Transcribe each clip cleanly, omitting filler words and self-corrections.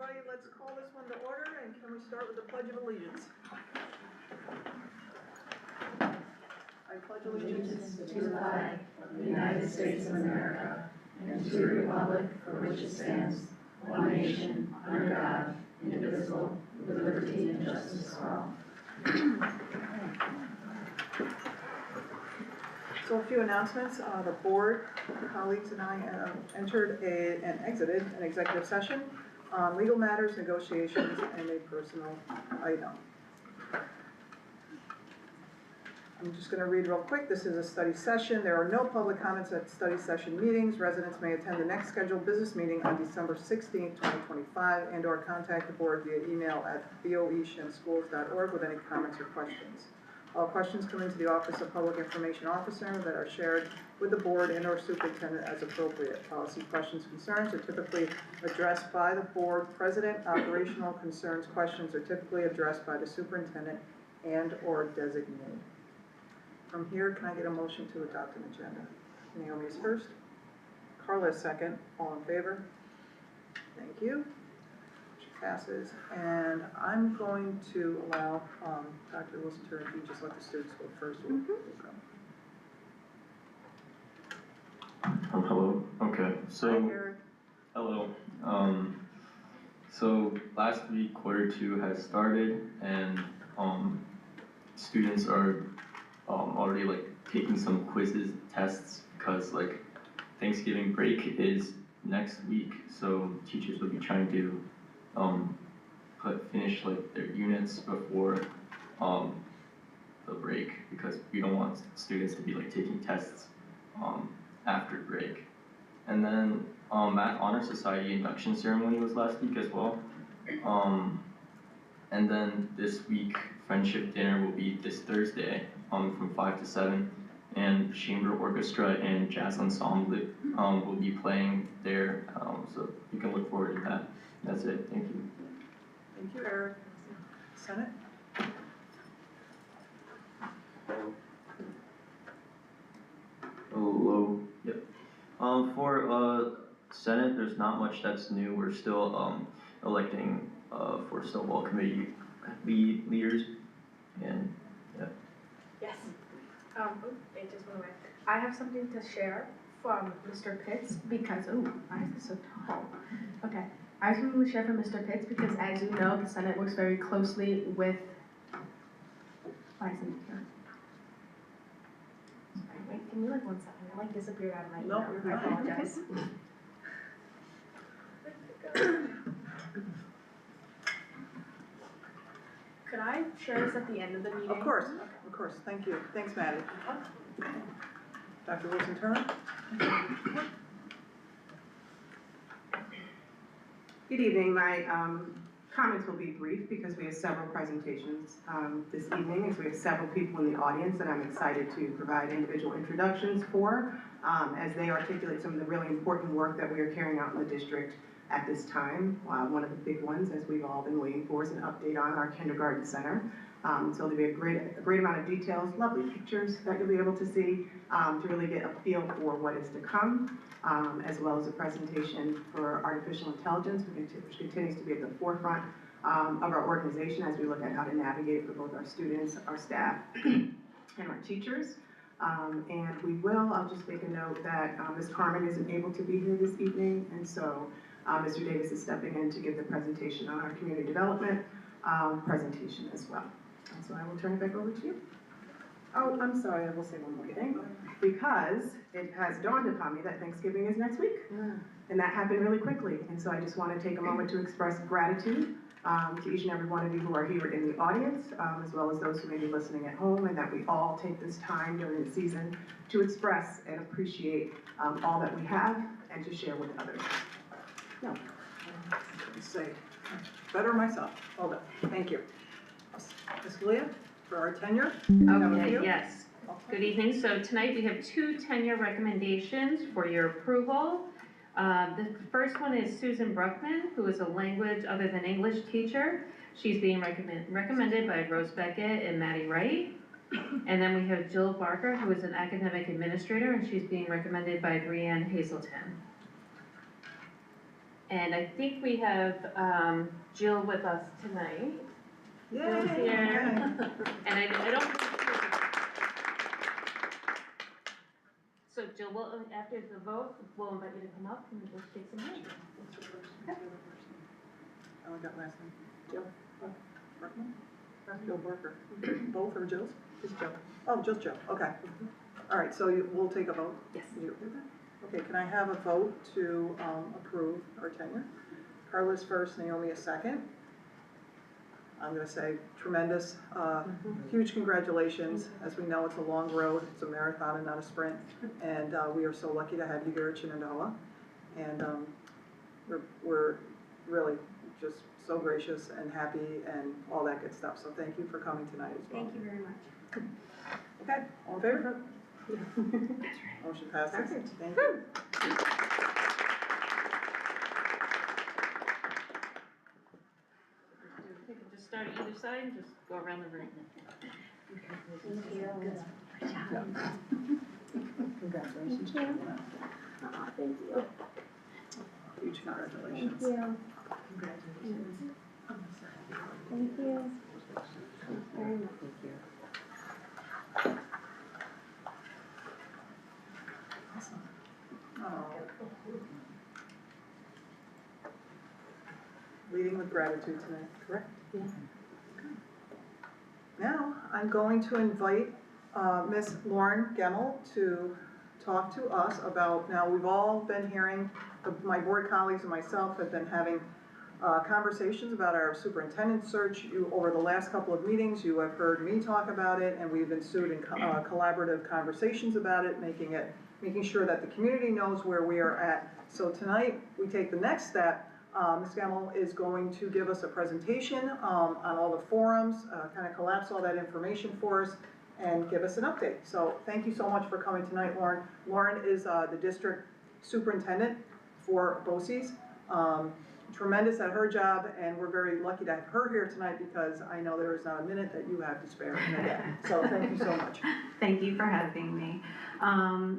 everybody, let's call this one to order, and can we start with the Pledge of Allegiance? I pledge allegiance to the flag of the United States of America and to the republic for which it stands, one nation, under God, indivisible, with liberty and justice for all. So a few announcements. The board colleagues and I entered and exited an executive session on legal matters, negotiations, and a personal item. I'm just going to read real quick. This is a study session. There are no public comments at study session meetings. Residents may attend the next scheduled business meeting on December 16th, 2025, and or contact the board via email at boe@shenschools.org with any comments or questions. All questions come into the Office of Public Information Officer that are shared with the board and or superintendent as appropriate. Policy questions, concerns are typically addressed by the board president. Operational concerns, questions are typically addressed by the superintendent and or designee. From here, can I get a motion to adopt an agenda? Naomi is first. Carla is second. All in favor? Thank you. Passes, and I'm going to allow Dr. Wilson to, if you just let the students go first. We'll go. Hello. Okay. So. Hi, Eric. Hello. So last week, Q2 has started, and students are already like taking some quizzes, tests, because like Thanksgiving break is next week, so teachers will be trying to finish like their units before the break, because we don't want students to be like taking tests after break. And then Math Honor Society induction ceremony was last week as well. And then this week friendship dinner will be this Thursday from 5 to 7, and chamber orchestra and jazz ensemble will be playing there, so you can look forward to that. That's it. Thank you. Thank you, Eric. Senate? Hello. Yep. For Senate, there's not much that's new. We're still electing for Snowball Committee leaders, and yeah. Yes. It just went away. I have something to share from Mr. Pitts because, why is this so tall? Okay. I have something to share from Mr. Pitts because, as you know, the Senate works very closely with. Why isn't it here? Sorry, wait, give me like 1 second. It like disappeared out of my email. No, I apologize. Could I share this at the end of the meeting? Of course. Thank you. Thanks, Maddie. Dr. Wilson Turner? Good evening. My comments will be brief because we have several presentations this evening, and so we have several people in the audience that I'm excited to provide individual introductions for as they articulate some of the really important work that we are carrying out in the district at this time. One of the big ones, as we've all been waiting for, is an update on our kindergarten center. So there'll be a great amount of details, lovely pictures that you'll be able to see to really get a feel for what is to come, as well as a presentation for artificial intelligence, which continues to be at the forefront of our organization as we look at how to navigate for both our students, our staff, and our teachers. And I'll just make a note that Ms. Carmen isn't able to be here this evening, and so Mr. Davis is stepping in to give the presentation on our community development presentation as well. And so I will turn it back over to you. Oh, I'm sorry, I will say one more thing, because it has dawned upon me that Thanksgiving is next week, and that happened really quickly. And so I just want to take a moment to express gratitude to each and every one of you who are here in the audience, as well as those who may be listening at home, and that we all take this time during the season to express and appreciate all that we have and to share with others. No. Say, better myself. Hold up. Thank you. Ms. Leah, for our tenure. Okay, yes. Good evening. So tonight we have 2 tenure recommendations for your approval. The first one is Susan Bruckman, who is a language other than English teacher. She's being recommended by Rose Beckett and Maddie Wright. And then we have Jill Barker, who is an academic administrator, and she's being recommended by Brianne Hazelton. And I think we have Jill with us tonight. Jill's Yay! here. And I don't. So Jill, will after the vote, we'll invite you to come up and we'll take some names. I got last name. Jill Berkman? That's Jill Barker. Both or Jill's? Just Jill. Oh, just Jill, okay. All right, so we'll take a vote? Yes. Okay, can I have a vote to approve our tenure? Carla's first, Naomi is second. I'm gonna say tremendous, huge congratulations. As we know, it's a long road, it's a marathon and not a sprint. And we are so lucky to have you here at Shenendehowa. And we're really just so gracious and happy and all that good stuff. So thank you for coming tonight as well. Thank you very much. Okay, all in favor? Motion passes. Thank you. You can just start at either side and just go around the room. Congratulations. Thank you. Huge congratulations. Thank you. Thank you. Very much. Awesome. Oh. Leading with gratitude tonight, correct? Yeah. Now, I'm going to invite Miss Lauren Gemmel to talk to us about, now we've all been hearing, my board colleagues and myself have been having conversations about our superintendent search. Over the last couple of meetings, you have heard me talk about it, and we've ensued in collaborative conversations about it, making sure that the community knows where we are at. So tonight, we take the next step. Ms. Gemmel is going to give us a presentation on all the forums, kind of collapse all that information for us, and give us an update. So thank you so much for coming tonight, Lauren. Lauren is the district superintendent for BOCES. Tremendous at her job, and we're very lucky to have her here tonight because I know there is not a minute that you have to spare in a day. So thank you so much. Thank you for having me.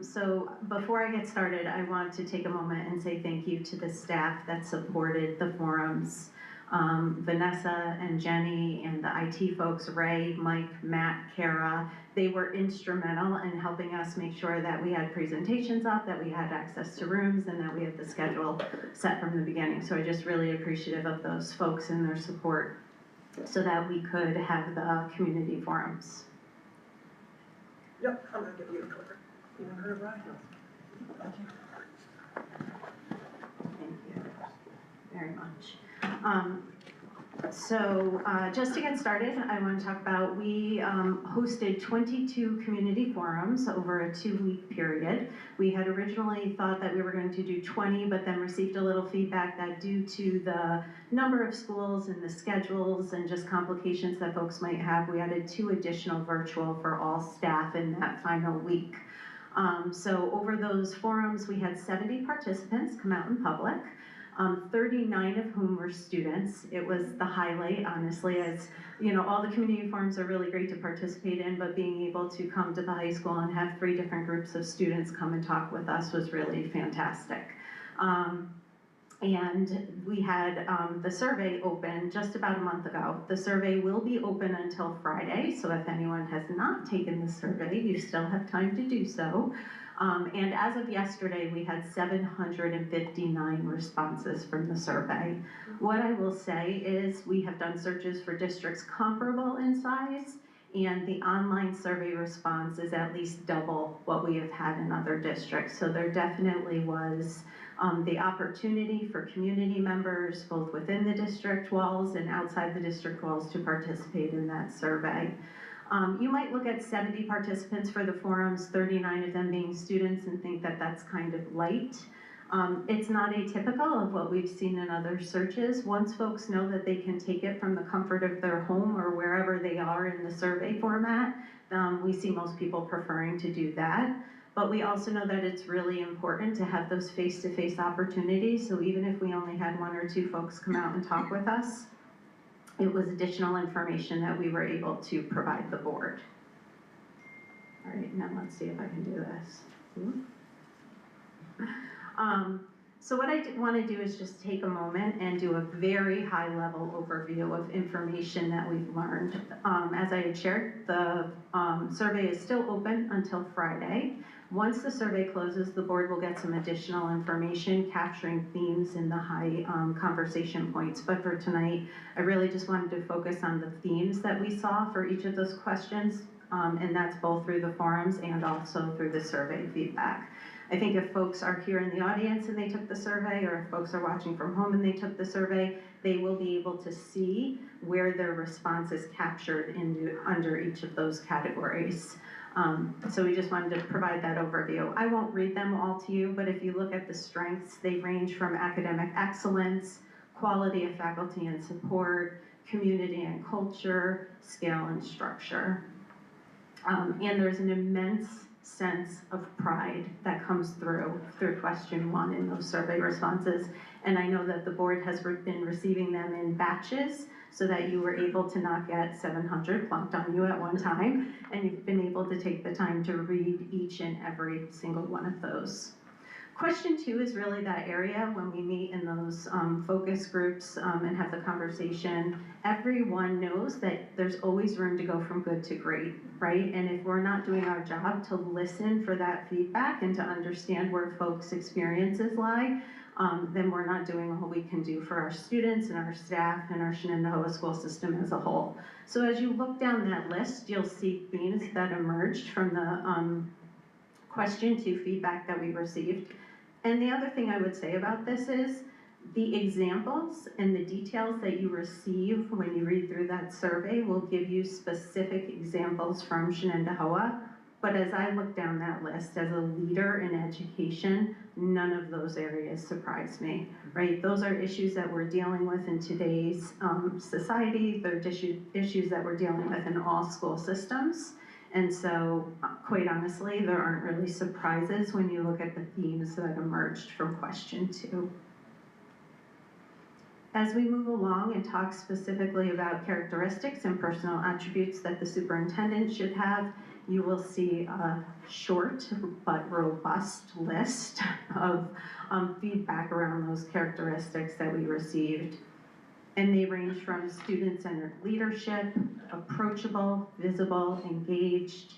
So before I get started, I want to take a moment and say thank you to the staff that supported the forums. Vanessa and Jenny and the IT folks, Ray, Mike, Matt, Kara, they were instrumental in helping us make sure that we had presentations up, that we had access to rooms, and that we had the schedule set from the beginning. So I just really appreciative of those folks and their support so that we could have the community forums. Yep, I'm gonna give you a clicker. You want her to ride? Thank you. Thank you very much. Just to get started, I want to talk about, we hosted 22 community forums over a 2-week period. We had originally thought that we were going to do 20, but then received a little feedback that due to the number of schools and the schedules and just complications that folks might have, we added 2 additional virtual for all staff in that final week. So over those forums, we had 70 participants come out in public. 39 of whom were students. It was the highlight, honestly, as you know, all the community forums are really great to participate in, but being able to come to the high school and have 3 different groups of students come and talk with us was really fantastic. And we had the survey open just about a month ago. The survey will be open until Friday, so if anyone has not taken the survey, you still have time to do so. And as of yesterday, we had 759 responses from the survey. What I will say is we have done searches for districts comparable in size, and the online survey response is at least double what we have had in other districts. So there definitely was the opportunity for community members, both within the district walls and outside the district walls, to participate in that survey. You might look at 70 participants for the forums, 39 of them being students, and think that that's kind of light. It's not atypical of what we've seen in other searches. Once folks know that they can take it from the comfort of their home or wherever they are in the survey format, we see most people preferring to do that. But we also know that it's really important to have those face-to-face opportunities. So even if we only had 1 or 2 folks come out and talk with us, it was additional information that we were able to provide the board. All right, now let's see if I can do this. So what I want to do is just take a moment and do a very high-level overview of information that we've learned. As I had shared, the survey is still open until Friday. Once the survey closes, the board will get some additional information capturing themes in the high conversation points. But for tonight, I really just wanted to focus on the themes that we saw for each of those questions, and that's both through the forums and also through the survey feedback. I think if folks are here in the audience and they took the survey, or if folks are watching from home and they took the survey, they will be able to see where their response is captured under each of those categories. So we just wanted to provide that overview. I won't read them all to you, but if you look at the strengths, they range from academic excellence, quality of faculty and support, community and culture, scale and structure. And there's an immense sense of pride that comes through question 1 in those survey responses. And I know that the board has been receiving them in batches so that you were able to not get 700 plunked on you at one time, and you've been able to take the time to read each and every single one of those. Question 2 is really that area when we meet in those focus groups and have the conversation. Everyone knows that there's always room to go from good to great, right? And if we're not doing our job to listen for that feedback and to understand where folks' experiences lie, then we're not doing all we can do for our students and our staff and our Shenendehowa school system as a whole. So as you look down that list, you'll see themes that emerged from the question 2 feedback that we received. And the other thing I would say about this is the examples and the details that you receive when you read through that survey will give you specific examples from Shenendehowa. But as I look down that list as a leader in education, none of those areas surprise me, right? Those are issues that we're dealing with in today's society. They're issues that we're dealing with in all school systems. And so, quite honestly, there aren't really surprises when you look at the themes that emerged from question 2. As we move along and talk specifically about characteristics and personal attributes that the superintendent should have, you will see a short but robust list of feedback around those characteristics that we received. And they range from student-centered leadership, approachable, visible, engaged,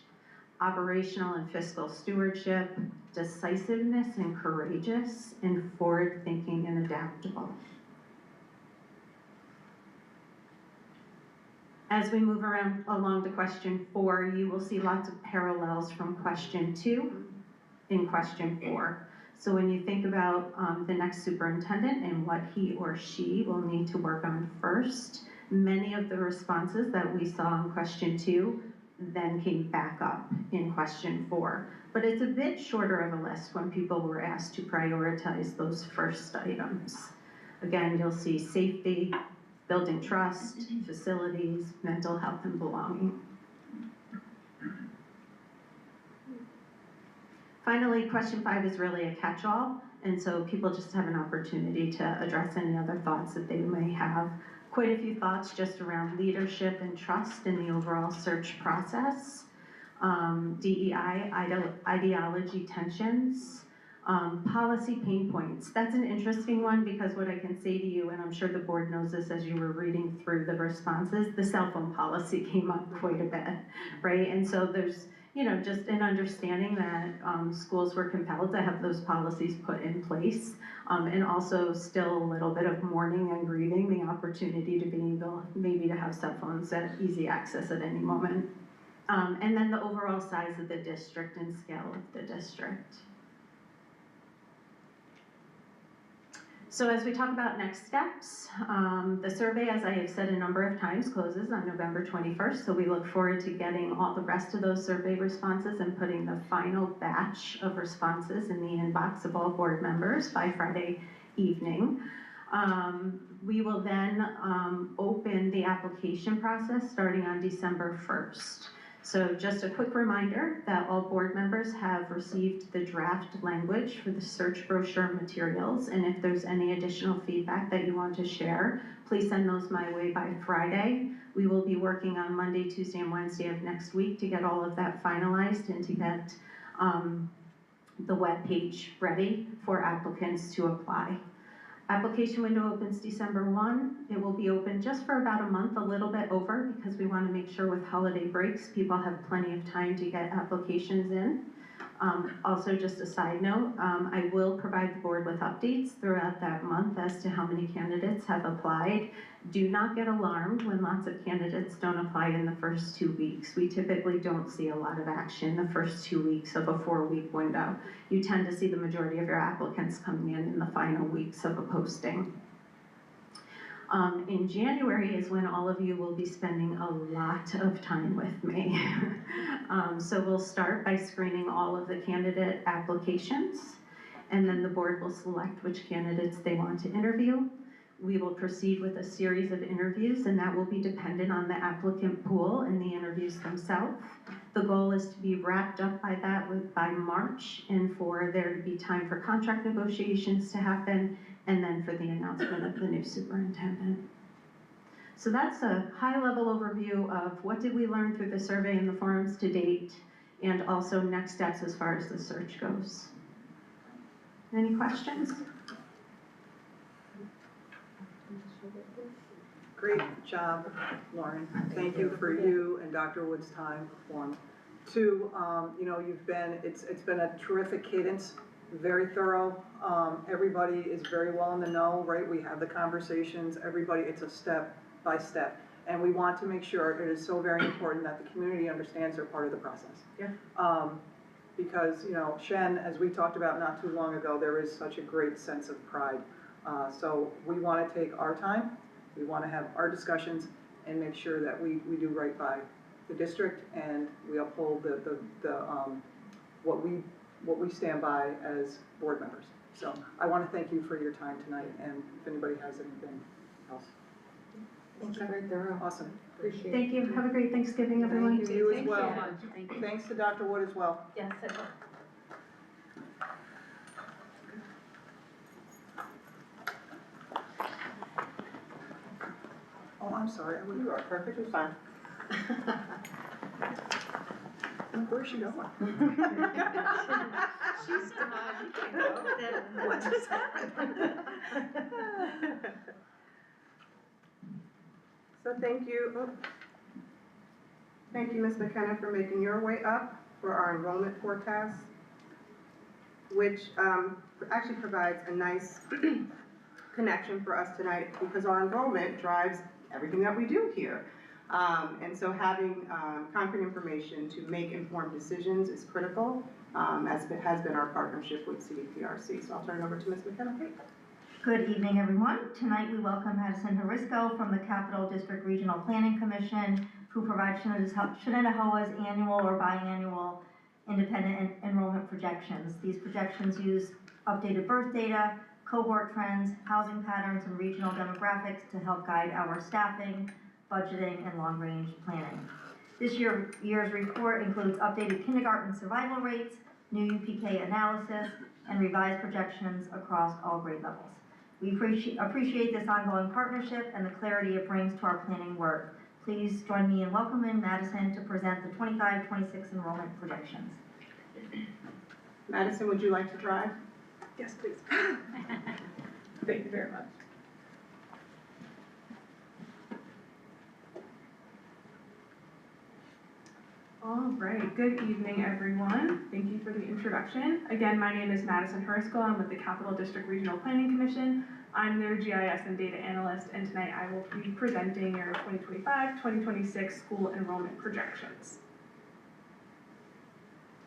operational and fiscal stewardship, decisiveness and courageous, and forward-thinking and adaptable. As we move along to question 4, you will see lots of parallels from question 2 in question 4. So when you think about the next superintendent and what he or she will need to work on first, many of the responses that we saw in question 2 then came back up in question 4. But it's a bit shorter of a list when people were asked to prioritize those first items. Again, you'll see safety, building trust, facilities, mental health and belonging. Finally, question 5 is really a catch-all, and so people just have an opportunity to address any other thoughts that they may have. Quite a few thoughts just around leadership and trust in the overall search process, DEI, ideology tensions, policy pain points. That's an interesting one because what I can say to you, and I'm sure the board knows this as you were reading through the responses, the cell phone policy came up quite a bit, right? And so there's just an understanding that schools were compelled to have those policies put in place, and also still a little bit of mourning and grieving the opportunity to be able maybe to have cell phones at easy access at any moment. And then the overall size of the district and scale of the district. So as we talk about next steps, the survey, as I have said a number of times, closes on November 21st. So we look forward to getting all the rest of those survey responses and putting the final batch of responses in the inbox of all board members by Friday evening. We will then open the application process starting on December 1st. So just a quick reminder that all board members have received the draft language for the search brochure materials, and if there's any additional feedback that you want to share, please send those my way by Friday. We will be working on Monday, Tuesday, and Wednesday of next week to get all of that finalized and to get the webpage ready for applicants to apply. Application window opens December 1. It will be open just for about a month, a little bit over, because we want to make sure with holiday breaks, people have plenty of time to get applications in. Also, just a side note, I will provide the board with updates throughout that month as to how many candidates have applied. Do not get alarmed when lots of candidates don't apply in the first 2 weeks. We typically don't see a lot of action the first 2 weeks of a 4-week window. You tend to see the majority of your applicants coming in the final weeks of a posting. In January is when all of you will be spending a lot of time with me. So we'll start by screening all of the candidate applications, and then the board will select which candidates they want to interview. We will proceed with a series of interviews, and that will be dependent on the applicant pool and the interviews themselves. The goal is to be wrapped up by March, and for there to be time for contract negotiations to happen, and then for the announcement of the new superintendent. So that's a high-level overview of what did we learn through the survey and the forums to date, and also next steps as far as the search goes. Any questions? Great job, Lauren. Thank you for you and Dr. Wood's time. 1. 2, it's been a terrific cadence, very thorough. Everybody is very well in the know, right? We have the conversations, everybody, it's a step by step. And we want to make sure, it is so very important that the community understands they're part of the process. Yeah. Because, Shen, as we talked about not too long ago, there is such a great sense of pride. So we want to take our time, we want to have our discussions and make sure that we do right by the district and we uphold what we stand by as board members. So I want to thank you for your time tonight, and if anybody has anything else. Thank you, very thorough. Awesome. Appreciate it. Thank you. Have a great Thanksgiving, everyone. Thank you as Thank you well. so much. Thank you. Thanks to Dr. Wood as well. Yes, it will. Oh, I'm sorry, you are perfectly fine. Where's she going? She's gone. What just happened? So thank you. Thank you, Ms. McKenna, for making your way up for our enrollment forecast, which actually provides a nice connection for us tonight because our enrollment drives everything that we do here. And so having concrete information to make informed decisions is critical, as it has been our partnership with CDPRC. So I'll turn it over to Ms. McKenna. Good evening, everyone. Tonight we welcome Madison Harisco from the Capital District Regional Planning Commission, who provides Shenendehowa's annual or biannual independent enrollment projections. These projections use updated birth data, cohort trends, housing patterns, and regional demographics to help guide our staffing, budgeting, and long-range planning. This year's report includes updated kindergarten survival rates, new UPK analysis, and revised projections across all grade levels. We appreciate this ongoing partnership and the clarity it brings to our planning work. Please join me in welcoming Madison to present the 25-26 enrollment projections. Madison, would you like to drive? Yes, please. Thank you very much. All right, good evening, everyone. Thank you for the introduction. Again, my name is Madison Harisco. I'm with the Capital District Regional Planning Commission. I'm their GIS and data analyst, and tonight I will be presenting your 2025-2026 school enrollment projections.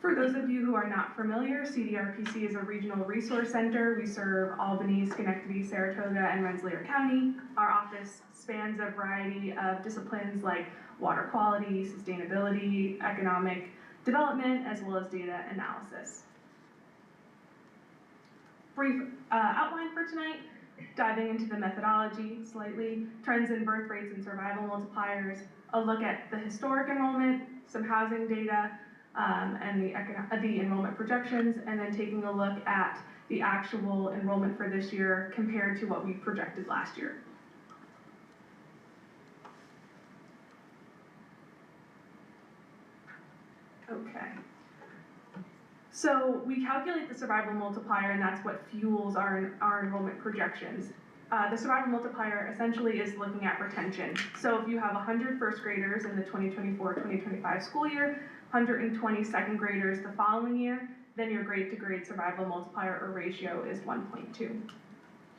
For those of you who are not familiar, CDRPC is a regional resource center. We serve Albany, Schenectady, Saratoga, and Rensselaer County. Our office spans a variety of disciplines like water quality, sustainability, economic development, as well as data analysis. Brief outline for tonight, diving into the methodology slightly, trends in birth rates and survival multipliers, a look at the historic enrollment, some housing data, and the enrollment projections, and then taking a look at the actual enrollment for this year compared to what we projected last year. Okay. So we calculate the survival multiplier, and that's what fuels our enrollment projections. The survival multiplier essentially is looking at retention. So if you have 100 first graders in the 2024-2025 school year, 120 second graders the following year, then your grade to grade survival multiplier or ratio is 1.2.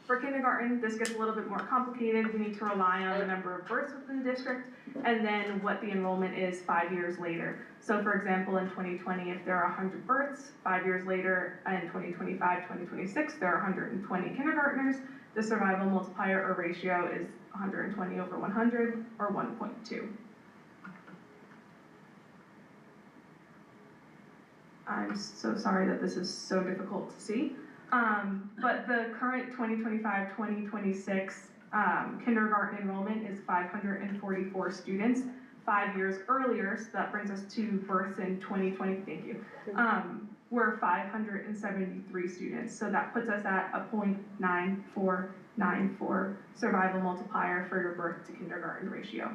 For kindergarten, this gets a little bit more complicated. We need to rely on the number of births within the district and then what the enrollment is 5 years later. So for example, in 2020, if there are 100 births, 5 years later, in 2025-2026, there are 120 kindergartners, the survival multiplier or ratio is 120 over 100 or 1.2. I'm so sorry that this is so difficult to see. But the current 2025-2026 kindergarten enrollment is 544 students. 5 years earlier, so that brings us to births in 2020, thank you, were 573 students. So that puts us at a 0.9494 survival multiplier for your birth to kindergarten ratio.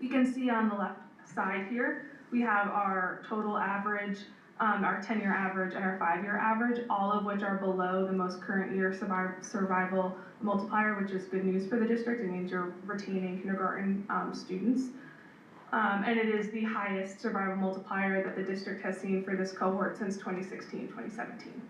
You can see on the left side here, we have our total average, our 10-year average and our 5-year average, all of which are below the most current year survival multiplier, which is good news for the district. It means you're retaining kindergarten students. And it is the highest survival multiplier that the district has seen for this cohort since 2016-2017.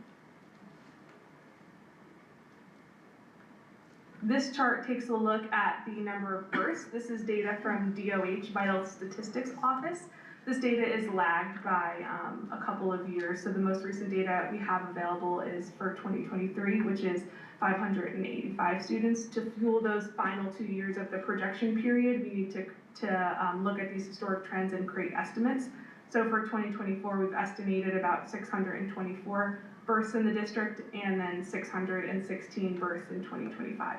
This chart takes a look at the number of births. This is data from DOH, Vital Statistics Office. This data is lagged by a couple of years, so the most recent data we have available is for 2023, which is 585 students. To fuel those final 2 years of the projection period, we need to look at these historic trends and create estimates. So for 2024, we've estimated about 624 births in the district and then 616 births in 2025.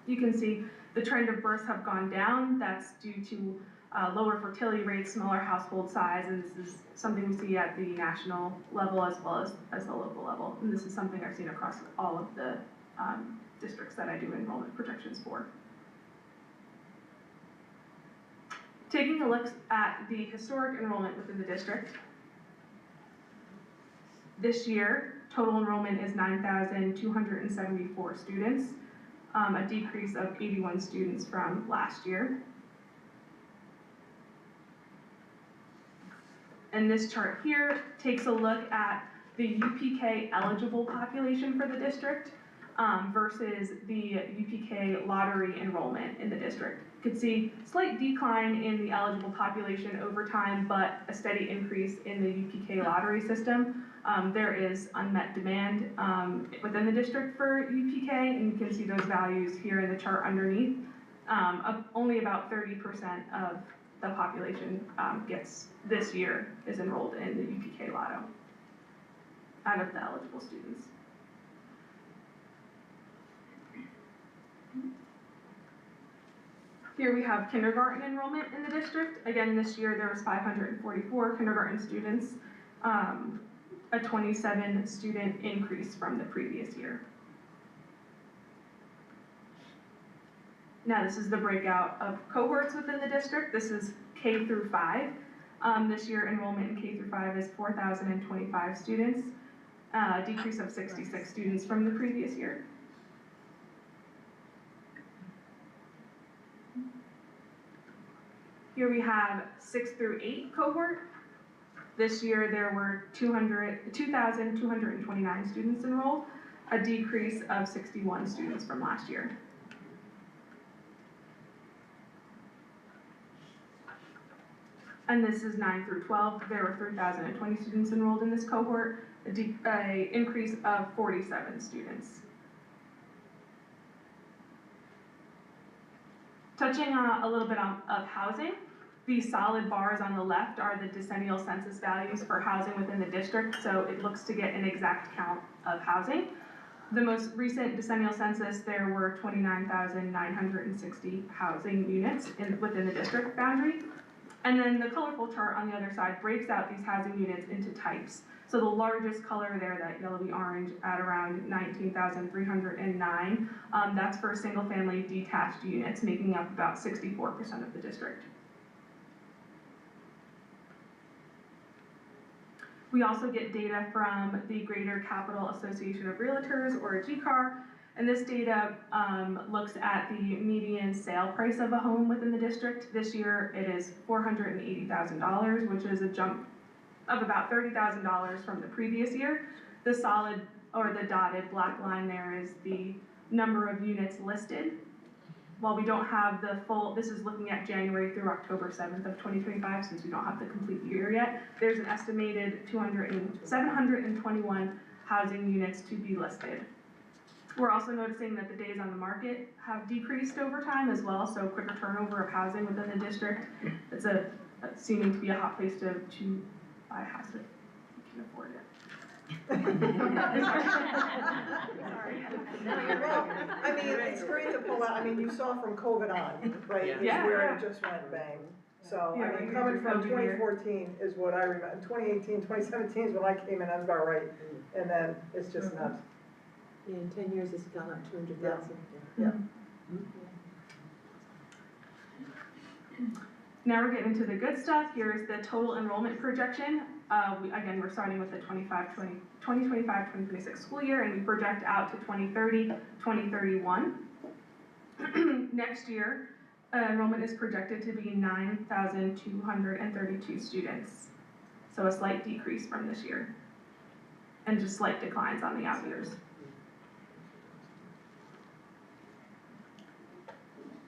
You can see the trend of births have gone down. That's due to lower fertility rates, smaller household size, and this is something we see at the national level as well as the local level. And this is something I've seen across all of the districts that I do enrollment projections for. Taking a look at the historic enrollment within the district, this year, total enrollment is 9,274 students, a decrease of 81 students from last year. And this chart here takes a look at the UPK eligible population for the district versus the UPK lottery enrollment in the district. You can see slight decline in the eligible population over time, but a steady increase in the UPK lottery system. There is unmet demand within the district for UPK, and you can see those values here in the chart underneath. Only about 30% of the population this year is enrolled in the UPK Lotto out of the eligible students. Here we have kindergarten enrollment in the district. Again, this year there was 544 kindergarten students, a 27 student increase from the previous year. Now this is the breakout of cohorts within the district. This is K through 5. This year enrollment in K through 5 is 4,025 students, a decrease of 66 students from the previous year. Here we have 6 through 8 cohort. This year there were 2,229 students enrolled, a decrease of 61 students from last year. And this is 9 through 12. There were 3,020 students enrolled in this cohort, an increase of 47 students. Touching a little bit of housing, these solid bars on the left are the decennial census values for housing within the district, so it looks to get an exact count of housing. The most recent decennial census, there were 29,960 housing units within the district boundary. And then the colorful chart on the other side breaks out these housing units into types. So the largest color there, that yellowy orange at around 19,309, that's for single family detached units, making up about 64% of the district. We also get data from the Greater Capital Association of Realtors, or GCAR, and this data looks at the median sale price of a home within the district. This year it is $480,000, which is a jump of about $30,000 from the previous year. The solid, or the dotted black line there, is the number of units listed. While we don't have the full, this is looking at January through October 7th of 2025, since we don't have the complete year yet, there's an estimated 721 housing units to be listed. We're also noticing that the days on the market have decreased over time as well, so quicker turnover of housing within the district. It's seeming to be a hot place to buy a house if you can afford it. Well, I mean, it's great to pull out, I mean, you saw from COVID on, right, is Yeah. where it just went bang. So, Yeah, I mean, we coming went from through COVID. 2014 is what I remember, 2018, 2017 is when I came in, I was about right, and then it's just nuts. Yeah, in 10 years, it's gone up 200,000. Now we're getting into the good stuff. Here's the total enrollment projection. Again, we're starting with the 2025-2026 school year, and we project out to 2030, 2031. Next year, enrollment is projected to be 9,232 students. So a slight decrease from this year, and just slight declines on the out years.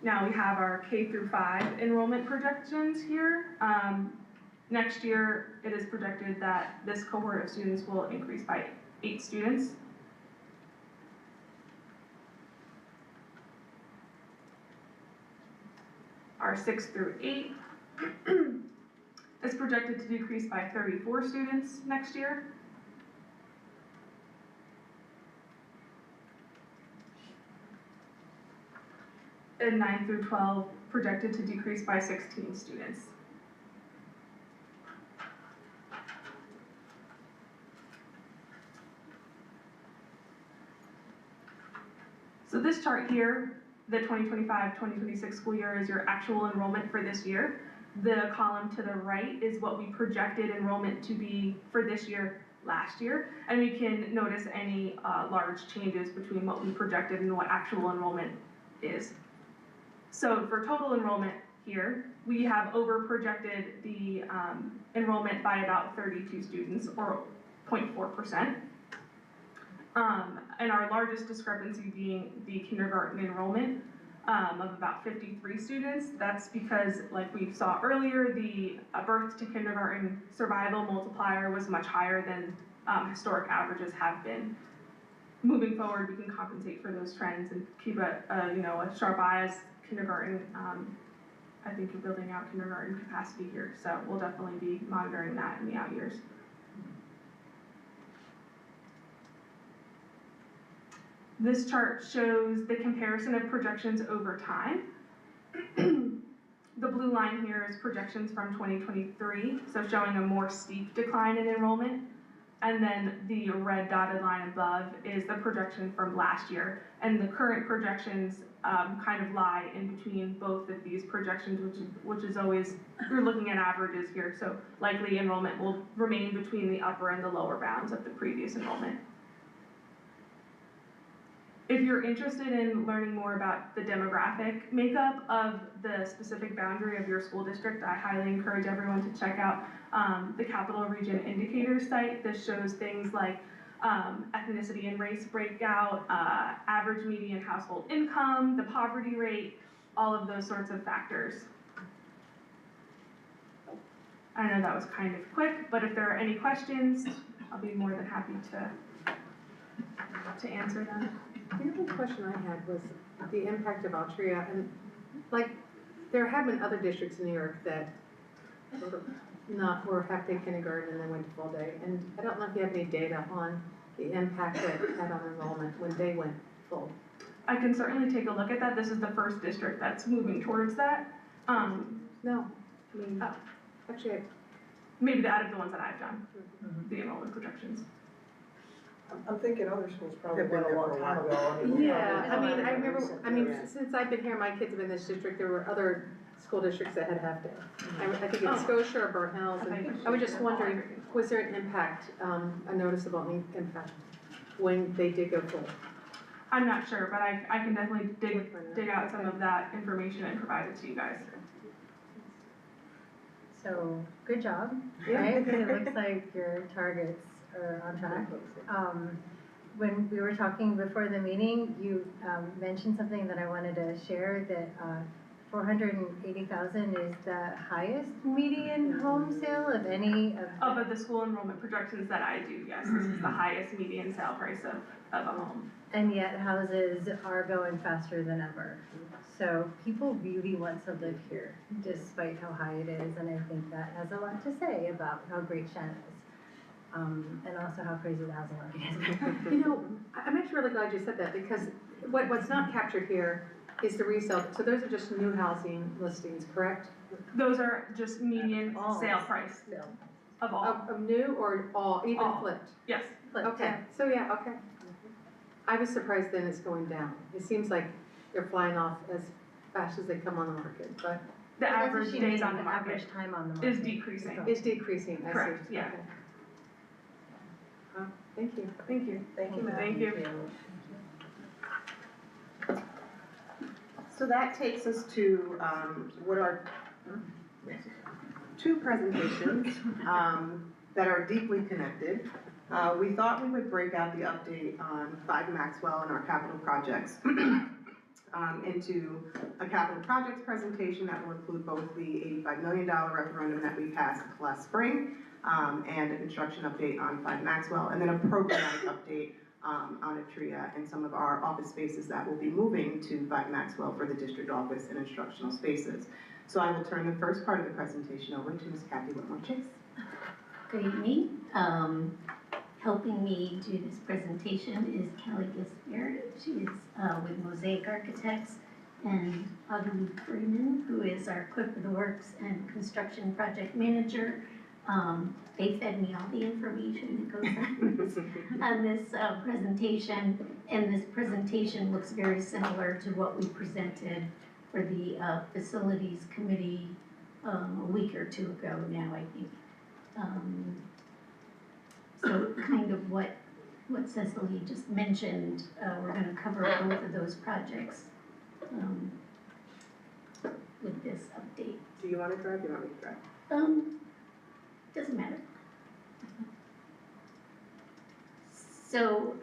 Now we have our K through 5 enrollment projections here. Next year, it is projected that this cohort of students will increase by 8 students. Our 6 through 8 is projected to decrease by 34 students next year. And 9 through 12 projected to decrease by 16 students. So this chart here, the 2025-2026 school year, is your actual enrollment for this year. The column to the right is what we projected enrollment to be for this year last year, and we can notice any large changes between what we projected and what actual enrollment is. So for total enrollment here, we have over projected the enrollment by about 32 students, or 0.4%. And our largest discrepancy being the kindergarten enrollment of about 53 students. That's because, like we saw earlier, the birth to kindergarten survival multiplier was much higher than historic averages have been. Moving forward, we can compensate for those trends and keep a sharp eye as kindergarten. I think you're building out kindergarten capacity here, so we'll definitely be monitoring that in the out years. This chart shows the comparison of projections over time. The blue line here is projections from 2023, so showing a more steep decline in enrollment. And then the red dotted line above is the projection from last year. And the current projections kind of lie in between both of these projections, which is always, you're looking at averages here, so likely enrollment will remain between the upper and the lower bounds of the previous enrollment. If you're interested in learning more about the demographic makeup of the specific boundary of your school district, I highly encourage everyone to check out the Capital Region Indicators site. This shows things like ethnicity and race breakout, average median household income, the poverty rate, all of those sorts of factors. I know that was kind of quick, but if there are any questions, I'll be more than happy to answer them. The other question I had was the impact of Altria, and like, there have been other districts in New York that were half-day kindergarten and then went to full day, and I don't know if you have any data on the impact that it had on enrollment when they went full. I can certainly take a look at that. This is the first district that's moving towards that. No, I mean, actually, Maybe out of the ones that I've done, the enrollment projections. I'm thinking other schools probably They've been went a there long for a time while. ago. I mean, yeah, I probably mean, I remember, recent, I mean, yeah. since I've been here, my kids have been in this district, there were other school districts that had half-day. I think Oh. it's Scotia or Burnt Hills, I think and I was just wondering, was there an impact, a noticeable impact when they did go full? I'm not sure, but I can definitely dig out some of that information and provide it to you guys. So, good job, Yeah. right? It looks like your targets are on track. When we were talking before the meeting, you mentioned something that I wanted to share, that 480,000 is the highest median home sale of any of Of the school enrollment projections that I do, yes, this is the highest median sale price of a home. and yet houses are going faster than ever. So people really want to live here despite how high it is, and I think that has a lot to say about how great Shen is. And also how crazy the housing market is. You know, I'm actually really glad you said that, because what's not captured here is the resale, so those are just new housing listings, correct? Those are just median All. sale price of all, Of new or all, even All. flipped? yes. Okay, so yeah, okay. I was surprised then it's going down. It seems like they're flying off as fast as they come on the market, but The average days on the average market time on the market is decreasing. it's decreasing, I see. Correct, yeah. Okay. Thank you. Thank you. Thank you, Matt. Thank you. So that takes us to, what are two presentations, that are deeply connected. We thought we would break out the update on 5 Maxwell and our capital projects into a capital projects presentation that will include both the $85 million referendum that we passed last spring, and a construction update on 5 Maxwell, and then a programmatic update on Atria and some of our office spaces that will be moving to 5 Maxwell for the district office and instructional spaces. So I will turn the first part of the presentation over to Ms. Kathy Whitmore-Chase. Good evening. Helping me do this presentation is Kelly Gisbert. She is with Mosaic Architects, and Autumn Freeman, who is our clerk of the works and construction project manager. They fed me all the information that goes on this presentation, and this presentation looks very similar to what we presented for the facilities committee a week or two ago now, I think. So kind of what Cecily just mentioned, we're gonna cover both of those projects with this update. Do you want to drive? Do you want me to drive? Doesn't matter. So,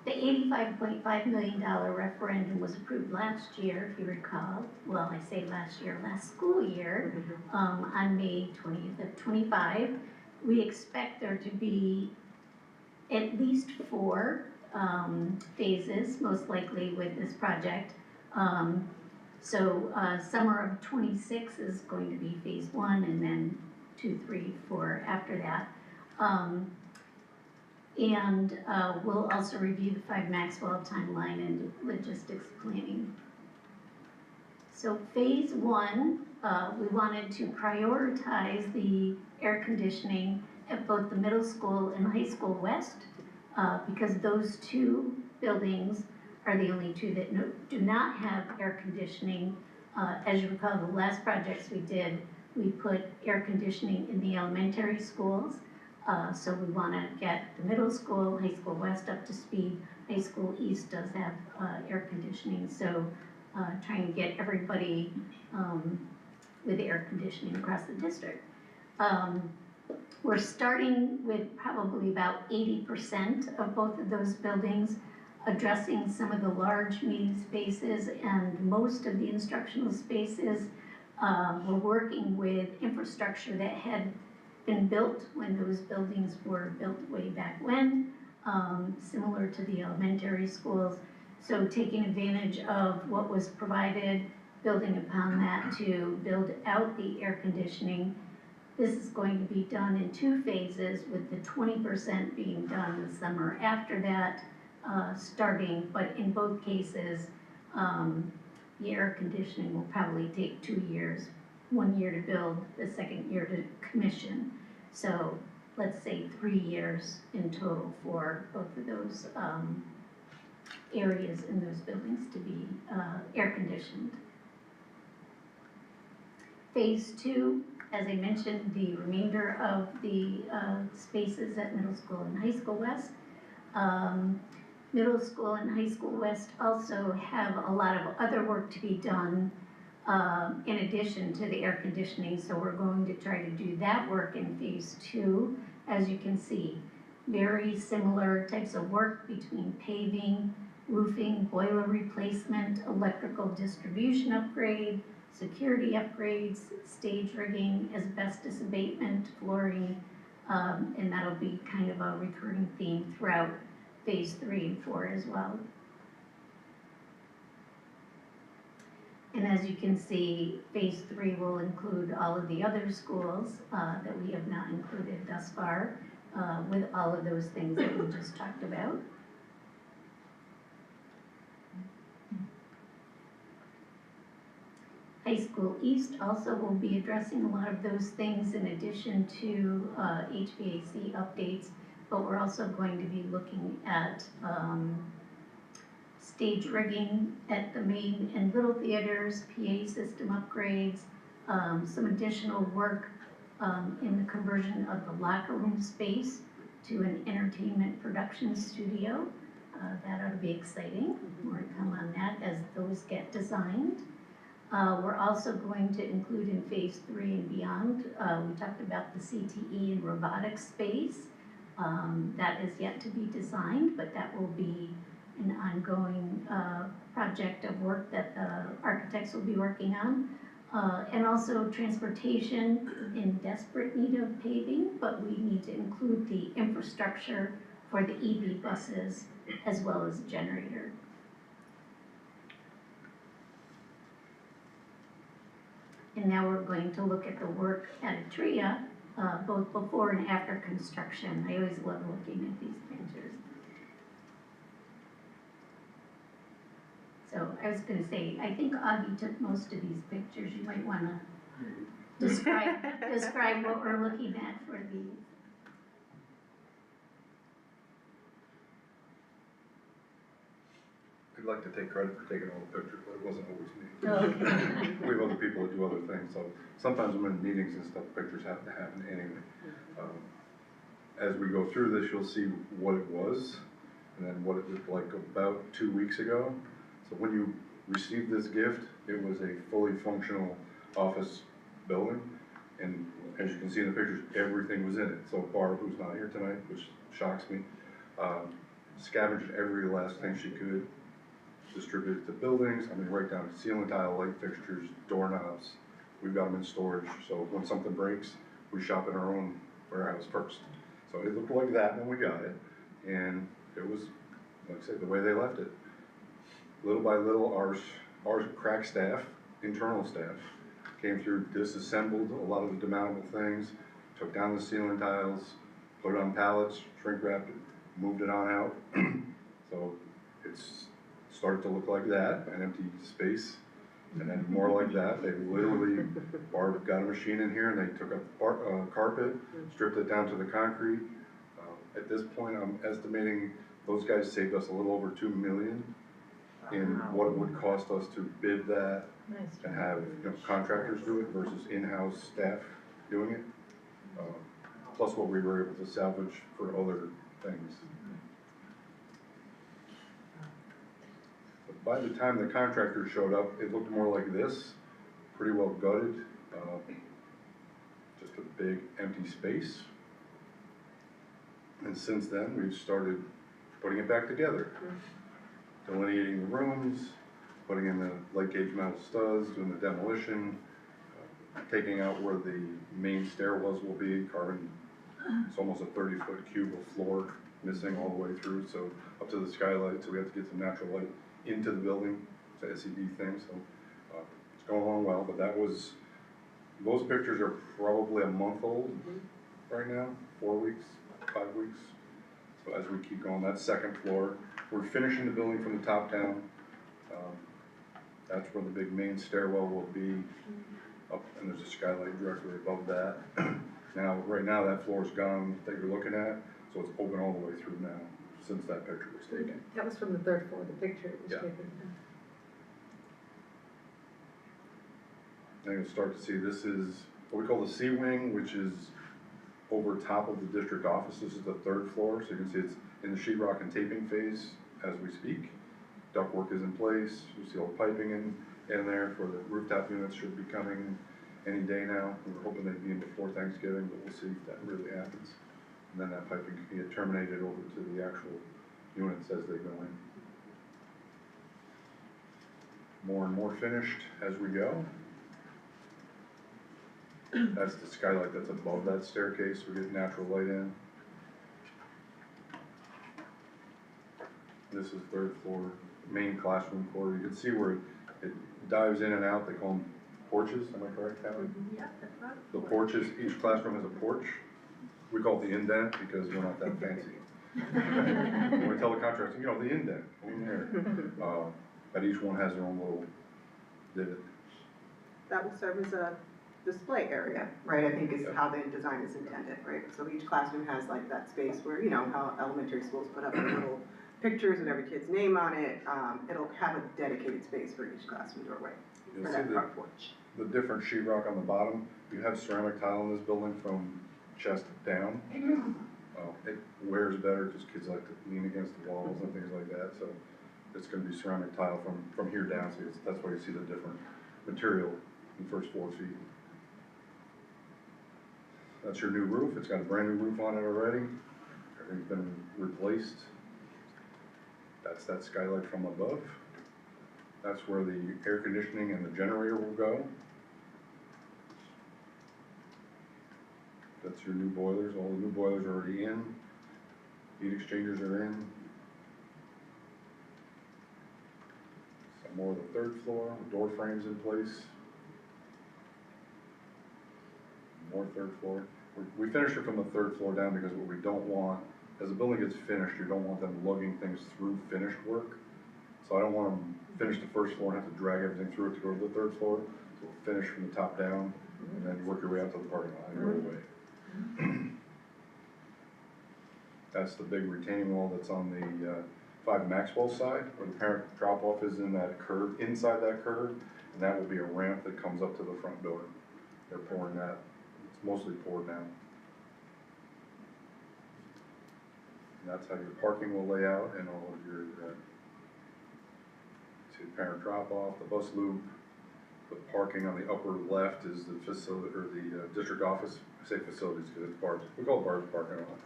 the $85.5 million referendum was approved last year, if you recall. Well, I say last year, last school year, on May 20th of 25. We expect there to be at least 4 phases, most likely with this project. Summer of 26 is going to be phase 1, and then 2, 3, 4 after that. We'll also review the 5 Maxwell timeline and logistics planning. So phase 1, we wanted to prioritize the air conditioning at both the middle school and high school west, because those 2 buildings are the only 2 that do not have air conditioning. As you recall, the last projects we did, we put air conditioning in the elementary schools. So we want to get the middle school, high school west up to speed. High school east does have air conditioning, so trying to get everybody with air conditioning across the district. We're starting with probably about 80% of both of those buildings, addressing some of the large meeting spaces and most of the instructional spaces. We're working with infrastructure that had been built when those buildings were built way back when, similar to the elementary schools. So taking advantage of what was provided, building upon that to build out the air conditioning. This is going to be done in 2 phases, with the 20% being done the summer after that, starting, but in both cases, the air conditioning will probably take 2 years, 1 year to build, the second year to commission. So let's say 3 years in total for both of those areas in those buildings to be air conditioned. Phase 2, as I mentioned, the remainder of the spaces at middle school and high school west. Middle school and high school west also have a lot of other work to be done in addition to the air conditioning, so we're going to try to do that work in phase 2. As you can see, very similar types of work between paving, roofing, boiler replacement, electrical distribution upgrade, security upgrades, stage rigging, asbestos abatement, flooring, and that'll be kind of a recurring theme throughout phase 3 and 4 as well. And as you can see, phase 3 will include all of the other schools that we have not included thus far, with all of those things that we just talked about. High School East also will be addressing a lot of those things in addition to HVAC updates, but we're also going to be looking at stage rigging at the main and little theaters, PA system upgrades, some additional work in the conversion of the locker room space to an entertainment production studio. That ought to be exciting. More to come on that as those get designed. We're also going to include in phase 3 and beyond, we talked about the CTE and robotics space. That is yet to be designed, but that will be an ongoing project of work that the architects will be working on. And also transportation in desperate need of paving, but we need to include the infrastructure for the EV buses as well as a generator. And now we're going to look at the work at Atria, both before and after construction. I always love looking at these pictures. So I was going to say, I think Augie took most of these pictures. You might want to describe what we're looking at for these. I'd like to take credit for taking all the pictures, but it wasn't always me. Okay. We have other people that do other things, so sometimes I'm in meetings and stuff, pictures have to happen anyway. As we go through this, you'll see what it was, and then what it looked like about 2 weeks ago. So when you received this gift, it was a fully functional office building, and as you can see in the pictures, everything was in it. So Barb, who's not here tonight, which shocks me, scavenged every last thing she could, distributed to buildings, I mean, right down to ceiling tile, light fixtures, doorknobs. We've got them in storage, so when something breaks, we shop in our own warehouse first. So it looked like that when we got it, and it was, like I said, the way they left it. Little by little, our crack staff, internal staff, came through, disassembled a lot of the demountable things, took down the ceiling tiles, put it on pallets, shrink wrapped it, moved it on out. So it's started to look like that, an empty space, and then more like that. They literally, Barb got a machine in here and they took up carpet, stripped it down to the concrete. At this point, I'm estimating those guys saved us a little over $2 million in what it would cost us to bid that and have contractors do it versus in-house staff doing it. Plus what we were able to salvage for other things. But by the time the contractor showed up, it looked more like this, pretty well gutted, just a big empty space. And since then, we've started putting it back together, delineating the rooms, putting in the light gauge metal studs, doing the demolition, taking out where the main stairwells will be, carving, it's almost a 30-foot cube of floor missing all the way through, so up to the skylight, so we have to get some natural light into the building, it's an SED thing, so it's going along well, but that was, those pictures are probably a month old right now, 4 weeks, 5 weeks. So as we keep going, that's second floor. We're finishing the building from the top down. That's where the big main stairwell will be up, and there's a skylight directly above that. Now, right now, that floor is gone that you're looking at, so it's open all the way through now, since that picture was taken. That was from the third floor, the picture was taken. And you'll start to see, this is what we call the C wing, which is over top of the district office. This is the 3rd floor, so you can see it's in the sheetrock and taping phase as we speak. Ductwork is in place, you see all the piping in there for the rooftop units should be coming any day now. We were hoping they'd be in before Thanksgiving, but we'll see if that really happens. And then that piping can get terminated over to the actual units as they go in. More and more finished as we go. That's the skylight that's above that staircase, we get natural light in. This is 3rd floor, main classroom floor. You can see where it dives in and out, they call them porches, am I correct, Callie? Yeah, that's right. The porches, each classroom has a porch. We call it the indent because we're not that fancy. When we tell the contractors, you know, the indent, in there. But each one has their own little divot. That will serve as a display area. Right, I think is how the design is intended, right? So each classroom has like that space where, you know, how elementary schools put up their little pictures with every kid's name on it. It'll have a dedicated space for each classroom doorway, You'll for see that front porch. the different sheetrock on the bottom. You have ceramic tile in this building from chest down. It wears better because kids like to lean against the walls and things like that. So it's going to be ceramic tile from here down. So that's why you see the different material in the first 4 feet. That's your new roof. It's got a brand new roof on it already. Everything's been replaced. That's that skylight from above. That's where the air conditioning and the generator will go. That's your new boilers. All the new boilers are already in. Heat exchangers are in. Some more of the 3rd floor, door frames in place. More 3rd floor. We finished it from the 3rd floor down because what we don't want, as the building gets finished, you don't want them lugging things through finished work. So I don't want them finish the 1st floor and have to drag everything through it to go to the 3rd floor. So we'll finish from the top down and then work your way out to the parking lot and go away. That's the big retaining wall that's on the 5 Maxwell side, where the parent drop-off is in that curve, inside that curve, and that will be a ramp that comes up to the front door. They're pouring that. It's mostly poured now. And that's how your parking will lay out and all of your, see the parent drop-off, the bus loop. The parking on the upper left is the facility, or the district office. I say facilities because it's Barb's. We call it Barb's parking lot.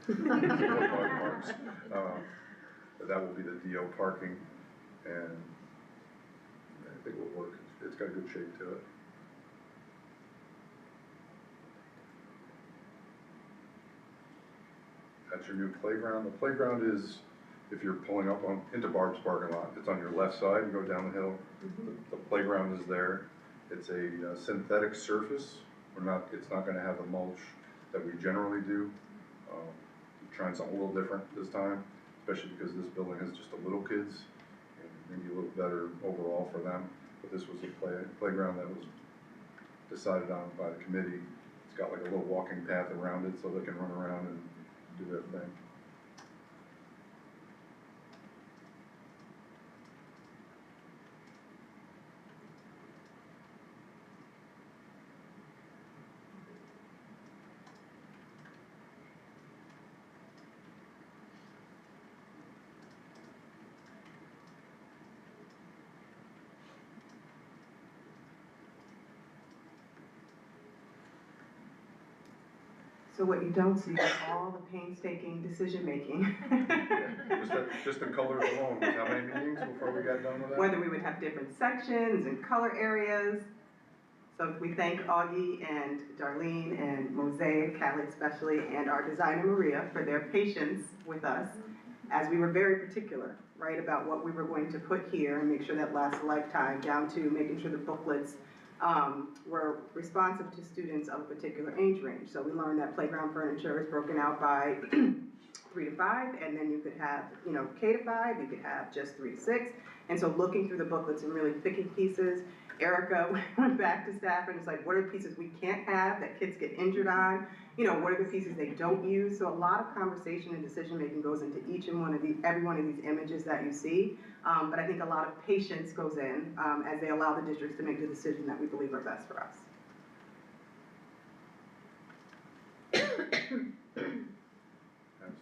That will be the DO parking, and I think it will work. It's got a good shape to it. That's your new playground. The playground is, if you're pulling up into Barb's parking lot, it's on your left side. You go down the hill. The playground is there. It's a synthetic surface. It's not going to have the mulch that we generally do. We're trying something a little different this time, especially because this building has just a little kids, and maybe a little better overall for them. But this was a playground that was decided on by the committee. It's got like a little walking path around it so they can run around and do their thing. So what you don't see is all the painstaking decision-making. Just the colors alone was how many meetings before we got done with that? Whether we would have different sections and color areas. So we thank Augie and Darlene and Mosaic, Callie especially, and our designer Maria for their patience with us, as we were very particular, right, about what we were going to put here and make sure that lasts a lifetime, down to making sure the booklets were responsive to students of a particular age range. So we learned that playground furniture is broken out by 3 to 5, and then you could have, you know, K to 5, you could have just 3 to 6. And so looking through the booklets and really picking pieces, Erica went back to staff and was like, what are the pieces we can't have that kids get injured on? You know, what are the pieces they don't use? So a lot of conversation and decision making goes into every one of these images that you see. But I think a lot of patience goes in as they allow the districts to make the decision that we believe are best for us.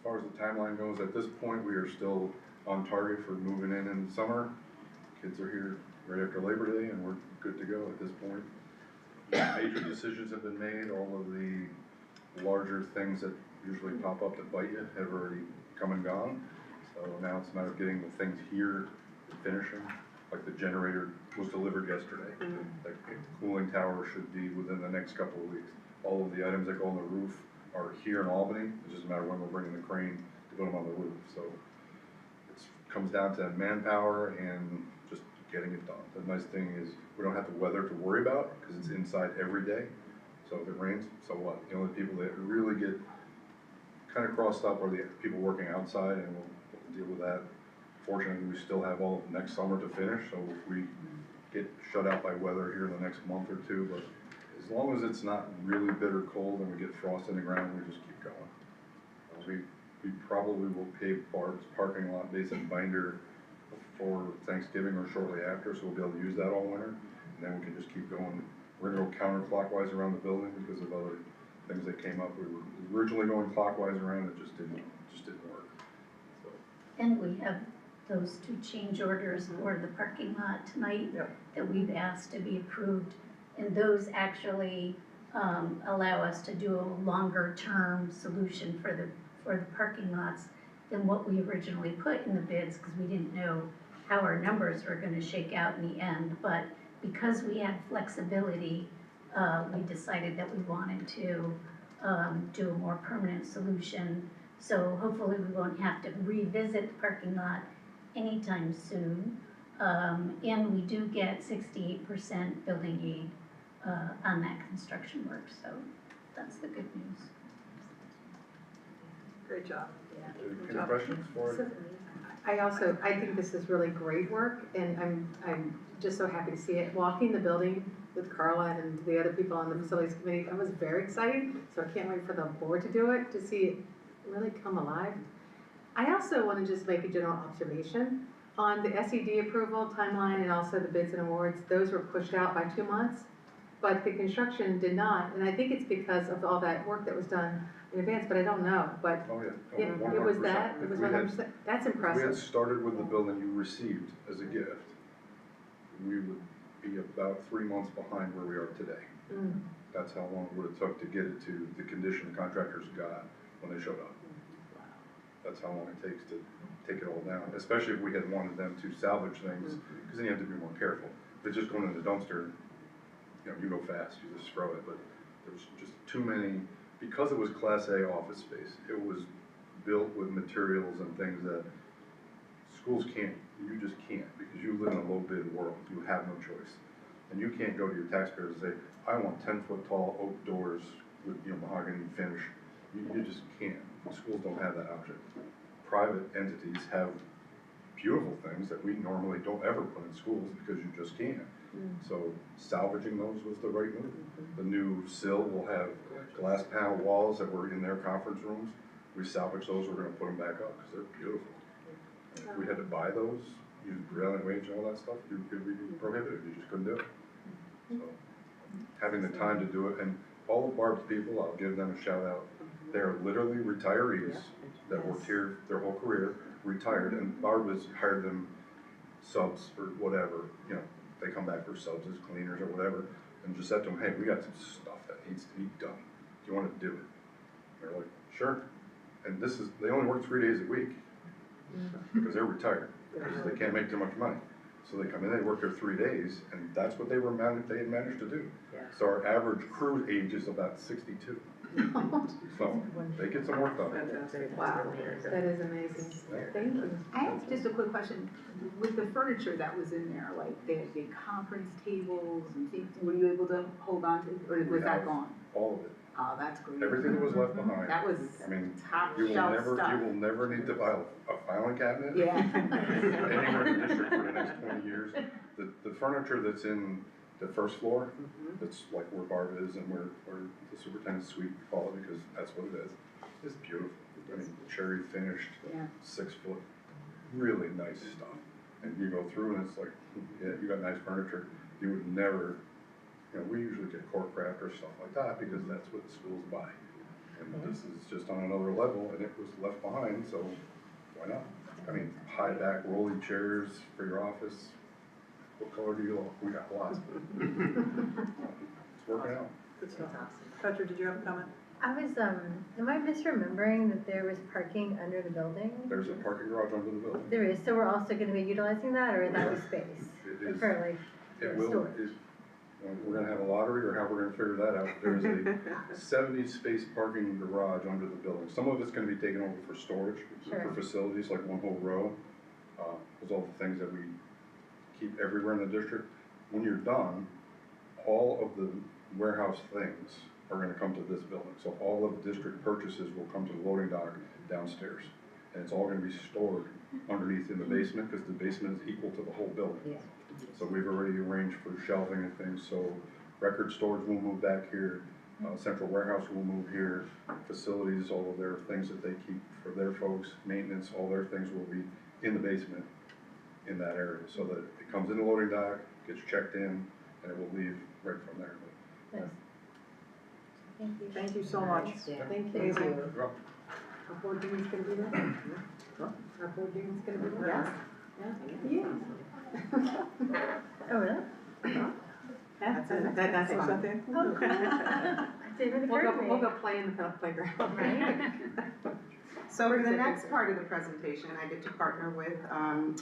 far as the timeline goes, at this point, we are still on target for moving in the summer. Kids are here right after Labor Day, and we're good to go at this point. Major decisions have been made. All of the larger things that usually pop up that bite you have already come and gone. So now it's a matter of getting the things here, finishing. Like the generator was delivered yesterday. The cooling tower should be within the next couple of weeks. All of the items that go on the roof are here in Albany. It's just a matter of when we're bringing the crane to put them on the roof. So it comes down to manpower and just getting it done. The nice thing is we don't have the weather to worry about because it's inside every day. So if it rains, so what? The only people that really get kind of crossed up are the people working outside, and we'll deal with that. Fortunately, we still have all of next summer to finish, so if we get shut out by weather here in the next month or two, but as long as it's not really bitter cold and we get frost in the ground, we just keep going. We probably will pave Barb's parking lot base and binder before Thanksgiving or shortly after, so we'll be able to use that all winter, and then we can just keep going. We're gonna go counterclockwise around the building because of other things that came up. We were originally going clockwise around, it just didn't work. So. And we have those 2 change orders for the parking lot tonight that we've asked to be approved. And those actually allow us to do a longer term solution for the parking lots than what we originally put in the bids, because we didn't know how our numbers were gonna shake out in the end. But because we had flexibility, we decided that we wanted to do a more permanent solution. So hopefully we won't have to revisit the parking lot anytime soon. And we do get 68% building aid on that construction work, so that's the good news. Great job. Any questions for it? I think this is really great work, and I'm just so happy to see it. Walking the building with Carla and the other people on the facilities committee, I was very excited, so I can't wait for the board to do it, to see it really come alive. I also want to just make a general observation on the SED approval timeline and also the bids and awards. Those were pushed out by 2 months, but the construction did not, and I think it's because of all that work that was done in advance, but I don't know, but Oh, yeah. it was that, it was 100%, that's If we had impressive. started with the building you received as a gift, we would be about 3 months behind where we are today. That's how long it would have took to get it to the condition the contractors got when they showed up. That's how long it takes to take it all down, especially if we had wanted them to salvage things, because then you have to be more careful. If it's just going in the dumpster, you go fast, you just throw it, but there's just too many, because it was Class A office space, it was built with materials and things that schools can't, you just can't, because you live in a low bid world, you have no choice. And you can't go to your taxpayers and say, I want 10-foot tall oak doors with mahogany finish. You just can't. Schools don't have that option. Private entities have beautiful things that we normally don't ever put in schools because you just can't. So salvaging those was the right move. The new sill will have glass panel walls that were in their conference rooms. We salvaged those, we're gonna put them back up because they're beautiful. And if we had to buy those, use prevailing wage and all that stuff, you could be prohibited, you just couldn't do it. So having the time to do it, and all of Barb's people, I'll give them a shout out. They're literally retirees that worked here their whole career, retired, and Barb has hired them subs or whatever, they come back for subs as cleaners or whatever, and just said to them, hey, we got some stuff that needs to be done. Do you want to do it? They're like, sure. And they only work 3 days a week because they're retired, because they can't make too much money. So they come in, they work their 3 days, and that's what they had managed to do. So our average crew age is about 62. So they get some work done. Wow, that is amazing. Thank you. I have just a quick question. With the furniture that was in there, like the conference tables and things, were you able to hold on to, or was that gone? All of it. Oh, that's great. Everything that was left behind. That was top shelf stuff. You will never need to buy a filing cabinet. Yeah. Anywhere in the district for the next 20 years. The furniture that's in the first floor, that's like where Barb is and where the superintendent's suite, we call it because that's what it is beautiful. I mean, cherry finished, 6 foot, really nice stuff. And you go through and it's like, yeah, you got nice furniture. You would never, we usually get court craft or stuff like that because that's what the schools buy. And this is just on another level, and it was left behind, so why not? I mean, high back rolling chairs for your office. What color do you like? We got lots. It's working out. Good stuff. Patrick, did you have a comment? I was, am I misremembering that there was parking under the building? There's a parking garage under the building. There is, so we're also gonna be utilizing that, or that was space? It is. For like, It yeah, will, storage. we're gonna have a lottery, or how we're gonna figure that out. There's a 70 space parking garage under the building. Some of it's gonna be taken over for storage, Sure. for facilities, like one whole row. There's all the things that we keep everywhere in the district. When you're done, all of the warehouse things are gonna come to this building. So all of the district purchases will come to the loading dock downstairs. And it's all gonna be stored underneath in the basement, because the basement is equal to the whole building. Yeah. So we've already arranged for shelving and things, so record storage will move back here, central warehouse will move here, facilities, all of their things that they keep for their folks, maintenance, all their things will be in the basement in that area, so that it comes in the loading dock, gets checked in, and it will leave right from there. Nice. Thank you. Thank you so much. Thank you. Amazing. Our board meeting's gonna be there? Our board meeting's gonna be there? Yes. Oh, really? That's Say fine. something? Oh, cool. Didn't We'll occur to me. go play in the playground. Right. So for the next part of the presentation, I get to partner with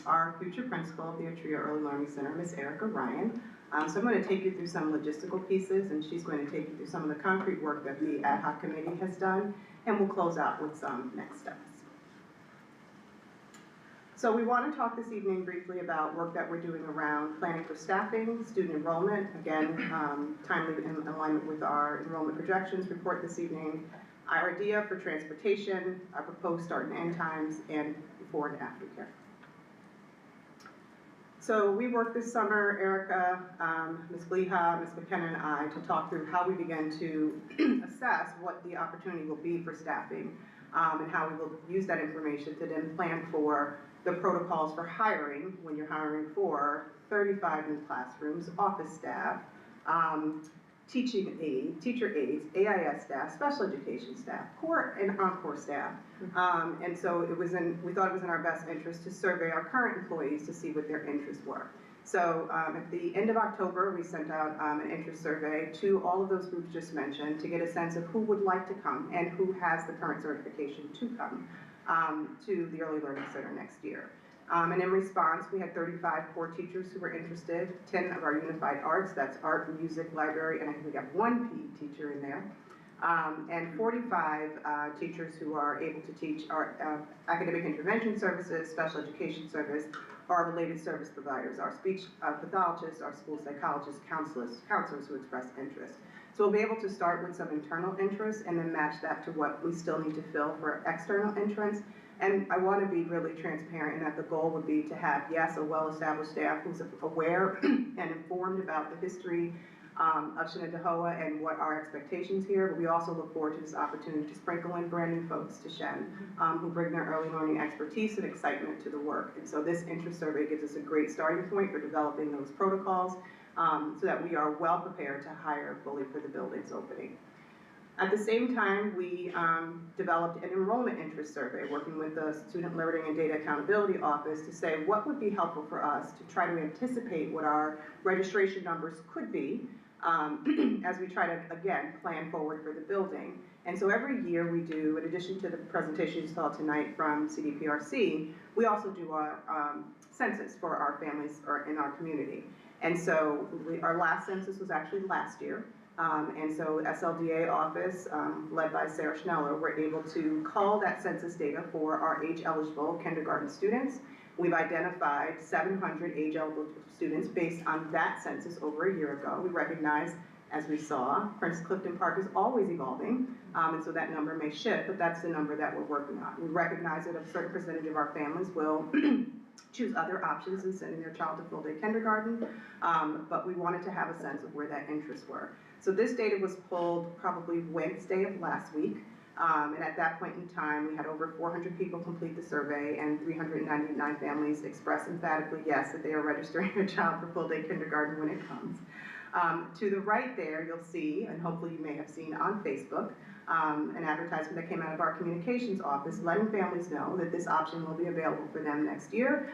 our future principal of the Atria Early Learning Center, Miss Erica Ryan. So I'm going to take you through some logistical pieces, and she's going to take you through some of the concrete work that the ad hoc committee has done, and we'll close out with some next steps. So we want to talk this evening briefly about work that we're doing around planning for staffing, student enrollment, again, timely in alignment with our enrollment projections report this evening, our idea for transportation, our proposed start and end times, and before and after care. So we worked this summer, Erica, Ms. Gleha, Ms. McKenna, and I, to talk through how we begin to assess what the opportunity will be for staffing, and how we will use that information to then plan for the protocols for hiring when you're hiring for 35 new classrooms, office staff, teaching aid, teacher aides, AIS staff, special education staff, core and encore staff. And so we thought it was in our best interest to survey our current employees to see what their interests were. So at the end of October, we sent out an interest survey to all of those groups just mentioned to get a sense of who would like to come and who has the current certification to come to the Early Learning Center next year. And in response, we had 35 core teachers who were interested, 10 of our unified arts, that's art, music, library, and I think we got one PE teacher in there, and 45 teachers who are able to teach our academic intervention services, special education service, or our related service providers, our speech pathologists, our school psychologists, counselors who express interest. So we'll be able to start with some internal interest and then match that to what we still need to fill for external entrants. And I want to be really transparent in that the goal would be to have, yes, a well-established staff who's aware and informed about the history of Shenendehowa and what our expectations here, but we also look forward to this opportunity to sprinkle in brand new folks to Shen who bring their early learning expertise and excitement to the work. And so this interest survey gives us a great starting point for developing those protocols so that we are well prepared to hire fully for the building's opening. At the same time, we developed an enrollment interest survey working with the Student Learning and Data Accountability Office to say what would be helpful for us to try to anticipate what our registration numbers could be as we try to, again, plan forward for the building. And so every year we do, in addition to the presentation you saw tonight from CDPRC, we also do our census for our families in our community. And so our last census was actually last year. And so SLDA office, led by Sarah Schneller, were able to call that census data for our age-eligible kindergarten students. We've identified 700 age-eligible students based on that census over a year ago. We recognize, as we saw, Prince Clifton Park is always evolving, and so that number may shift, but that's the number that we're working on. We recognize that a certain percentage of our families will choose other options than sending their child to full-day kindergarten, but we wanted to have a sense of where that interests were. So this data was pulled probably Wednesday of last week, and at that point in time, we had over 400 people complete the survey and 399 families express emphatically yes, that they are registering their child for full-day kindergarten when it comes. To the right there, you'll see, and hopefully you may have seen on Facebook, an advertisement that came out of our communications office, letting families know that this option will be available for them next year,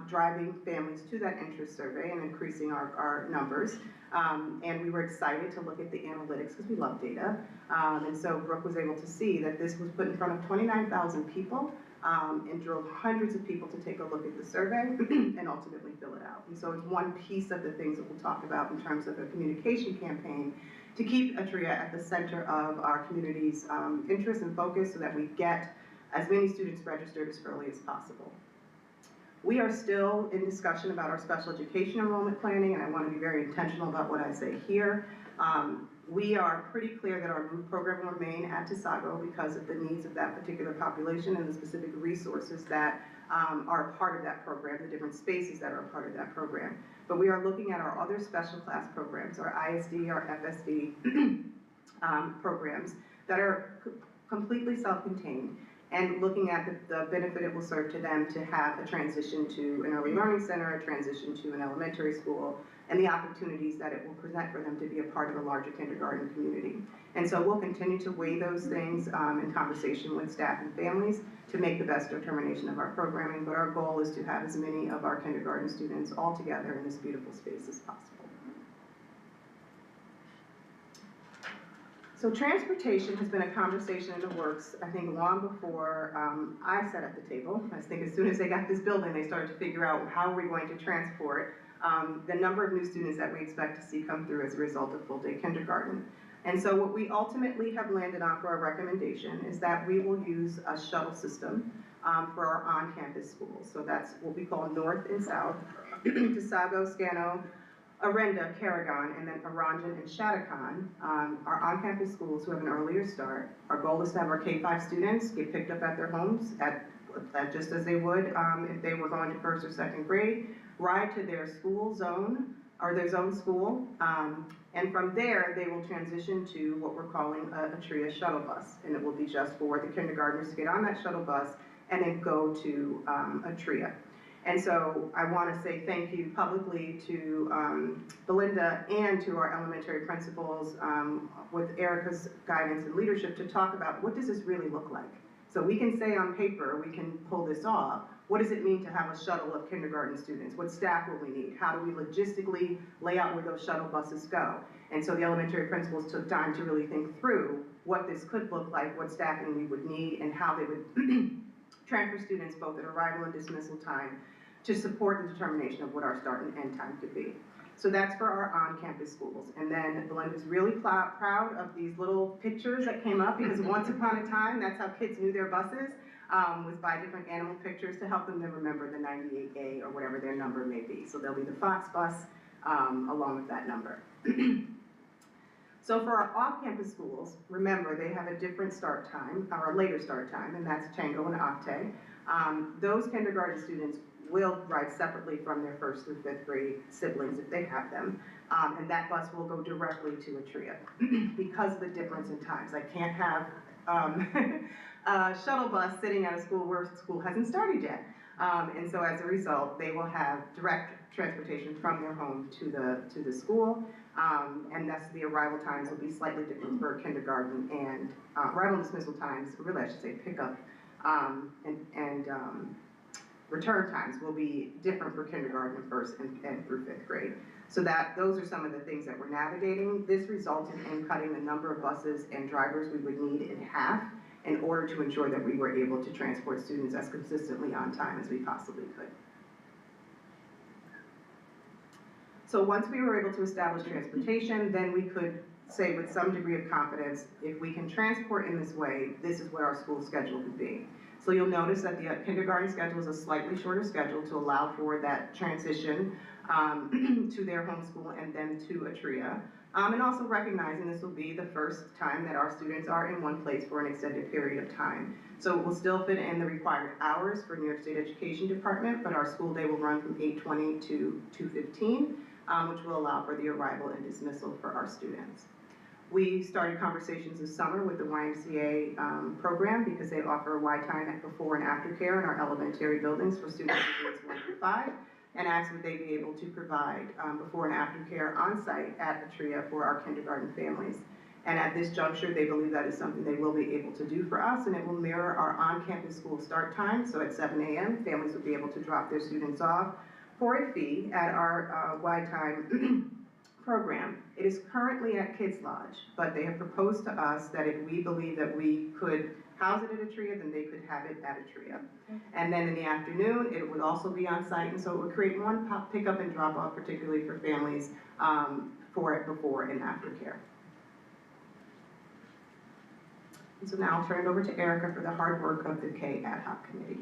driving families to that interest survey and increasing our numbers. And we were excited to look at the analytics because we love data. And so Brooke was able to see that this was put in front of 29,000 people and drove hundreds of people to take a look at the survey and ultimately fill it out. And so it's one piece of the things that we'll talk about in terms of a communication campaign to keep Atria at the center of our community's interest and focus so that we get as many students registered as early as possible. We are still in discussion about our special education enrollment planning, and I want to be very intentional about what I say here. We are pretty clear that our MOVE program will remain at Tisago because of the needs of that particular population and the specific resources that are a part of that program, the different spaces that are a part of that program. But we are looking at our other special class programs, our ISD, our FSD programs that are completely self-contained, and looking at the benefit it will serve to them to have a transition to an early learning center, a transition to an elementary school, and the opportunities that it will present for them to be a part of a larger kindergarten community. And so we'll continue to weigh those things in conversation with staff and families to make the best determination of our programming, but our goal is to have as many of our kindergarten students all together in this beautiful space as possible. So transportation has been a conversation in the works, I think, long before I sat at the table. I think as soon as they got this building, they started to figure out how are we going to transport the number of new students that we expect to see come through as a result of full-day kindergarten. And so what we ultimately have landed on for our recommendation is that we will use a shuttle system for our on-campus schools. So that's what we call North and South, Tisago, Scano, Arenda, Carrigon, and then Aranjan and Shattuckon are on-campus schools who have an earlier start. Our goal is to have our K-5 students get picked up at their homes just as they would if they were going to first or second grade, ride to their school zone or their zone school, and from there they will transition to what we're calling a TRIA shuttle bus, and it will be just for the kindergartners to get on that shuttle bus and then go to a TRIA. And so I want to say thank you publicly to Belinda and to our elementary principals with Erica's guidance and leadership to talk about what does this really look like. So we can say on paper, we can pull this off. What does it mean to have a shuttle of kindergarten students? What staff will we need? How do we logistically lay out where those shuttle buses go? And so the elementary principals took time to really think through what this could look like, what staffing we would need, and how they would transfer students both at arrival and dismissal time to support the determination of what our start and end time could be. So that's for our on-campus schools. And then Belinda's really proud of these little pictures that came up because once upon a time, that's how kids knew their buses, was by different animal pictures to help them to remember the 98A or whatever their number may be. So there'll be the Fox bus along with that number. So for our off-campus schools, remember they have a different start time, or a later start time, and that's Tango and Octave. Those kindergarten students will ride separately from their 1st through 5th grade siblings if they have them, and that bus will go directly to a TRIA because of the difference in times. I can't have a shuttle bus sitting at a school where school hasn't started yet, and so as a result, they will have direct transportation from their home to the school, and thus the arrival times will be slightly different for kindergarten and arrival and dismissal times, really I should say pickup and return times will be different for kindergarten, 1st and through 5th grade. So those are some of the things that we're navigating. This resulted in cutting the number of buses and drivers we would need in half in order to ensure that we were able to transport students as consistently on time as we possibly could. So once we were able to establish transportation, then we could say with some degree of confidence, if we can transport in this way, this is what our school schedule would be. So you'll notice that the kindergarten schedule is a slightly shorter schedule to allow for that transition to their home school and then to a TRIA. And also recognizing this will be the first time that our students are in one place for an extended period of time. So it will still fit in the required hours for New York State Education Department, but our school day will run from 8:20 to 2:15, which will allow for the arrival and dismissal for our students. We started conversations this summer with the YMCA program because they offer Y time before and after care in our elementary buildings for students in grades 1 through 5, and asked would they be able to provide before and after care on site at Atria for our kindergarten families. And at this juncture, they believe that is something they will be able to do for us, and it will mirror our on-campus school start time. So at 7 a.m., families will be able to drop their students off for a fee at our wide time program. It is currently at Kids Lodge, but they have proposed to us that if we believe that we could house it at a TRIA, then they could have it at a TRIA. And then in the afternoon, it would also be on site, and so it would create one pickup and drop off, particularly for families for it before and after care. And so now I'll turn it over to Erica for the hard work of the K Ad Hoc Committee.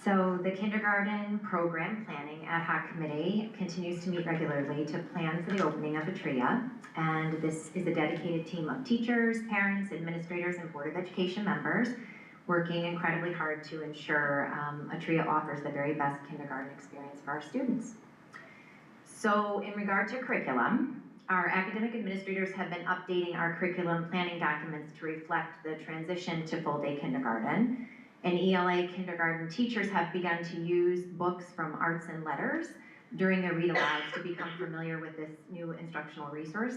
So the kindergarten program planning ad hoc committee continues to meet regularly to plan for the opening of a TRIA. And this is a dedicated team of teachers, parents, administrators, and Board of Education members working incredibly hard to ensure a TRIA offers the very best kindergarten experience for our students. So in regard to curriculum, our academic administrators have been updating our curriculum planning documents to reflect the transition to full-day kindergarten. And ELA kindergarten teachers have begun to use books from Arts and Letters during their read-alouds to become familiar with this new instructional resource.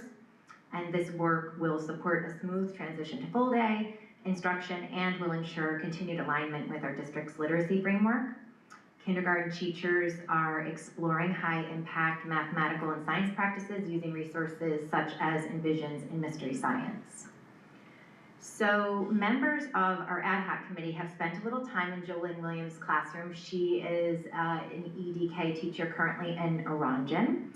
And this work will support a smooth transition to full-day instruction and will ensure continued alignment with our district's literacy framework. Kindergarten teachers are exploring high-impact mathematical and science practices using resources such as Envisions and Mystery Science. So members of our ad hoc committee have spent a little time in Jolyn Williams' classroom. She is an EDK teacher currently in Orangen.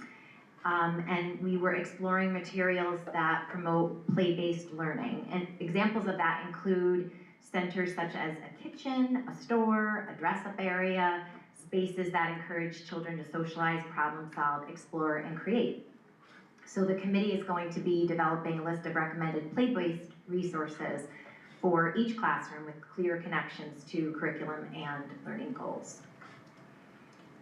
And we were exploring materials that promote play-based learning. And examples of that include centers such as a kitchen, a store, a dress-up area, spaces that encourage children to socialize, problem solve, explore, and create. So the committee is going to be developing a list of recommended play-based resources for each classroom with clear connections to curriculum and learning goals.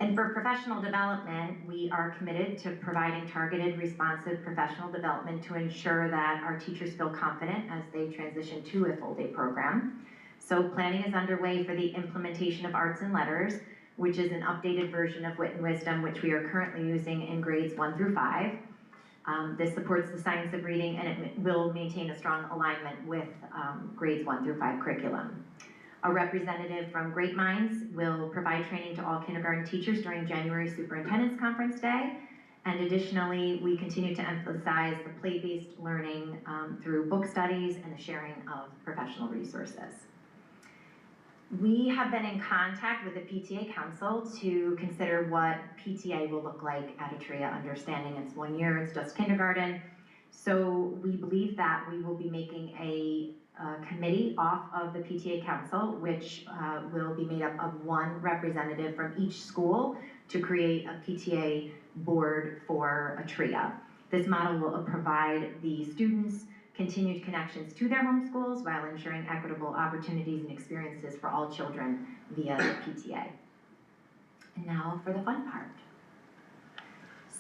And for professional development, we are committed to providing targeted, responsive professional development to ensure that our teachers feel confident as they transition to a full-day program. So planning is underway for the implementation of Arts and Letters, which is an updated version of Wit and Wisdom, which we are currently using in grades 1 through 5. This supports the science of reading, and it will maintain a strong alignment with grades 1 through 5 curriculum. A representative from Great Minds will provide training to all kindergarten teachers during January Superintendent's Conference Day. And additionally, we continue to emphasize the play-based learning through book studies and the sharing of professional resources. We have been in contact with the PTA Council to consider what PTA will look like at a TRIA, understanding it's 1 year, it's just kindergarten. So we believe that we will be making a committee off of the PTA Council, which will be made up of one representative from each school to create a PTA board for a TRIA. This model will provide the students continued connections to their home schools while ensuring equitable opportunities and experiences for all children via the PTA. And now for the fun part.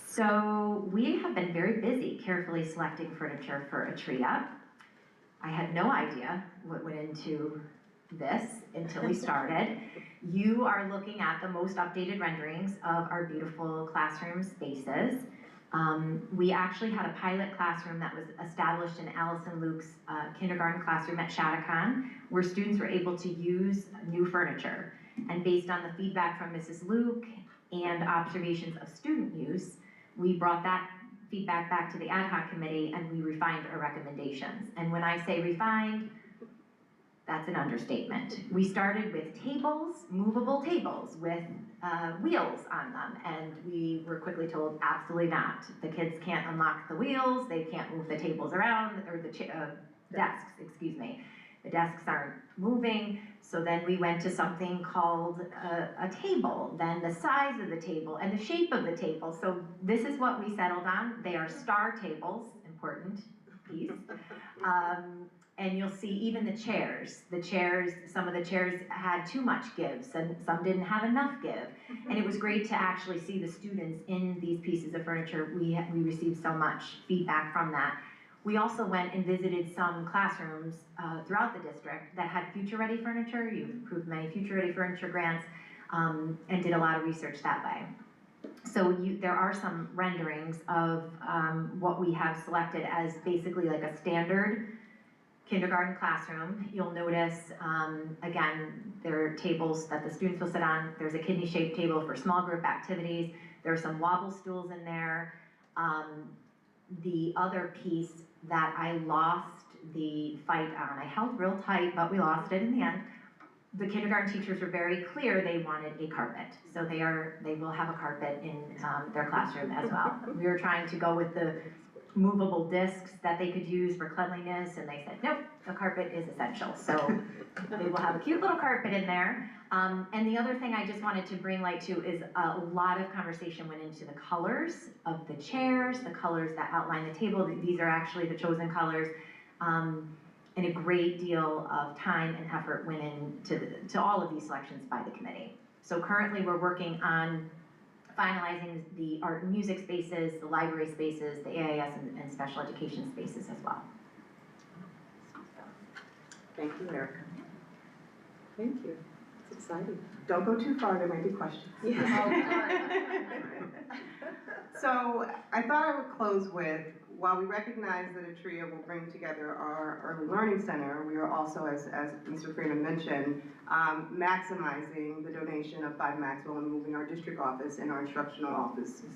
So we have been very busy carefully selecting furniture for a TRIA. I had no idea what went into this until we started. You are looking at the most updated renderings of our beautiful classroom spaces. We actually had a pilot classroom that was established in Allison Luke's kindergarten classroom at Shattuckon, where students were able to use new furniture. And based on the feedback from Mrs. Luke and observations of student use, we brought that feedback back to the ad hoc committee and we refined our recommendations. And when I say refined, that's an understatement. We started with tables, movable tables with wheels on them, and we were quickly told absolutely not. The kids can't unlock the wheels, they can't move the tables around, or the desks, excuse me. The desks aren't moving, so then we went to something called a table, then the size of the table and the shape of the table. So this is what we settled on. They are star tables, important piece. And you'll see even the chairs. Some of the chairs had too much give, and some didn't have enough give. And it was great to actually see the students in these pieces of furniture. We received so much feedback from that. We also went and visited some classrooms throughout the district that had future-ready furniture. You've approved many future-ready furniture grants and did a lot of research that way. There are some renderings of what we have selected as basically like a standard kindergarten classroom. You'll notice, again, there are tables that the students will sit on. There's a kidney-shaped table for small group activities. There are some wobble stools in there. The other piece that I lost the fight on, I held real tight, but we lost it in the end. The kindergarten teachers were very clear they wanted a carpet. So they will have a carpet in their classroom as well. We were trying to go with the movable discs that they could use for cleanliness, and they said, nope, the carpet is essential. So they will have a cute little carpet in there. And the other thing I just wanted to bring light to is a lot of conversation went into the colors of the chairs, the colors that outline the table. These are actually the chosen colors. And a great deal of time and effort went into all of these selections by the committee. So currently we're working on finalizing the art and music spaces, the library spaces, the AIS and special education spaces as well. Thank you, Erica. Thank you. It's exciting. Don't go too far, there might be questions. So I thought I would close with, while we recognize that a TRIA will bring together our Early Learning Center, we are also, as Mr. Freeman mentioned, maximizing the donation of 5 Maxwell and moving our district office and our instructional offices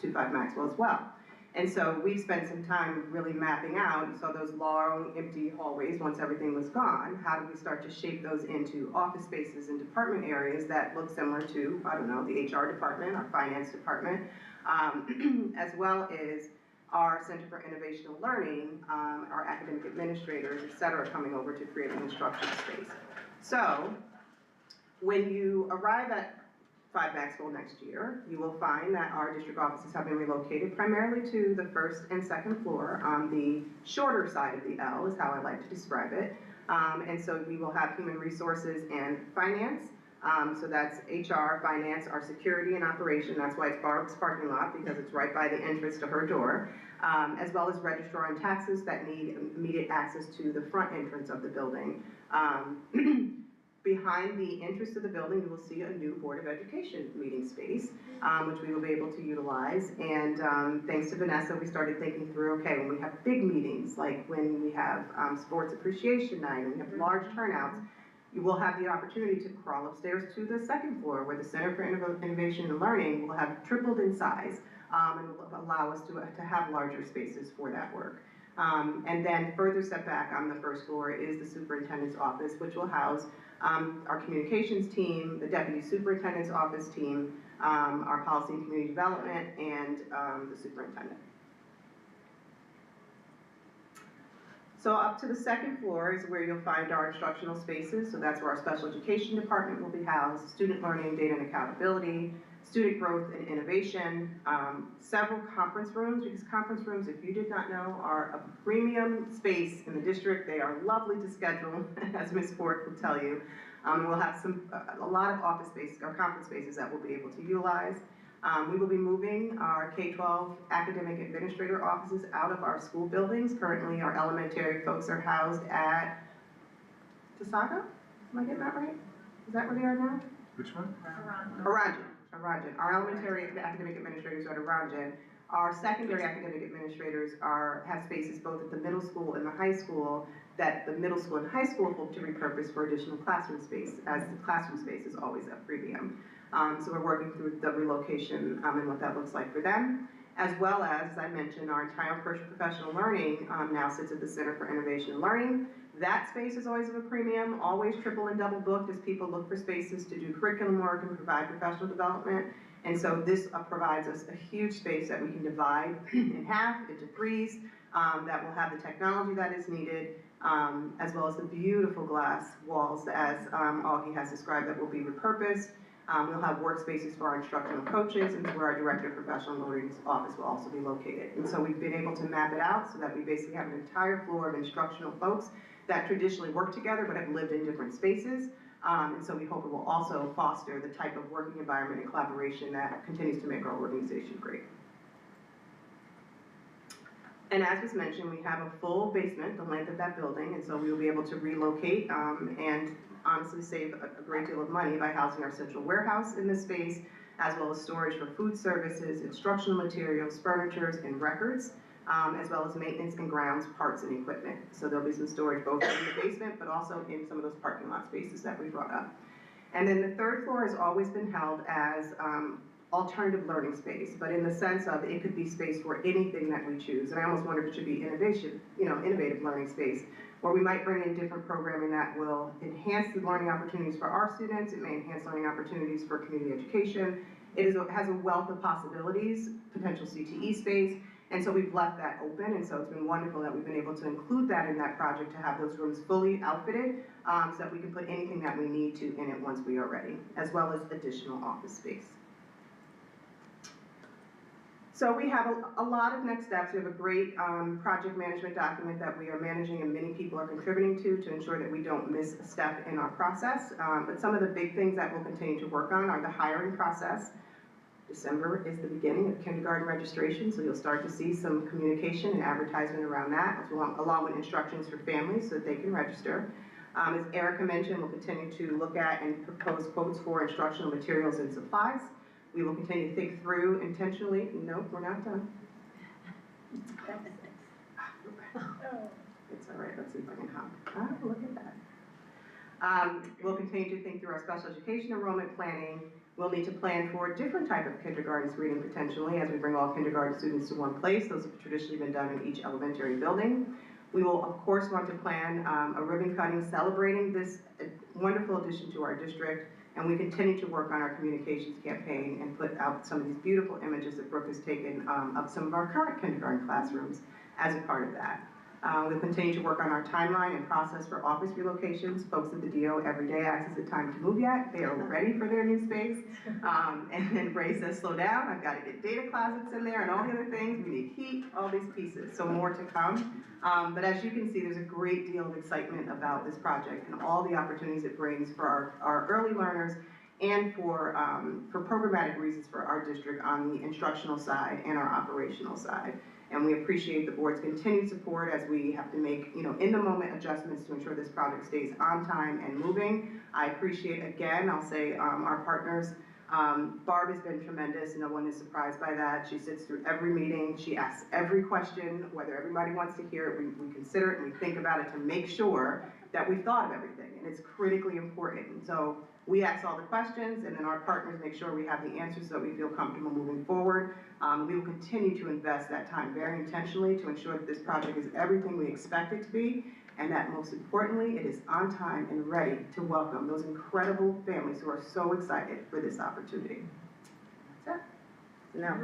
to 5 Maxwell as well. And so we've spent some time really mapping out, so those long, empty hallways, once everything was gone, how do we start to shape those into office spaces and department areas that look similar to, I don't know, the HR department, our finance department, as well as our Center for Innovational Learning, our academic administrators, et cetera, coming over to create an instructional space. So when you arrive at 5 Maxwell next year, you will find that our district offices have been relocated primarily to the first and second floor on the shorter side of the L, is how I like to describe it. And so we will have human resources and finance. So that's HR, finance, our security and operation. That's why it's Barb's parking lot, because it's right by the entrance to her door, as well as registrar and taxes that need immediate access to the front entrance of the building. Behind the entrance to the building, you will see a new Board of Education meeting space, which we will be able to utilize. And thanks to Vanessa, we started thinking through, okay, when we have big meetings, like when we have sports appreciation night, and we have large turnouts, you will have the opportunity to crawl upstairs to the second floor where the Center for Innovation and Learning will have tripled in size and will allow us to have larger spaces for that work. And then further set back on the first floor is the superintendent's office, which will house our communications team, the deputy superintendent's office team, our policy and community development, and the superintendent. So up to the second floor is where you'll find our instructional spaces. So that's where our special education department will be housed, student learning, data and accountability, student growth and innovation, several conference rooms, because conference rooms, if you did not know, are a premium space in the district. They are lovely to schedule, as Ms. Ford will tell you. We'll have a lot of office space or conference spaces that we'll be able to utilize. We will be moving our K-12 academic administrator offices out of our school buildings. Currently, our elementary folks are housed at Tasaga? Am I getting that right? Is that where they are now? Which one? Aranjan. Our elementary academic administrators are at Aranjan. Our secondary academic administrators have spaces both at the middle school and the high school that the middle school and high school hope to repurpose for additional classroom space, as the classroom space is always a premium. So we're working through the relocation and what that looks like for them, as well as I mentioned, our entire professional learning now sits at the Center for Innovation and Learning. That space is always of a premium, always triple and double booked as people look for spaces to do curriculum work and provide professional development. And so this provides us a huge space that we can divide in half, into threes, that will have the technology that is needed, as well as the beautiful glass walls as Augie has described that will be repurposed. We'll have workspaces for our instructional coaches, and where our Director of Professional Learning's office will also be located. And so we've been able to map it out so that we basically have an entire floor of instructional folks that traditionally work together but have lived in different spaces. And so we hope it will also foster the type of working environment and collaboration that continues to make our organization great. And as was mentioned, we have a full basement, the length of that building, and so we will be able to relocate and honestly save a great deal of money by housing our central warehouse in this space, as well as storage for food services, instructional materials, furnitures, and records, as well as maintenance and grounds, parts and equipment. So there'll be some storage both in the basement, but also in some of those parking lot spaces that we brought up. And then the third floor has always been held as alternative learning space, but in the sense of it could be space for anything that we choose. And I almost wonder if it should be innovation, innovative learning space, where we might bring in different programming that will enhance the learning opportunities for our students. It may enhance learning opportunities for community education. It has a wealth of possibilities, potential CTE space, and so we've left that open, and so it's been wonderful that we've been able to include that in that project to have those rooms fully outfitted, so that we can put anything that we need to in it once we are ready, as well as additional office space. So we have a lot of next steps. We have a great project management document that we are managing and many people are contributing to ensure that we don't miss a step in our process. But some of the big things that we'll continue to work on are the hiring process. December is the beginning of kindergarten registration, so you'll start to see some communication and advertisement around that, along with instructions for families so that they can register. As Erica mentioned, we'll continue to look at and propose quotes for instructional materials and supplies. We will continue to think through intentionally. Nope, we're not done. It's all right, let's see if I can hop. Oh, look at that. We'll continue to think through our special education enrollment planning. We'll need to plan for a different type of kindergarten reading potentially as we bring all kindergarten students to one place. Those have traditionally been done in each elementary building. We will, of course, want to plan a ribbon cutting celebrating this wonderful addition to our district. And we continue to work on our communications campaign and put out some of these beautiful images that Brooke has taken of some of our current kindergarten classrooms as a part of that. We'll continue to work on our timeline and process for office relocations. Folks at the DO every day ask, is it time to move yet? They are ready for their new space. And then Ray says, slow down, I've got to get data closets in there and all the other things. We need heat, all these pieces, so more to come. But as you can see, there's a great deal of excitement about this project and all the opportunities it brings for our early learners and for programmatic reasons for our district on the instructional side and our operational side. And we appreciate the board's continued support as we have to make, in the moment adjustments to ensure this project stays on time and moving. I appreciate, again, I'll say, our partners. Barb has been tremendous. No one is surprised by that. She sits through every meeting. She asks every question, whether everybody wants to hear it. We consider it and we think about it to make sure that we've thought of everything. And it's critically important. And so we ask all the questions, and then our partners make sure we have the answers so that we feel comfortable moving forward. We will continue to invest that time very intentionally to ensure that this project is everything we expect it to be, and that most importantly, it is on time and ready to welcome those incredible families who are so excited for this opportunity. That's it. So now,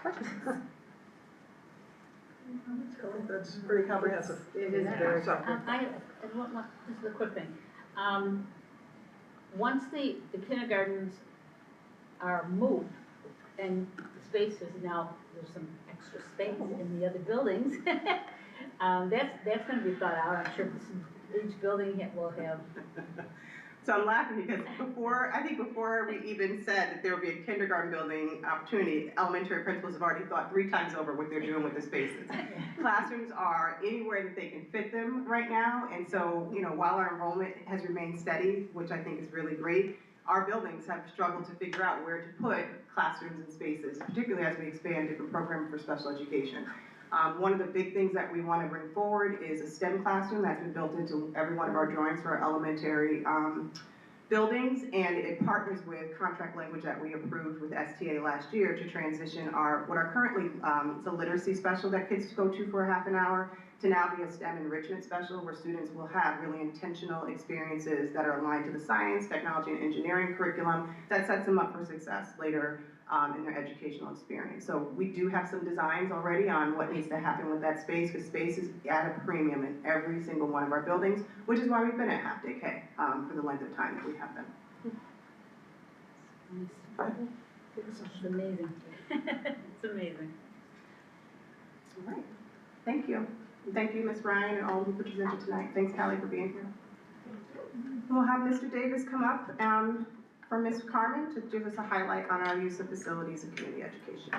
questions? That's pretty comprehensive. It is very So, This is a quick thing. Once the kindergartens are moved and the spaces, now there's some extra space in the other buildings, that's gonna be thought out. I'm sure each building will have. So I'm laughing because before we even said that there would be a kindergarten building opportunity, elementary principals have already thought 3 times over what they're doing with the spaces. Classrooms are anywhere that they can fit them right now, and so, while our enrollment has remained steady, which I think is really great, our buildings have struggled to figure out where to put classrooms and spaces, particularly as we expand different programs for special education. One of the big things that we want to bring forward is a STEM classroom that's been built into every one of our drawings for our elementary buildings, and it partners with contract language that we approved with STA last year to transition what are currently, it's a literacy special that kids go to for a half an hour, to now be a STEM enrichment special where students will have really intentional experiences that are aligned to the science, technology, and engineering curriculum that sets them up for success later in their educational experience. So we do have some designs already on what needs to happen with that space, because space is at a premium in every single one of our buildings, which is why we've been at half-day K for the length of time that we have been. It's amazing. It's amazing. All right, thank you. Thank you, Ms. Ryan, and all who presented tonight. Thanks, Callie, for being here. We'll have Mr. Davis come up for Ms. Carmen to give us a highlight on our use of facilities and community education.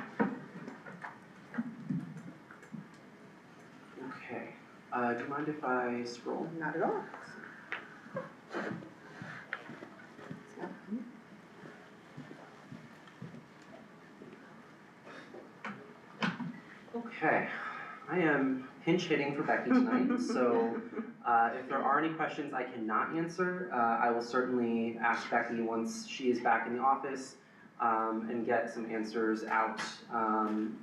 Okay. Do you mind if I scroll? Not at all. Okay, I am pinch hitting for Becky tonight, so if there are any questions I cannot answer, I will certainly ask Becky once she is back in the office and get some answers out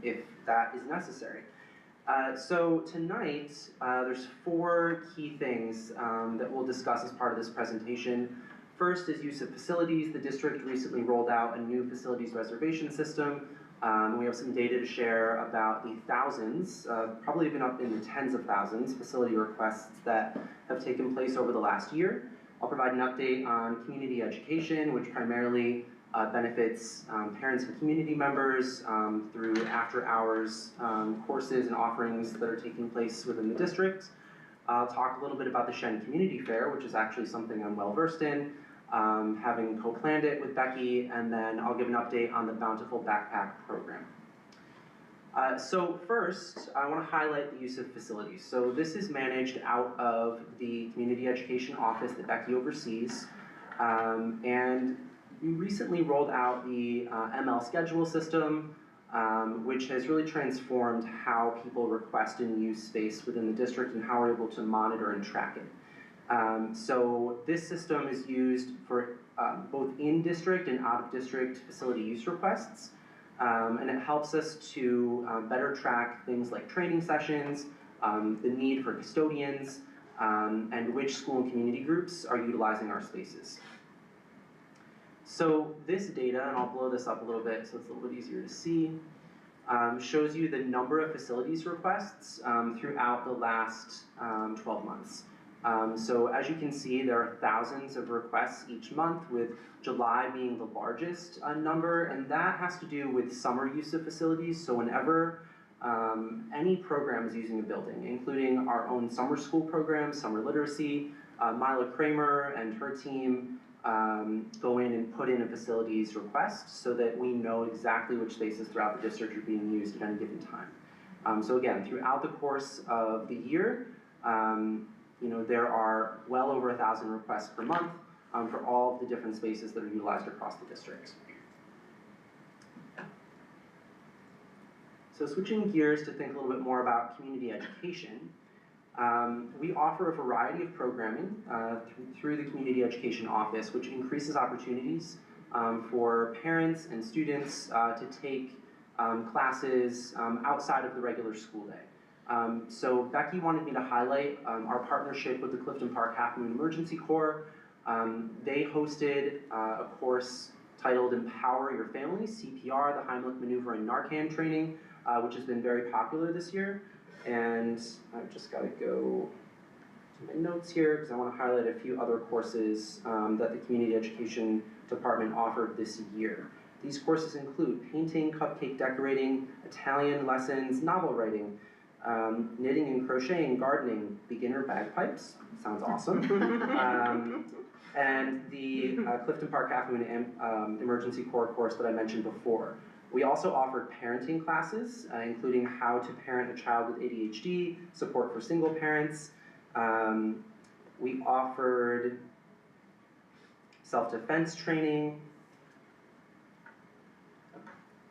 if that is necessary. So tonight, there's 4 key things that we'll discuss as part of this presentation. First is use of facilities. The district recently rolled out a new facilities reservation system. We have some data to share about the thousands, probably even up in the tens of thousands, facility requests that have taken place over the last year. I'll provide an update on community education, which primarily benefits parents and community members through after-hours courses and offerings that are taking place within the district. I'll talk a little bit about the Shen Community Fair, which is actually something I'm well versed in, having co-planned it with Becky, and then I'll give an update on the Bountiful Backpack program. So first, I want to highlight the use of facilities. So this is managed out of the Community Education Office that Becky oversees, and we recently rolled out the ML schedule system, which has really transformed how people request and use space within the district and how we're able to monitor and track it. So this system is used for both in-district and out-of-district facility use requests, and it helps us to better track things like training sessions, the need for custodians, and which school and community groups are utilizing our spaces. So this data, and I'll blow this up a little bit so it's a little bit easier to see, shows you the number of facilities requests throughout the last 12 months. So as you can see, there are thousands of requests each month, with July being the largest number, and that has to do with summer use of facilities. So whenever any program is using a building, including our own summer school program, summer literacy, Mila Kramer and her team go in and put in a facilities request so that we know exactly which spaces throughout the district are being used at any given time. So again, throughout the course of the year, there are well over 1,000 requests per month for all of the different spaces that are utilized across the district. So switching gears to think a little bit more about community education, we offer a variety of programming through the Community Education Office, which increases opportunities for parents and students to take classes outside of the regular school day. So Becky wanted me to highlight our partnership with the Clifton Park Half Moon Emergency Corps. They hosted a course titled Empower Your Family, CPR, the Heimlich Maneuver and Narcan training, which has been very popular this year. And I've just got to go to my notes here because I want to highlight a few other courses that the Community Education Department offered this year. These courses include painting, cupcake decorating, Italian lessons, novel writing, knitting and crocheting, gardening, beginner bagpipes, sounds awesome, and the Clifton Park Half Moon Emergency Corps course that I mentioned before. We also offered parenting classes, including how to parent a child with ADHD, support for single parents. We offered self-defense training,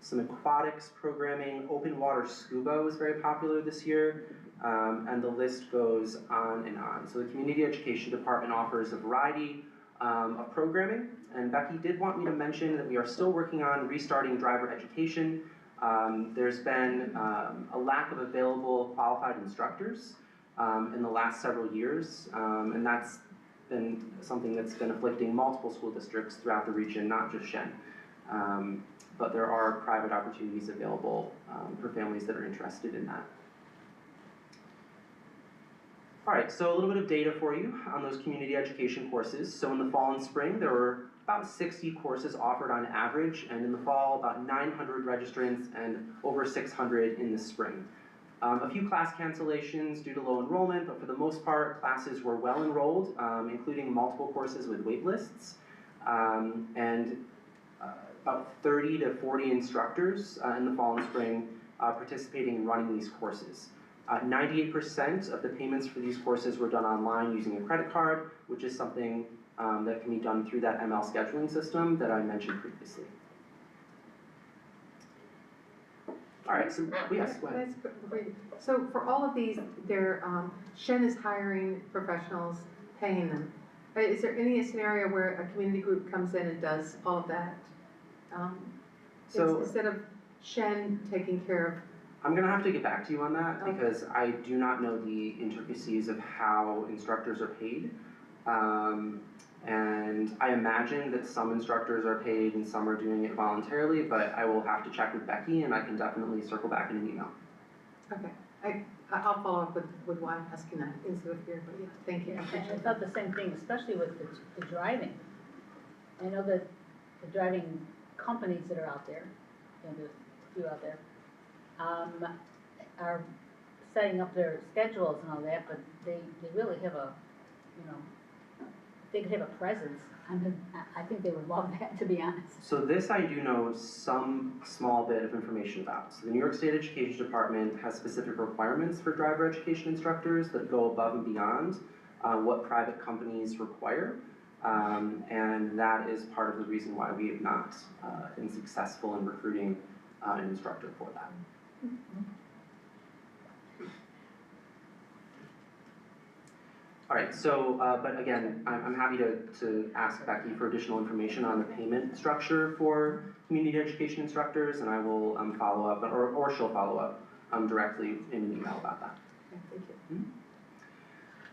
some aquatics programming, open water scuba was very popular this year, and the list goes on and on. So the Community Education Department offers a variety of programming, and Becky did want me to mention that we are still working on restarting driver education. There's been a lack of available qualified instructors in the last several years, and that's been something that's been afflicting multiple school districts throughout the region, not just Shen. But there are private opportunities available for families that are interested in that. All right, so a little bit of data for you on those community education courses. So in the fall and spring, there were about 60 courses offered on average, and in the fall, about 900 registrants and over 600 in the spring. A few class cancellations due to low enrollment, but for the most part, classes were well enrolled, including multiple courses with wait lists, and about 30 to 40 instructors in the fall and spring participating in running these courses. 98% of the payments for these courses were done online using a credit card, which is something that can be done through that ML scheduling system that I mentioned previously. All right, so, yes, go ahead. So for all of these, Shen is hiring professionals, paying them. Is there any scenario where a community group comes in and does all of that? So- Instead of Shen taking care of. I'm gonna have to get back to you on that Okay. because I do not know the intricacies of how instructors are paid. And I imagine that some instructors are paid and some are doing it voluntarily, but I will have to check with Becky and I can definitely circle back in an email. Okay, I'll follow up with why I'm asking that instead of here, but yeah, thank you. I And I appreciate thought the same thing, especially with the driving. I know that the driving companies that are out there, and there's a few out there, are setting up their schedules and all that, but they really have a, they could have a presence. I think they would love that, to be honest. So this I do know some small bit of information about. So the New York State Education Department has specific requirements for driver education instructors that go above and beyond what private companies require. And that is part of the reason why we have not been successful in recruiting an instructor for that. All right, so, but again, I'm happy to ask Becky for additional information on the payment structure for community education instructors, and I will follow up, or she'll follow up directly in an email about that. Okay, thank you.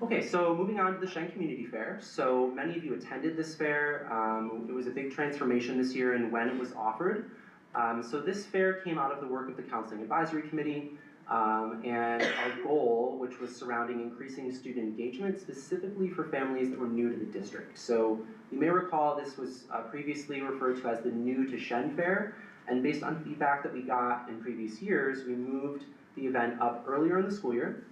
Okay, so moving on to the Shen Community Fair. So many of you attended this fair. It was a big transformation this year in when it was offered. So this fair came out of the work of the Counseling Advisory Committee. And our goal, which was surrounding increasing student engagement, specifically for families that were new to the district. So you may recall this was previously referred to as the New to Shen Fair, and based on feedback that we got in previous years, we moved the event up earlier in the school year.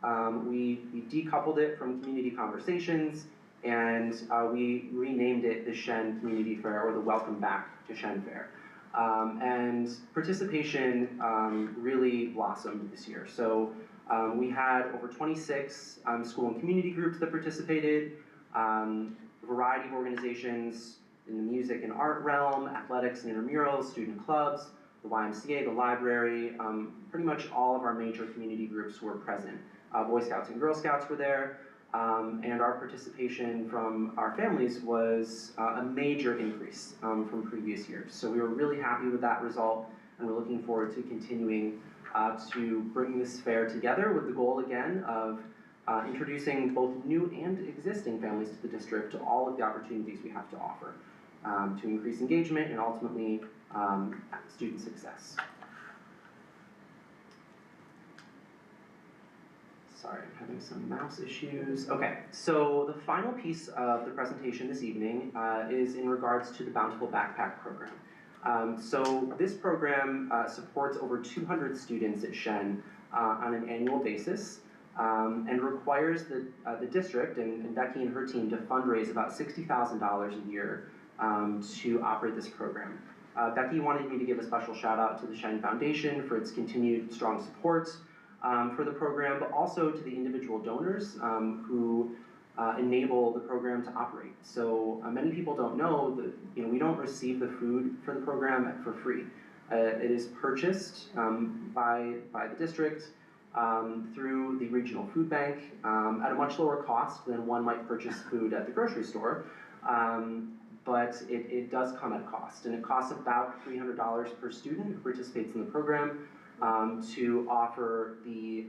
We decoupled it from community conversations, and we renamed it the Shen Community Fair, or the Welcome Back to Shen Fair. And participation really blossomed this year. So we had over 26 school and community groups that participated, a variety of organizations in the music and art realm, athletics and intramurals, student clubs, the YMCA, the library, pretty much all of our major community groups were present. Boy Scouts and Girl Scouts were there. And our participation from our families was a major increase from previous years. So we were really happy with that result, and we're looking forward to continuing to bring this fair together with the goal again of introducing both new and existing families to the district to all of the opportunities we have to offer to increase engagement and ultimately student success. Sorry, I'm having some mouse issues. Okay, so the final piece of the presentation this evening is in regards to the Bountiful Backpack Program. So this program supports over 200 students at Shen on an annual basis and requires the district and Becky and her team to fundraise about $60,000 a year to operate this program. Becky wanted me to give a special shout out to the Shen Foundation for its continued strong support for the program, but also to the individual donors who enable the program to operate. So many people don't know that we don't receive the food for the program for free. It is purchased by the district through the regional food bank at a much lower cost than one might purchase food at the grocery store. But it does come at a cost, and it costs about $300 per student who participates in the program to offer the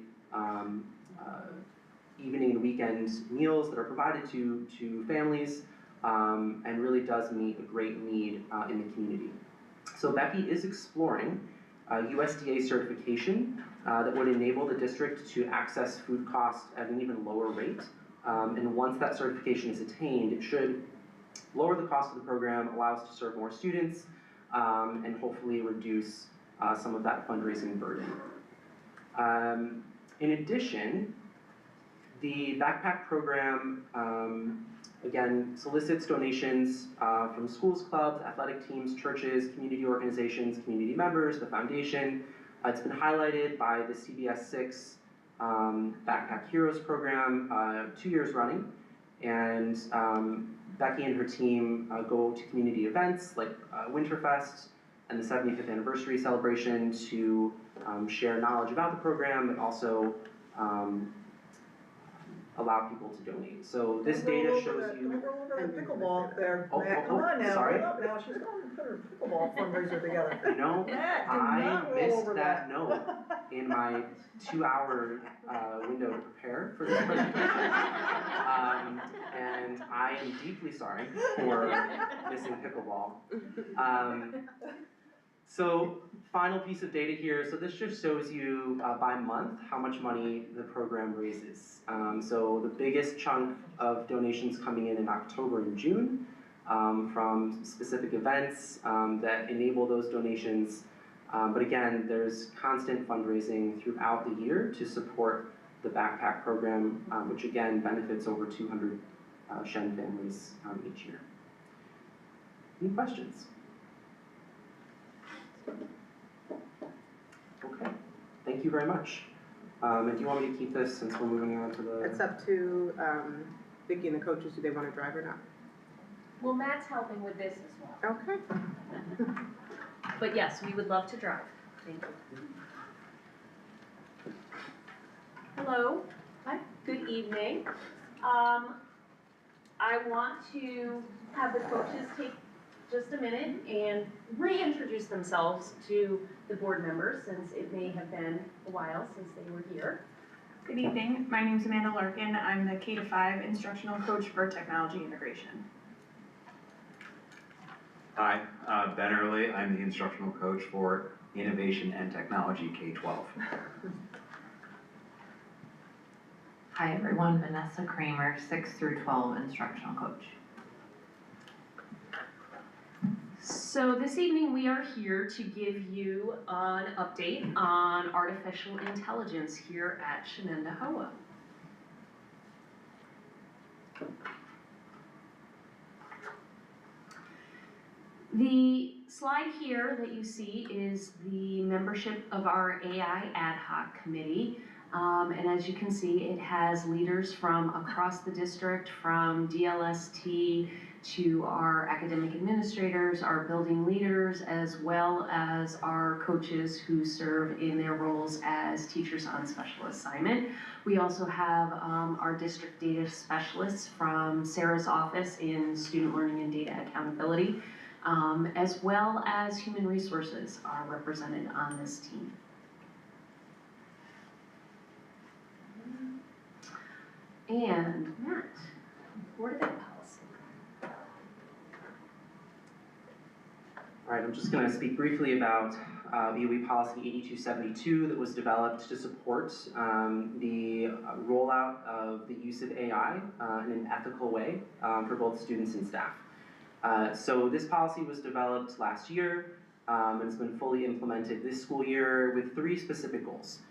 evening and weekend meals that are provided to families and really does meet a great need in the community. So Becky is exploring USDA certification that would enable the district to access food costs at an even lower rate. And once that certification is attained, it should lower the cost of the program, allow us to serve more students, and hopefully reduce some of that fundraising burden. In addition, the backpack program, again, solicits donations from schools, clubs, athletic teams, churches, community organizations, community members, the foundation. It's been highlighted by the CBS 6 Backpack Heroes program 2 years running. And Becky and her team go to community events like Winterfest and the 75th anniversary celebration to share knowledge about the program, but also allow people to donate. So this data shows you. Don't roll over the pickleball up there. Oh, Matt, oh, come on now, sorry. hold up now, she's going to put her pickleball fundraiser together. You know, Matt, do I not roll missed over that note in my 2-hour window to prepare for this presentation. And I am deeply sorry for missing pickleball. So final piece of data here. So this just shows you by month how much money the program raises. So the biggest chunk of donations coming in October and June from specific events that enable those donations. But again, there's constant fundraising throughout the year to support the backpack program, which again benefits over 200 Shen families each year. Any questions? Okay, thank you very much. And do you want me to keep this since we're moving on to the? It's up to Vicki and the coaches, do they want to drive or not? Well, Matt's helping with this as well. Okay. But yes, we would love to drive. Thank you. Hello. Hi. Good evening. I want to have the coaches take just a minute and reintroduce themselves to the board members, since it may have been a while since they were here. Good evening, my name's Amanda Larkin. I'm the K-5 instructional coach for technology integration. Hi, Ben Early. I'm the instructional coach for innovation and technology K-12. Hi everyone, Vanessa Kramer, 6 through 12 instructional coach. So this evening we are here to give you an update on artificial intelligence here at Shenendehowa. The slide here that you see is the membership of our AI ad hoc committee. And as you can see, it has leaders from across the district, from DLST to our academic administrators, our building leaders, as well as our coaches who serve in their roles as teachers on special assignment. We also have our district data specialists from Sarah's office in student learning and data accountability, as well as human resources are represented on this team. And Matt, Board of Ed policy. All right, I'm just going to speak briefly about BOE Policy 8272 that was developed to support the rollout of the use of AI in an ethical way for both students and staff. So this policy was developed last year and has been fully implemented this school year with 3 specific goals.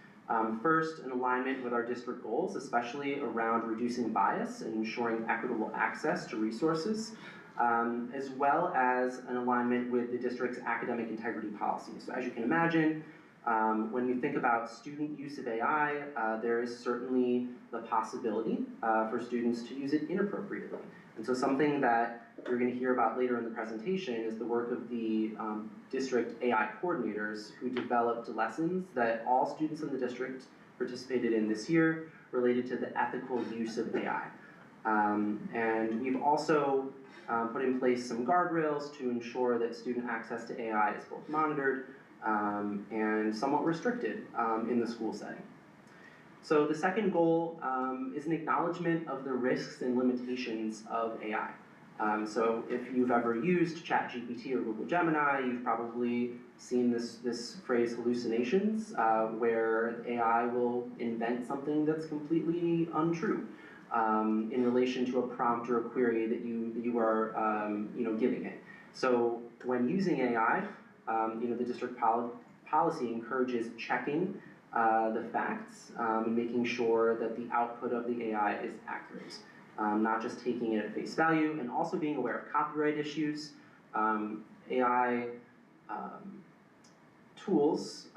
First, an alignment with our district goals, especially around reducing bias and ensuring equitable access to resources, as well as an alignment with the district's academic integrity policy. So as you can imagine, when you think about student use of AI, there is certainly the possibility for students to use it inappropriately. And so something that you're going to hear about later in the presentation is the work of the district AI coordinators who developed lessons that all students in the district participated in this year related to the ethical use of AI. And we've also put in place some guardrails to ensure that student access to AI is both monitored and somewhat restricted in the school setting. So the second goal is an acknowledgement of the risks and limitations of AI. So if you've ever used ChatGPT or Google Gemini, you've probably seen this phrase hallucinations, where AI will invent something that's completely untrue in relation to a prompt or a query that you are giving it. So when using AI, the district policy encourages checking the facts and making sure that the output of the AI is accurate. Not just taking it at face value, and also being aware of copyright issues. AI tools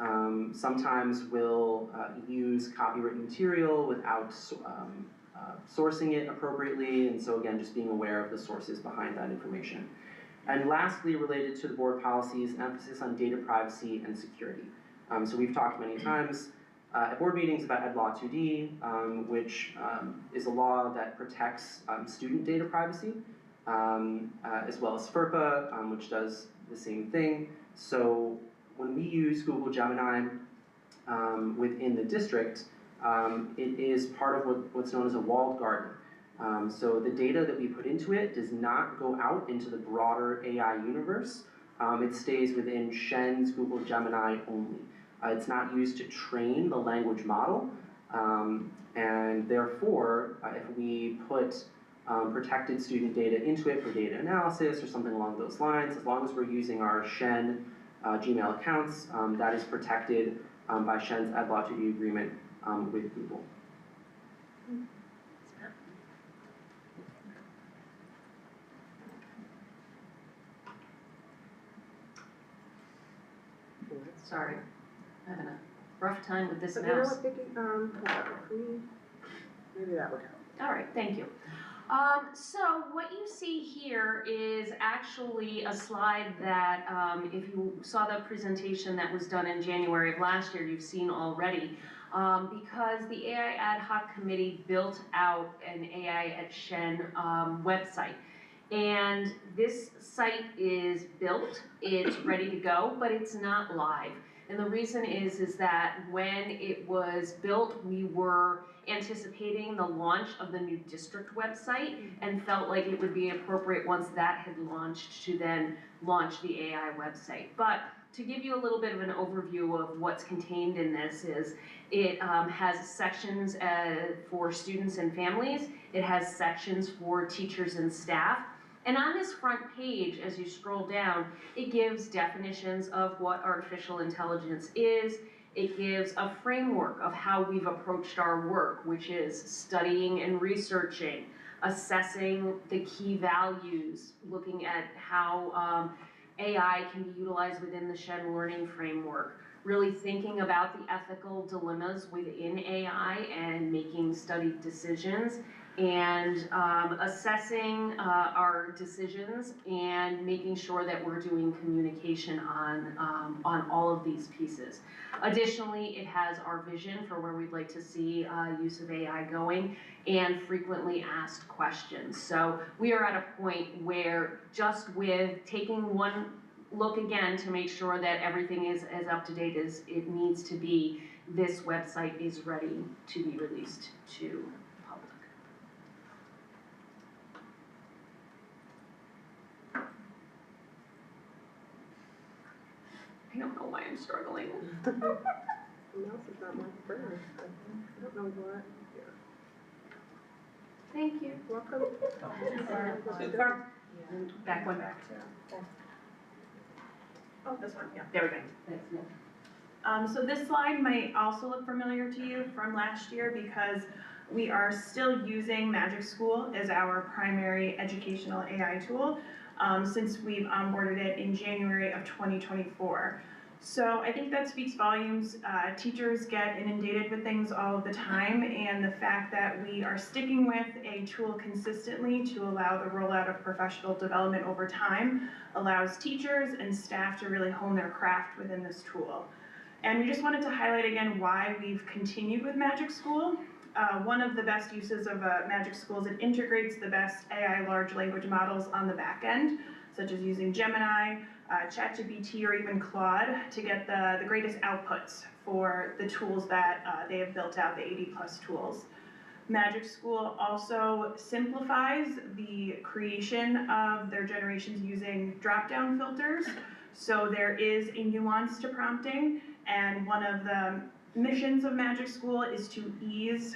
sometimes will use copyrighted material without sourcing it appropriately, and so again, just being aware of the sources behind that information. And lastly, related to the board policies, emphasis on data privacy and security. So we've talked many times at board meetings about Ed Law 2D, which is a law that protects student data privacy, as well as FERPA, which does the same thing. So when we use Google Gemini within the district, it is part of what's known as a walled garden. So the data that we put into it does not go out into the broader AI universe. It stays within Shen's Google Gemini only. It's not used to train the language model, and therefore, if we put protected student data into it for data analysis or something along those lines, as long as we're using our Shen Gmail accounts, that is protected by Shen's Ed Law 2D agreement with Google. Sorry, I'm having a rough time with this But you know mouse. what, Vicki, maybe that would help. All right, thank you. So what you see here is actually a slide that, if you saw the presentation that was done in January of last year, you've seen already. Because the AI Ad Hoc Committee built out an AI at Shen website. And this site is built, it's ready to go, but it's not live. And the reason is that when it was built, we were anticipating the launch of the new district website and felt like it would be appropriate once that had launched to then launch the AI website. But to give you a little bit of an overview of what's contained in this is it has sections for students and families. It has sections for teachers and staff. And on this front page, as you scroll down, it gives definitions of what artificial intelligence is. It gives a framework of how we've approached our work, which is studying and researching, assessing the key values, looking at how AI can be utilized within the Shen learning framework, really thinking about the ethical dilemmas within AI and making studied decisions, and assessing our decisions and making sure that we're doing communication on all of these pieces. Additionally, it has our vision for where we'd like to see use of AI going and frequently asked questions. So we are at a point where just with taking one look again to make sure that everything is as up to date as it needs to be, this website is ready to be released to public. I don't know why I'm struggling. The mouse is not my friend. I don't know what. Thank you. Welcome. Super. Back one. Oh, this one, yeah. There we go. Thanks. So this slide might also look familiar to you from last year because we are still using Magic School as our primary educational AI tool since we've onboarded it in January of 2024. So I think that speaks volumes. Teachers get inundated with things all of the time, and the fact that we are sticking with a tool consistently to allow the rollout of professional development over time allows teachers and staff to really hone their craft within this tool. And we just wanted to highlight again why we've continued with Magic School. One of the best uses of Magic School is it integrates the best AI large language models on the back end, such as using Gemini, ChatGPT, or even Claude to get the greatest outputs for the tools that they have built out, the 80+ tools. Magic School also simplifies the creation of their generations using drop-down filters. So there is a nuance to prompting, and one of the missions of Magic School is to ease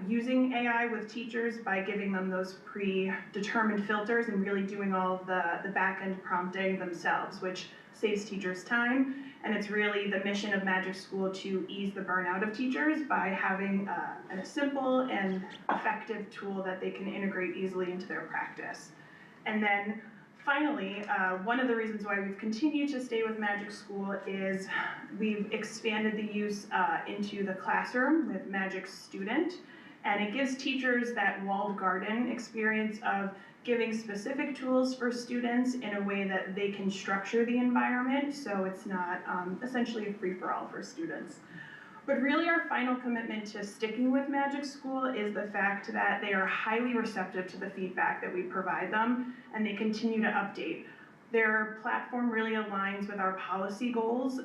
using AI with teachers by giving them those predetermined filters and really doing all of the back-end prompting themselves, which saves teachers time. And it's really the mission of Magic School to ease the burnout of teachers by having a simple and effective tool that they can integrate easily into their practice. And then finally, one of the reasons why we've continued to stay with Magic School is we've expanded the use into the classroom with Magic Student, and it gives teachers that walled garden experience of giving specific tools for students in a way that they can structure the environment so it's not essentially a free-for-all for students. But really our final commitment to sticking with Magic School is the fact that they are highly receptive to the feedback that we provide them, and they continue to update. Their platform really aligns with our policy goals,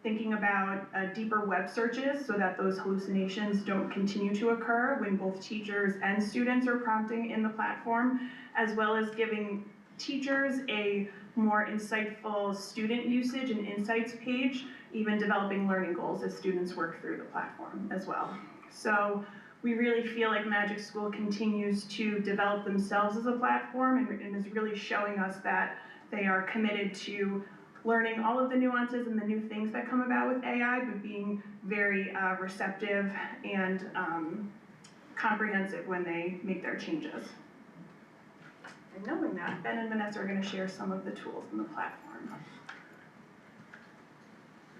thinking about deeper web searches so that those hallucinations don't continue to occur when both teachers and students are prompting in the platform, as well as giving teachers a more insightful student usage and insights page, even developing learning goals as students work through the platform as well. So we really feel like Magic School continues to develop themselves as a platform and is really showing us that they are committed to learning all of the nuances and the new things that come about with AI, but being very receptive and comprehensive when they make their changes. And knowing that, Ben and Vanessa are going to share some of the tools in the platform.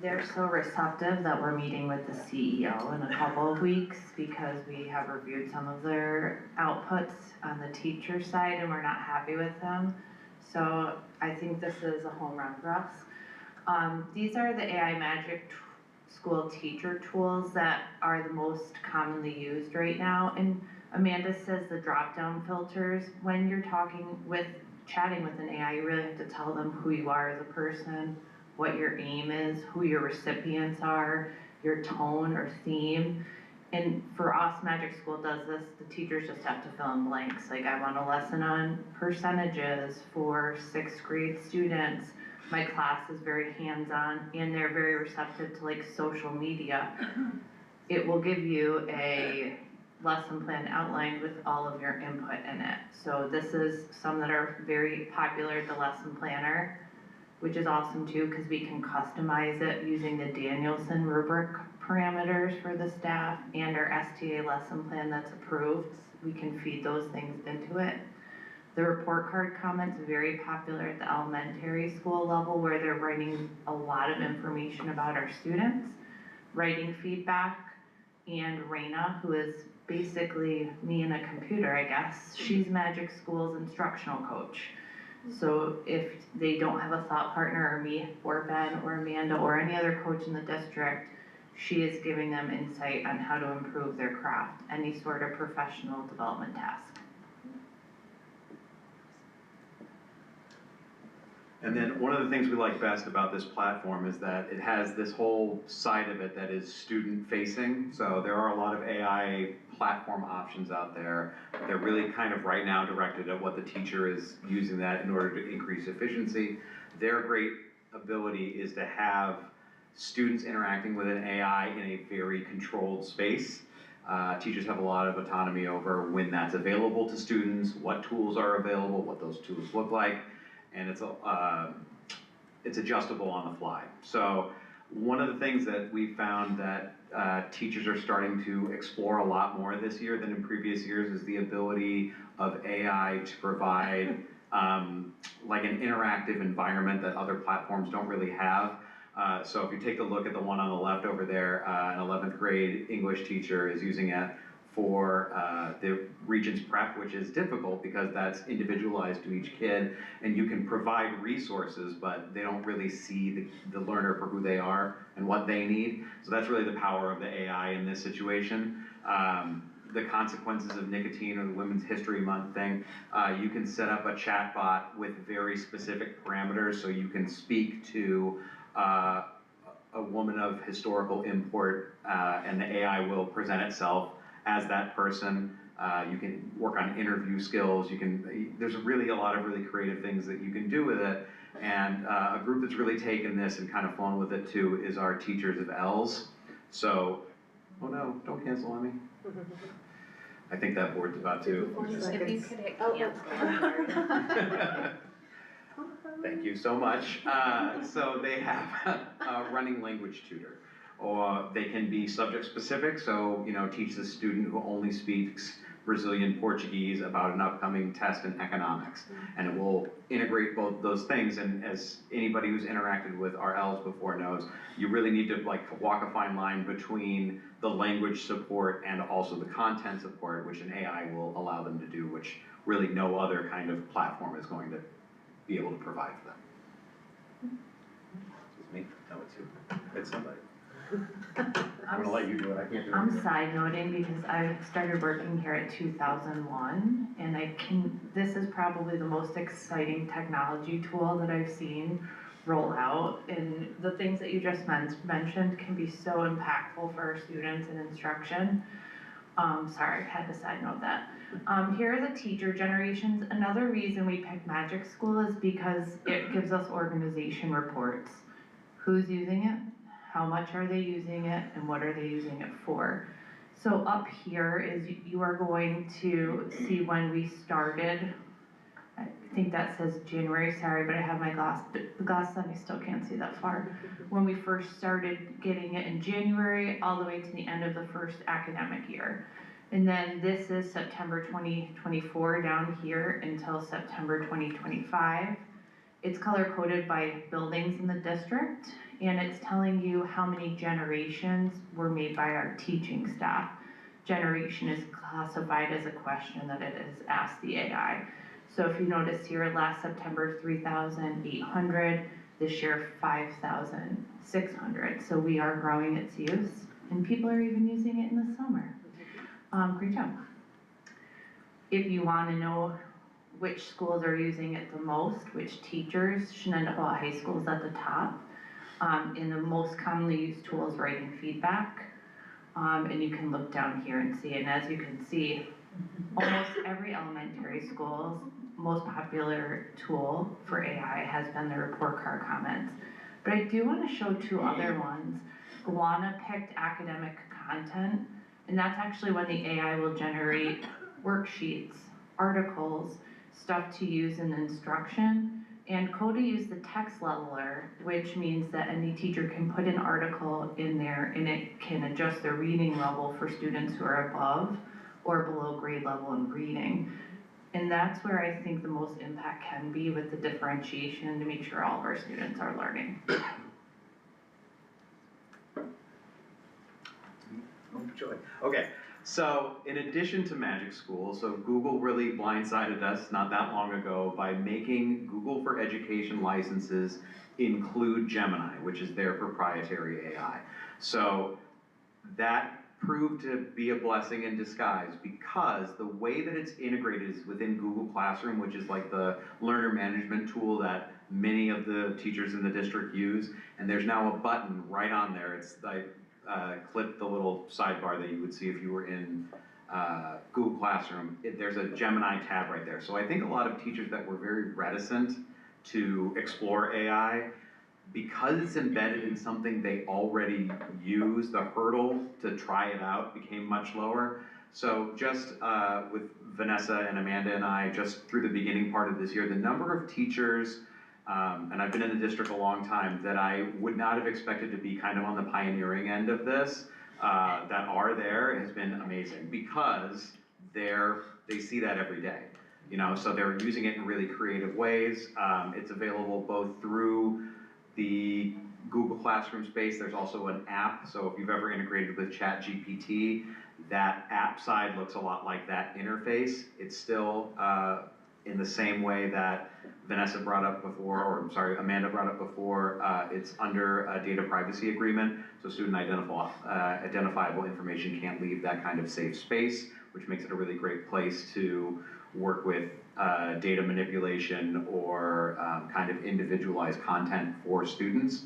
They're so receptive that we're meeting with the CEO in a couple of weeks because we have reviewed some of their outputs on the teacher side and we're not happy with them. So I think this is a home run for us. These are the AI Magic School teacher tools that are the most commonly used right now. And Amanda says the drop-down filters, when you're chatting with an AI, you really have to tell them who you are as a person, what your aim is, who your recipients are, your tone or theme. And for us, Magic School does this, the teachers just have to fill in blanks. Like, I want a lesson on percentages for 6th grade students. My class is very hands-on and they're very receptive to like social media. It will give you a lesson plan outlined with all of your input in it. So this is some that are very popular, the lesson planner, which is awesome too because we can customize it using the Danielson rubric parameters for the staff and our STA lesson plan that's approved. We can feed those things into it. The report card comments very popular at the elementary school level where they're writing a lot of information about our students, writing feedback, and Raina, who is basically me and a computer, I guess. She's Magic School's instructional coach. So if they don't have a thought partner or me or Ben or Amanda or any other coach in the district, she is giving them insight on how to improve their craft, any sort of professional development task. And then one of the things we like best about this platform is that it has this whole side of it that is student facing. So there are a lot of AI platform options out there. They're really kind of right now directed at what the teacher is using that in order to increase efficiency. Their great ability is to have students interacting with an AI in a very controlled space. Teachers have a lot of autonomy over when that's available to students, what tools are available, what those tools look like, and it's adjustable on the fly. So one of the things that we found that teachers are starting to explore a lot more this year than in previous years is the ability of AI to provide like an interactive environment that other platforms don't really have. So if you take a look at the one on the left over there, an 11th grade English teacher is using it for the Regents Prep, which is difficult because that's individualized to each kid, and you can provide resources, but they don't really see the learner for who they are and what they need. So that's really the power of the AI in this situation. The consequences of nicotine or the Women's History Month thing, you can set up a chat bot with very specific parameters, so you can speak to a woman of historical import, and the AI will present itself as that person. You can work on interview skills. There's really a lot of really creative things that you can do with it. And a group that's really taken this and kind of flown with it too is our Teachers of L's. So, oh no, don't cancel on me. I think that board's about to. If you could hit cancel. Thank you so much. So they have a running language tutor, or they can be subject specific. So, teach the student who only speaks Brazilian Portuguese about an upcoming test in economics. And it will integrate both those things. And as anybody who's interacted with RLs before knows, you really need to walk a fine line between the language support and also the content support, which an AI will allow them to do, which really no other kind of platform is going to be able to provide for them. It's me? No, it's you. It's somebody. I'm gonna let you do it, I can't do it. I'm side noting because I started working here at 2001 and this is probably the most exciting technology tool that I've seen roll out, and the things that you just mentioned can be so impactful for our students in instruction. Sorry, I had to side note that. Here are the teacher generations. Another reason we picked Magic School is because it gives us organization reports. Who's using it? How much are they using it? And what are they using it for? So up here is you are going to see when we started. I think that says January, sorry, but I have my the glass on, I still can't see that far. When we first started getting it in January, all the way to the end of the first academic year. And then this is September 2024 down here until September 2025. It's color coded by buildings in the district, and it's telling you how many generations were made by our teaching staff. Generation is classified as a question that it is asked the AI. So if you notice here, last September, 3,800, this year, 5,600. So we are growing its use, and people are even using it in the summer. Great job. If you want to know which schools are using it the most, which teachers, Shenendehowa High School is at the top. And the most commonly used tool is writing feedback. And you can look down here and see, and as you can see, almost every elementary school's most popular tool for AI has been the report card comments. But I do want to show two other ones. Guana picked academic content, and that's actually when the AI will generate worksheets, articles, stuff to use in instruction. And Coda used the text leveler, which means that any teacher can put an article in there and it can adjust their reading level for students who are above or below grade level in reading. And that's where I think the most impact can be with the differentiation to make sure all of our students are learning. Okay, so in addition to Magic School, so Google really blindsided us not that long ago by making Google for Education licenses include Gemini, which is their proprietary AI. So that proved to be a blessing in disguise because the way that it's integrated is within Google Classroom, which is like the learner management tool that many of the teachers in the district use, and there's now a button right on there. It's like clip the little sidebar that you would see if you were in Google Classroom. There's a Gemini tab right there. So I think a lot of teachers that were very reticent to explore AI, because it's embedded in something they already use, the hurdle to try it out became much lower. So just with Vanessa and Amanda and I, just through the beginning part of this year, the number of teachers, and I've been in the district a long time, that I would not have expected to be kind of on the pioneering end of this, that are there, has been amazing because they see that every day. You know, so they're using it in really creative ways. It's available both through the Google Classroom space. There's also an app, so if you've ever integrated with ChatGPT, that app side looks a lot like that interface. It's still in the same way that Vanessa brought up before, or I'm sorry, Amanda brought up before, it's under a data privacy agreement, so student identifiable information can't leave that kind of safe space, which makes it a really great place to work with data manipulation or kind of individualized content for students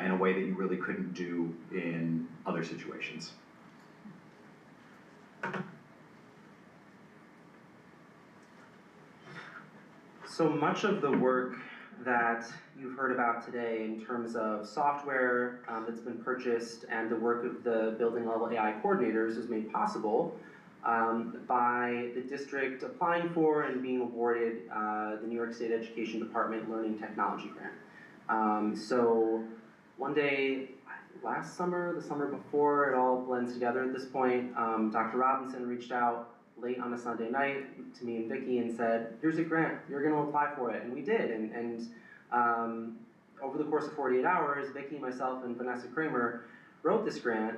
in a way that you really couldn't do in other situations. So much of the work that you've heard about today in terms of software that's been purchased and the work of the building level AI coordinators is made possible by the district applying for and being awarded the New York State Education Department Learning Technology Grant. So one day, last summer, the summer before, it all blends together at this point, Dr. Robinson reached out late on a Sunday night to me and Vicki and said, here's a grant, you're gonna apply for it, and we did. And over the course of 48 hours, Vicki, myself, and Vanessa Kramer wrote this grant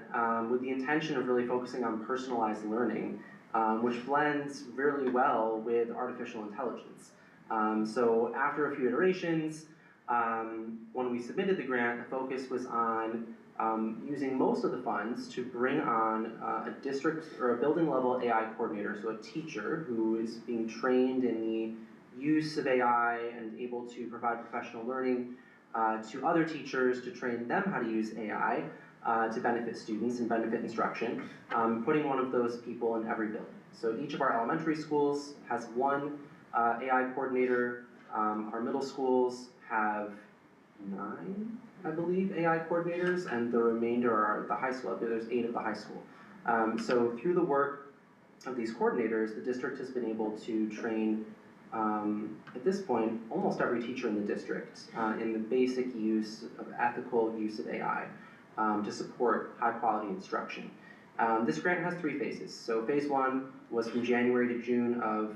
with the intention of really focusing on personalized learning which blends really well with artificial intelligence. So after a few iterations, when we submitted the grant, the focus was on using most of the funds to bring on a district or a building level AI coordinator, so a teacher who is being trained in the use of AI and able to provide professional learning to other teachers to train them how to use AI to benefit students and benefit instruction, putting one of those people in every building. So each of our elementary schools has one AI coordinator. Our middle schools have 9, I believe, AI coordinators, and the remainder are at the high school. There's 8 at the high school. So through the work of these coordinators, the district has been able to train, at this point, almost every teacher in the district in the basic use of ethical use of AI to support high quality instruction. This grant has 3 phases. So phase 1 was from January to June of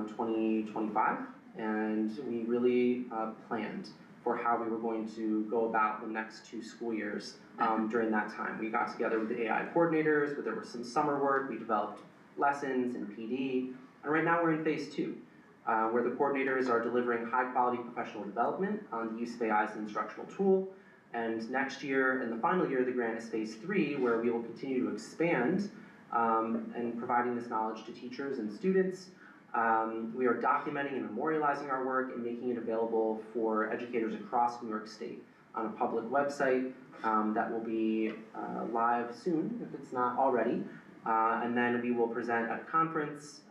2025, and we really planned for how we were going to go about the next 2 school years during that time. We got together with the AI coordinators, but there was some summer work, we developed lessons and PD, and right now we're in phase 2, where the coordinators are delivering high quality professional development on the use of AI as an instructional tool. And next year, in the final year of the grant, is phase 3, where we will continue to expand and providing this knowledge to teachers and students. We are documenting and memorializing our work and making it available for educators across New York State on a public website that will be live soon, if it's not already. And then we will present at a conference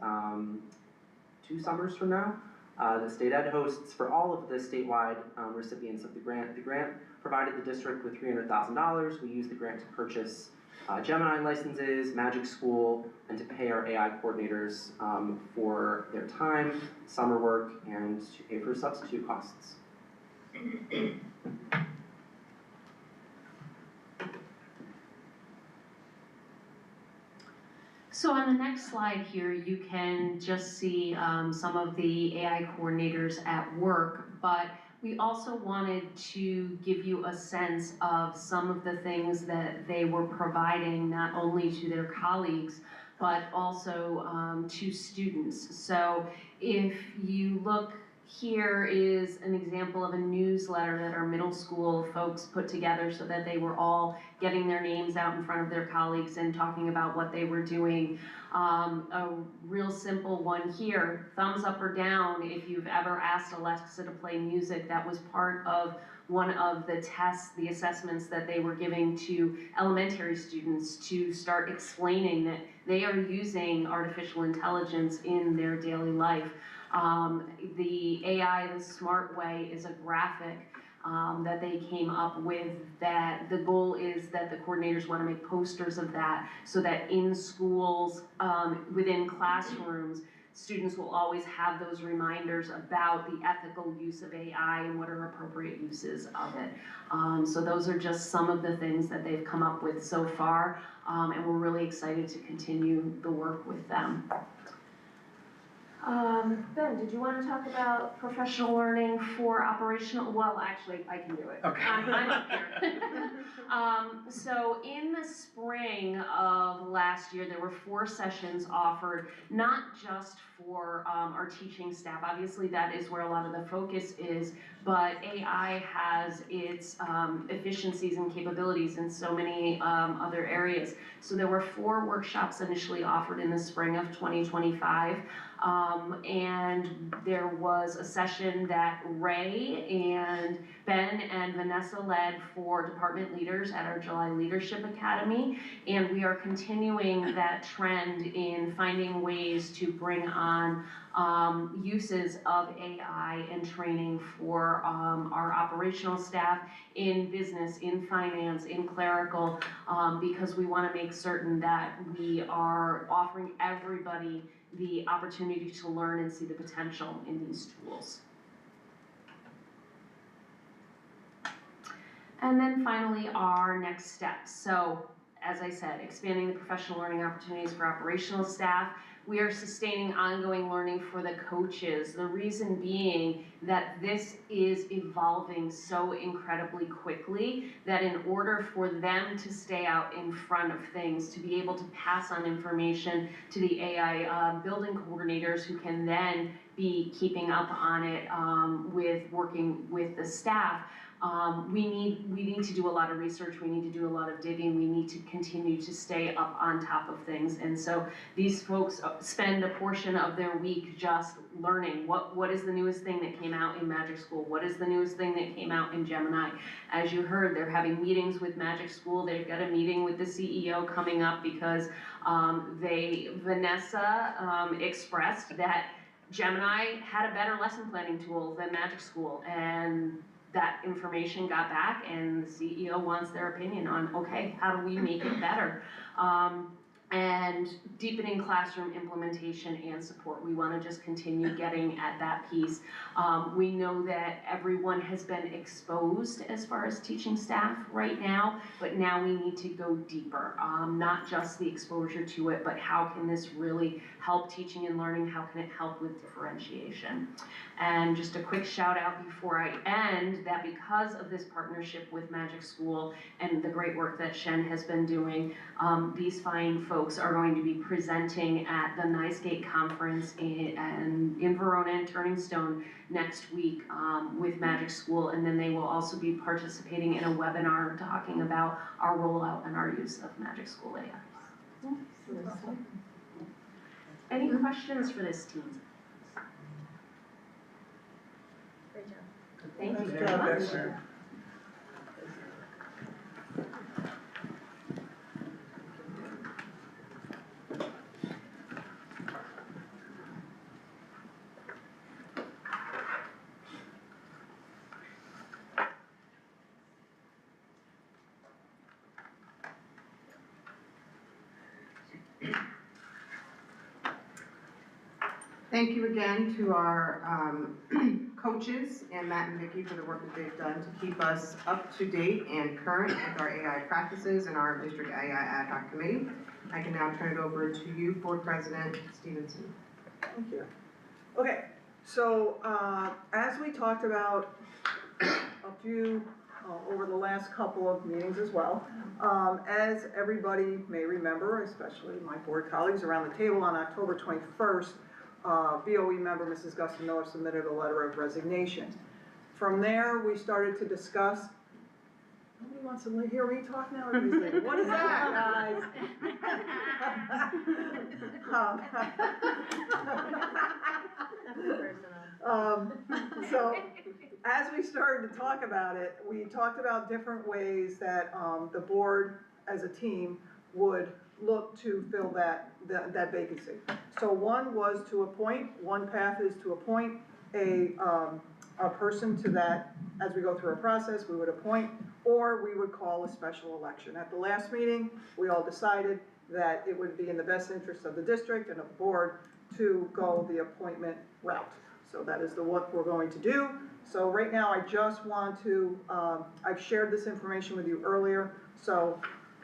2 summers from now. The state ed hosts for all of the statewide recipients of the grant. The grant provided the district with $300,000. We used the grant to purchase Gemini licenses, Magic School, and to pay our AI coordinators for their time, summer work, and to pay for substitute costs. So on the next slide here, you can just see some of the AI coordinators at work, but we also wanted to give you a sense of some of the things that they were providing, not only to their colleagues, but also to students. So if you look, here is an example of a newsletter that our middle school folks put together so that they were all getting their names out in front of their colleagues and talking about what they were doing. A real simple one here, thumbs up or down if you've ever asked Alexa to play music. That was part of one of the tests, the assessments that they were giving to elementary students to start explaining that they are using artificial intelligence in their daily life. The AI, the smart way, is a graphic that they came up with, that the goal is that the coordinators want to make posters of that so that in schools, within classrooms, students will always have those reminders about the ethical use of AI and what are appropriate uses of it. So those are just some of the things that they've come up with so far, and we're really excited to continue the work with them. Ben, did you want to talk about professional learning for operational? Well, actually, I can do it. Okay. I'm up here. So in the spring of last year, there were 4 sessions offered, not just for our teaching staff. Obviously, that is where a lot of the focus is, but AI has its efficiencies and capabilities in so many other areas. So there were 4 workshops initially offered in the spring of 2025. And there was a session that Ray and Ben and Vanessa led for department leaders at our July Leadership Academy, and we are continuing that trend in finding ways to bring on uses of AI and training for our operational staff in business, in finance, in clerical, because we want to make certain that we are offering everybody the opportunity to learn and see the potential in these tools. And then finally, our next steps. So, as I said, expanding the professional learning opportunities for operational staff. we are sustaining ongoing learning for the coaches. The reason being that this is evolving so incredibly quickly that in order for them to stay out in front of things, to be able to pass on information to the AI building coordinators who can then be keeping up on it with working with the staff, we need to do a lot of research, we need to do a lot of digging, we need to continue to stay up on top of things. And so these folks spend a portion of their week just learning what is the newest thing that came out in Magic School, what is the newest thing that came out in Gemini. As you heard, they're having meetings with Magic School, they've got a meeting with the CEO coming up because Vanessa expressed that Gemini had a better lesson planning tool than Magic School, and that information got back, and the CEO wants their opinion on, okay, how do we make it better? And deepening classroom implementation and support. We want to just continue getting at that piece. We know that everyone has been exposed as far as teaching staff right now, but now we need to go deeper. Not just the exposure to it, but how can this really help teaching and learning? How can it help with differentiation? And just a quick shout out before I end that because of this partnership with Magic School and the great work that Shen has been doing, these fine folks are going to be presenting at the NICE conference in Verona and Turning Stone next week with Magic School, and then they will also be participating in a webinar talking about our rollout and our use of Magic School AI. Any questions for this team? Great job. Thank you Nice very job, much. Esther. Thank you again to our coaches and Matt and Vicki for the work that they've done to keep us up to date and current with our AI practices and our district AI ad hoc committee. I can now turn it over to you, Board President Stevenson. Thank you. Okay, so as we talked about a few over the last couple of meetings as well, as everybody may remember, especially my board colleagues around the table, on October 21st, BOE member Mrs. Gustin Miller submitted a letter of resignation. From there, we started to discuss. Nobody wants to hear me talk now? Everybody's like, what is that, guys? So, as we started to talk about it, we talked about different ways that the board, as a team, would look to fill that vacancy. So one was to appoint, one path is to appoint a person to that, as we go through a process, we would appoint, or we would call a special election. At the last meeting, we all decided that it would be in the best interest of the district and of the board to go the appointment route. So that is what we're going to do. So right now, I just want to, I've shared this information with you earlier, so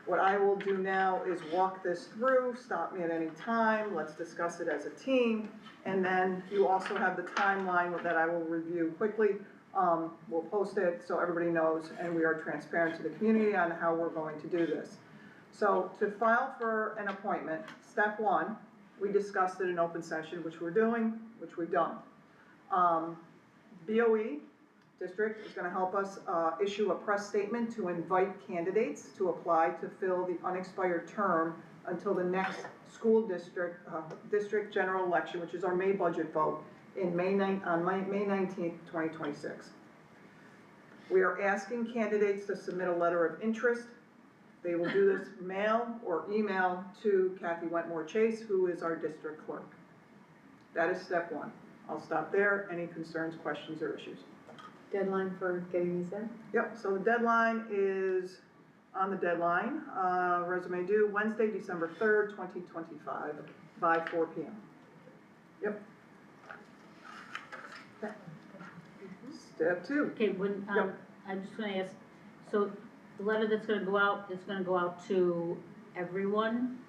what I will do now is walk this through, stop me at any time, let's discuss it as a team, and then you also have the timeline that I will review quickly. We'll post it so everybody knows, and we are transparent to the community on how we're going to do this. So to file for an appointment, step one, we discussed it in open session, which we're doing, which we've done. BOE district is going to help us issue a press statement to invite candidates to apply to fill the unexpired term until the next school district general election, which is our May budget vote in May 19th, 2026. We are asking candidates to submit a letter of interest. They will do this mail or email to Kathy Wentmore Chase, who is our district clerk. That is step one. I'll stop there. Any concerns, questions, or issues? Deadline for getting these in? Yep, so the deadline is on the deadline. Resume due Wednesday, December 3rd, 2025 by 4 p.m. Yep. Okay. Step two. Okay, I'm just gonna ask, so the letter that's gonna go out is gonna go out to everyone?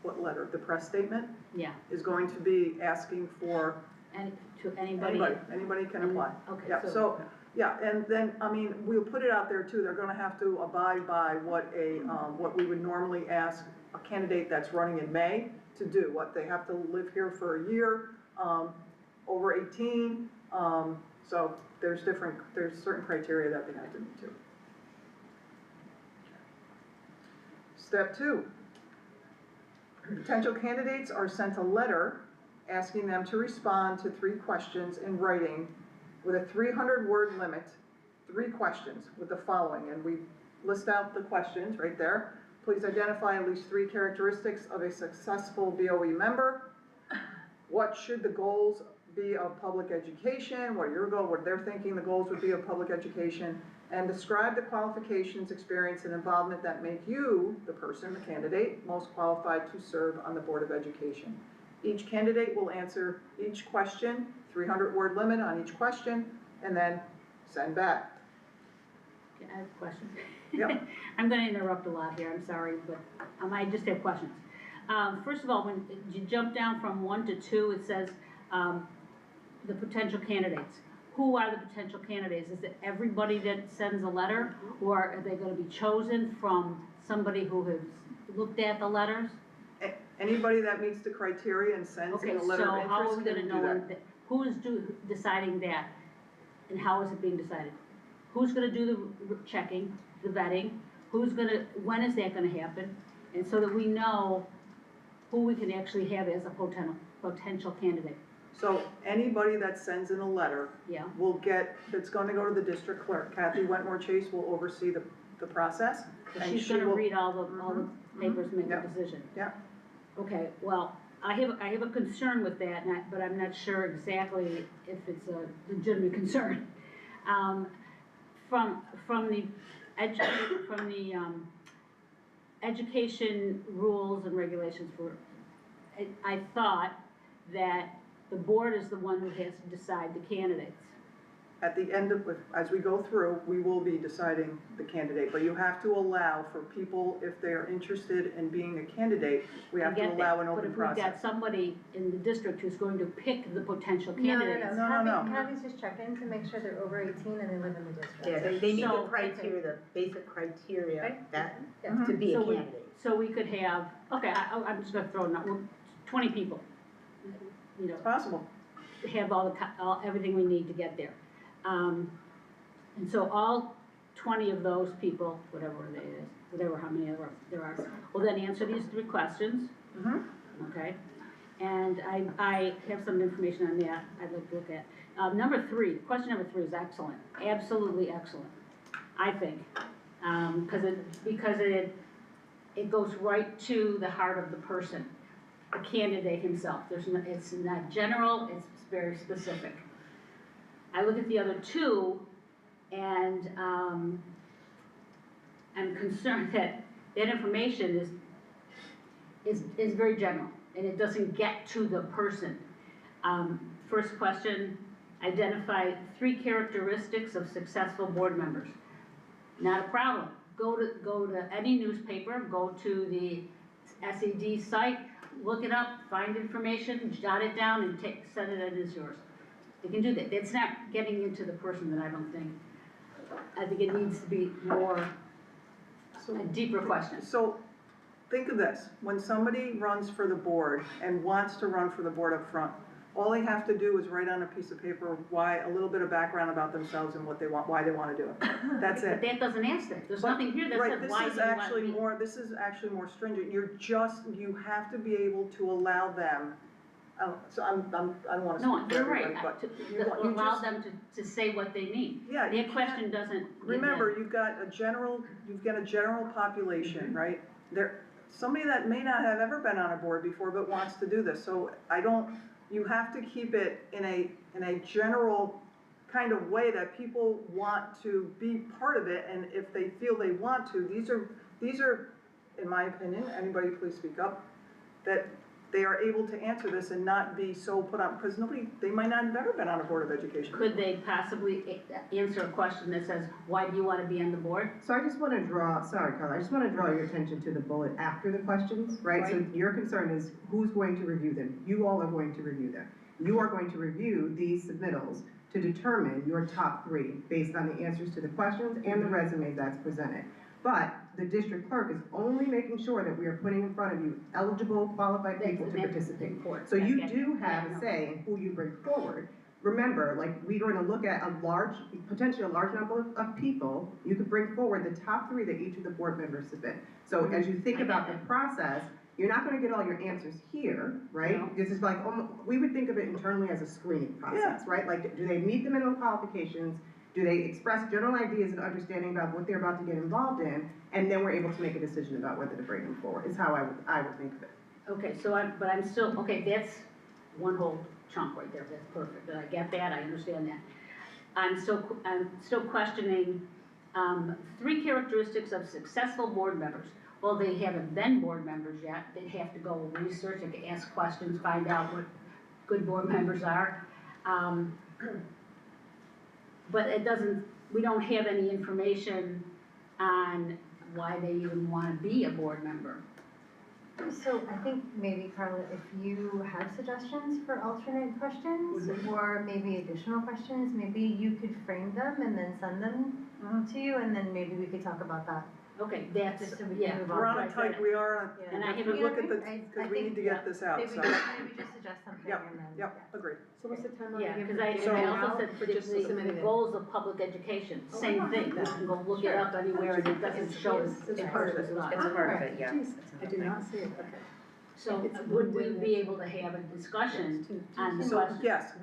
what letter? The press statement Yeah, is going to be asking for and to anybody. anybody can apply. Okay, Yeah, so, yeah, and then, I mean, we'll put it out there too, they're gonna have to abide by what we would normally ask a candidate that's running in May to do, what, they have to live here for a year, over 18, so there's certain criteria that they have to meet too. Step 2, potential candidates are sent a letter asking them to respond to 3 questions in writing with a 300-word limit, 3 questions with the following, and we list out the questions right there. Please identify at least 3 characteristics of a successful BOE member. What should the goals be of public education? What are your goals? What they're thinking the goals would be of public education? And describe the qualifications, experience, and involvement that make you, the person, the candidate, most qualified to serve on the Board of Education. Each candidate will answer each question, 300-word limit on each question, and then send back. I have a question. Yep. I'm gonna interrupt a lot here, I'm sorry, but I just have questions. First of all, when you jump down from 1 to 2, it says, the potential candidates. Who are the potential candidates? Is it everybody that sends a letter, or are they gonna be chosen from somebody who has looked at the letters? Anybody that meets the criteria and sends in a letter of Okay, so how are interest we can gonna do know that. who is deciding that, and how is it being decided? Who's gonna do the checking, the vetting? When is that gonna happen? And so that we know who we can actually have as a potential candidate. So anybody that sends in a letter Yeah. will get, that's gonna go to the district clerk. Kathy Wentmore Chase will oversee the process. So and she's she gonna will- read all the papers, and make a Yep. decision. Yeah. Okay, well, I have a concern with that, but I'm not sure exactly if it's a legitimate concern. From the education rules and regulations I thought that the board is the one who has to decide the candidates. At the end of, as we go through, we will be deciding the candidate, but you have to allow for people, if they're interested in being a candidate, we have to allow an open But if process. we've got somebody in the district who's going to pick the potential No, candidates. Kathy's just checking to make sure they're over 18 and they live in the district. Yeah, they meet the So- criteria, the basic criteria Right. that, Yeah. to be a So we- candidate. So we could have, okay, I'm just gonna throw it out, 20 people. You know, It's possible. have everything we need to get there. And so all 20 of those people, how many there are, will then answer these 3 questions. Okay? And I have some information on that I'd like to look at. Question number 3 is excellent, absolutely excellent, I think. Because it goes right to the heart of the person, the candidate himself. It's not general, it's very specific. I look at the other 2, and I'm concerned that information is very general, and it doesn't get to the person. First question, identify 3 characteristics of successful board members. Not a problem. Go to any newspaper, go to the SED site, look it up, find information, jot it down, and send it as yours. You can do that. It's not getting into the person that I don't think. I think it needs to be a deeper question. So think of this, when somebody runs for the board and wants to run for the board up front, all they have to do is write on a piece of paper a little bit of background about themselves and what they want, why they want to do it. That's it. But that doesn't answer it. There's nothing here that says why you want This is actually more stringent. You have to be able to allow them, so I don't want to No, speak for you're everybody, right, but to allow them to say what they need. Yeah, Their question doesn't. remember, you've got a general population, right? Somebody that may not have ever been on a board before but wants to do this, so you have to keep it in a general kind of way that people want to be part of it, and if they feel they want to, these are, in my opinion, anybody please speak up, that they are able to answer this and not be so put on, because they might not have ever been on a Board of Education. Could they possibly answer a question that says, why do you wanna be on the board? So I just wanna draw, sorry, Carla, I just wanna draw your attention to the bullet after the questions, right? So your concern is who's going to review them? You all are going to review them. You are going to review these submittals to determine your top 3 based on the answers to the questions and the resume that's presented. But the district clerk is only making sure that we are putting in front of you eligible, qualified people to participate. So you do have a say in who you bring forward. Remember, like, we're going to look at potentially a large number of people. You could bring forward the top 3 that each of the board members submit. So as you think about the process, you're not gonna get all your answers here, right? No. This is like, we would think of it internally as a screening process, right? Like, do they meet the minimum qualifications? Do they express general ideas and understanding about what they're about to get involved in? And then we're able to make a decision about whether to bring them forward, is how I would think of it. Okay, so I'm still, okay, that's one whole chunk right there, that's perfect, I get that, I understand that. I'm still questioning, 3 characteristics of successful board members. Well, they haven't been board members yet, they have to go research, they can ask questions, find out what good board members are. But we don't have any information on why they even wanna be a board member. So I think maybe, Carla, if you have suggestions for alternate questions or maybe additional questions, maybe you could frame them and then send them to you, and then maybe we could talk about that. Okay, that's, Just so we can yeah. move on. We're on a tight, we are, Yeah. And I if haven't we look at the, I because we need to get this out, Maybe so. just suggest something Yep, and then. Yep, agreed. So what's the timeline? Yeah, again because for I getting it also out? said for Just submitting the it. goals of public education, Oh, same I thing, you like that. can go look it Sure. up anywhere and it doesn't show us. It's part of it. It's not. It's part of it, yeah. Jeez, I did not see it, okay. So It's would we one be day. able to have a discussion on the So, question? yes,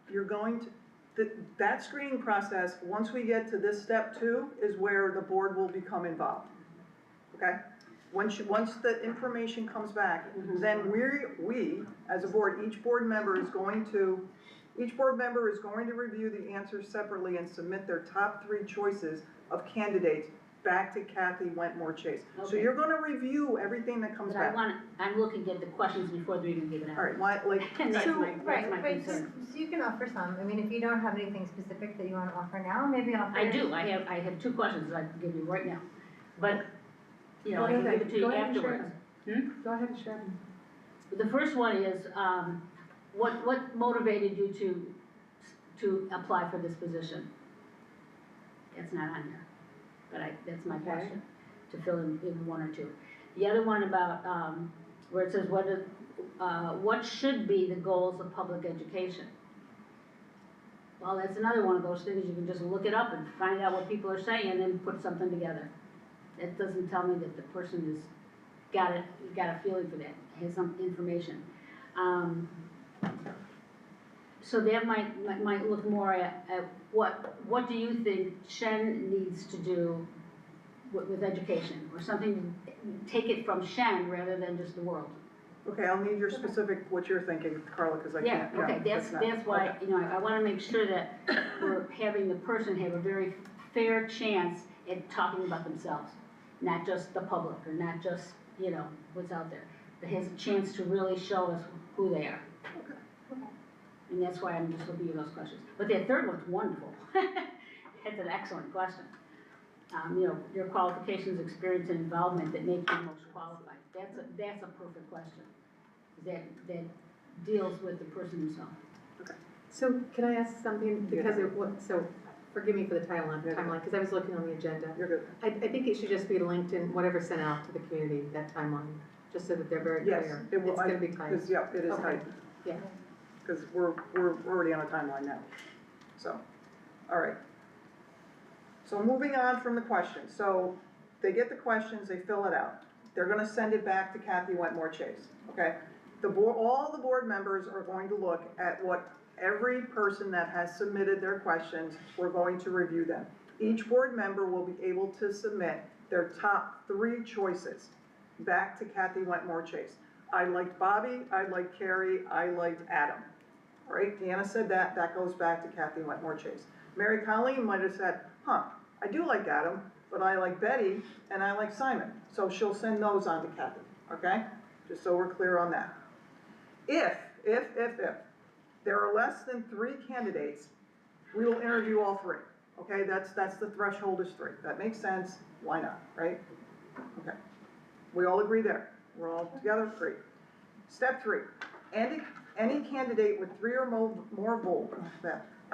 you're going to, that screening process, once we get to this step 2, is where the board will become involved. Okay? Once the information comes back, then we, as a board, each board member is going to review the answers separately and submit their top 3 choices of candidates back to Kathy Wentmore Chase. So Okay. you're gonna review everything that comes But back. I'm looking at the questions before they're even given out. All right, And that's So, my right, concern. so you can offer some, I mean, if you don't have anything specific that you wanna offer now, maybe offer. I do, I have 2 questions I can give you right now, but, you know, Go I can ahead, give it to go you ahead and share afterwards. Go ahead and share them. The first one is, what motivated you to apply for this position? That's not on here, but that's my question, to fill in 1 or 2. The other one about, where it says, what should be the goals of public education? Well, that's another one of those things, you can just look it up and find out what people are saying and then put something together. That doesn't tell me that the person has got a feeling for that, has some information. So that might look more at what do you think Shen needs to do with education, or something, take it from Shen rather than just the world. Okay, I'll need your specific, what you're thinking, Carla, because I Yeah, can't, okay, that's why, okay. you know, I wanna make sure that we're having the person have a very fair chance at talking about themselves, not just the public, or not just, you know, what's out there. That has a chance to really show us who they are. And that's why I'm just looking at those questions. But that third one's wonderful. That's an excellent question. You know, your qualifications, experience, and involvement that make you most qualified. That's a perfect question. That deals with the person himself. So can I ask something, because so forgive me for the timeline, because I was looking on the agenda. You're good. I think it should just be linked in whatever sent out to the community, that timeline, just so that they're very Yes, clear. it will, It's gonna be tight. because, yeah, it is Okay. tight, Yeah. because we're already on a timeline now, so, all right. So moving on from the questions, so they get the questions, they fill it out, they're gonna send it back to Kathy Wentmore Chase, okay? All the board members are going to look at what every person that has submitted their questions, we're going to review them. Each board member will be able to submit their top 3 choices back to Kathy Wentmore Chase. I liked Bobby, I liked Carrie, I liked Adam. All right, Deanna said that goes back to Kathy Wentmore Chase. Mary Colleen might have said, I do like Adam, but I like Betty and I like Simon. So she'll send those on to Kathy, okay? just so we're clear on that. If there are less than 3 candidates, we will interview all 3, okay? That's the threshold is 3. That makes sense, why not, right? Okay, we all agree there, we're all together, great. Step 3, any candidate with 3 or more votes,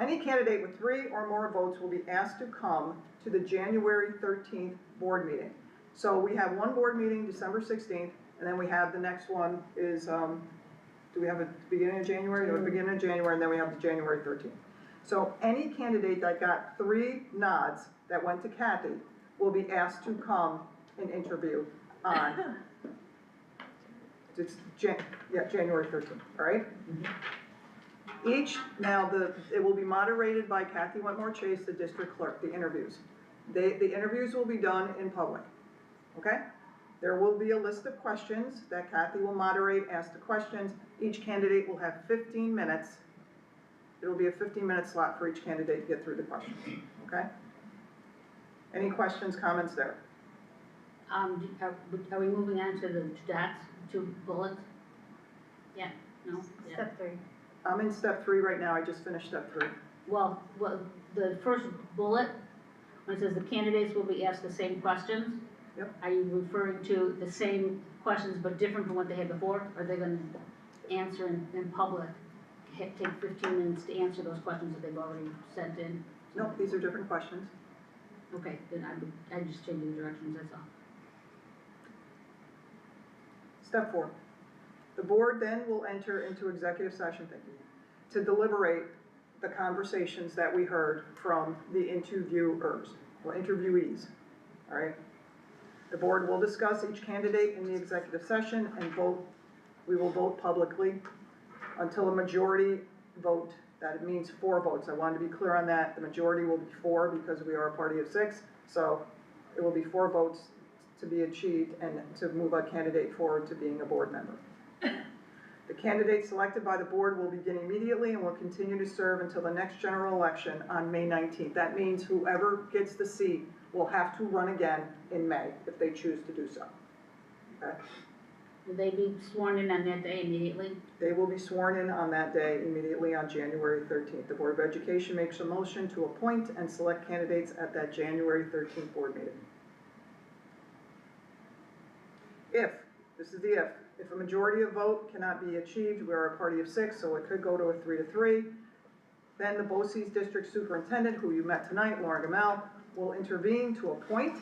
any candidate with 3 or more votes will be asked to come to the January 13th board meeting. So we have one board meeting, December 16th, and then we have the next one is, do we have a beginning of January? No, beginning of January, and then we have the January 13th. So any candidate that got 3 nods that went to Kathy will be asked to come and interview on, it's January 13th, all right? It will be moderated by Kathy Wentmore Chase, the district clerk, the interviews. The interviews will be done in public, okay? There will be a list of questions that Kathy will moderate, ask the questions. Each candidate will have 15 minutes. It'll be a 15-minute slot for each candidate to get through the questions, okay? Any questions, comments there? Are we moving on to the dots, to bullets? Yeah, no? Yeah. Step 3. I'm in step 3 right now, I just finished step 3. Well, the first bullet, when it says the candidates will be asked the same questions. Yep. Are you referring to the same questions but different from what they had before? Or are they gonna answer in public, take 15 minutes to answer those questions that they've already sent in? No, these are different questions. Okay, then I just changed the directions, that's all. Step 4. The board then will enter into executive session, to deliberate the conversations that we heard from the interviewers, or interviewees, all right? The board will discuss each candidate in the executive session and vote. We will vote publicly until a majority vote. That means 4 votes. I wanted to be clear on that. The majority will be 4 because we are a party of 6. So it will be 4 votes to be achieved and to move a candidate forward to being a board member. The candidate selected by the board will begin immediately and will continue to serve until the next general election on May 19th. That means whoever gets the seat will have to run again in May if they choose to do so. Okay? Will they be sworn in on that day immediately? They will be sworn in on that day immediately on January 13th. The Board of Education makes a motion to appoint and select candidates at that January 13th board meeting. This is the if a majority of vote cannot be achieved, we are a party of 6, so it could go to a 3-3. Then the BOCES district superintendent, who you met tonight, Lauren Gamel, will intervene to appoint,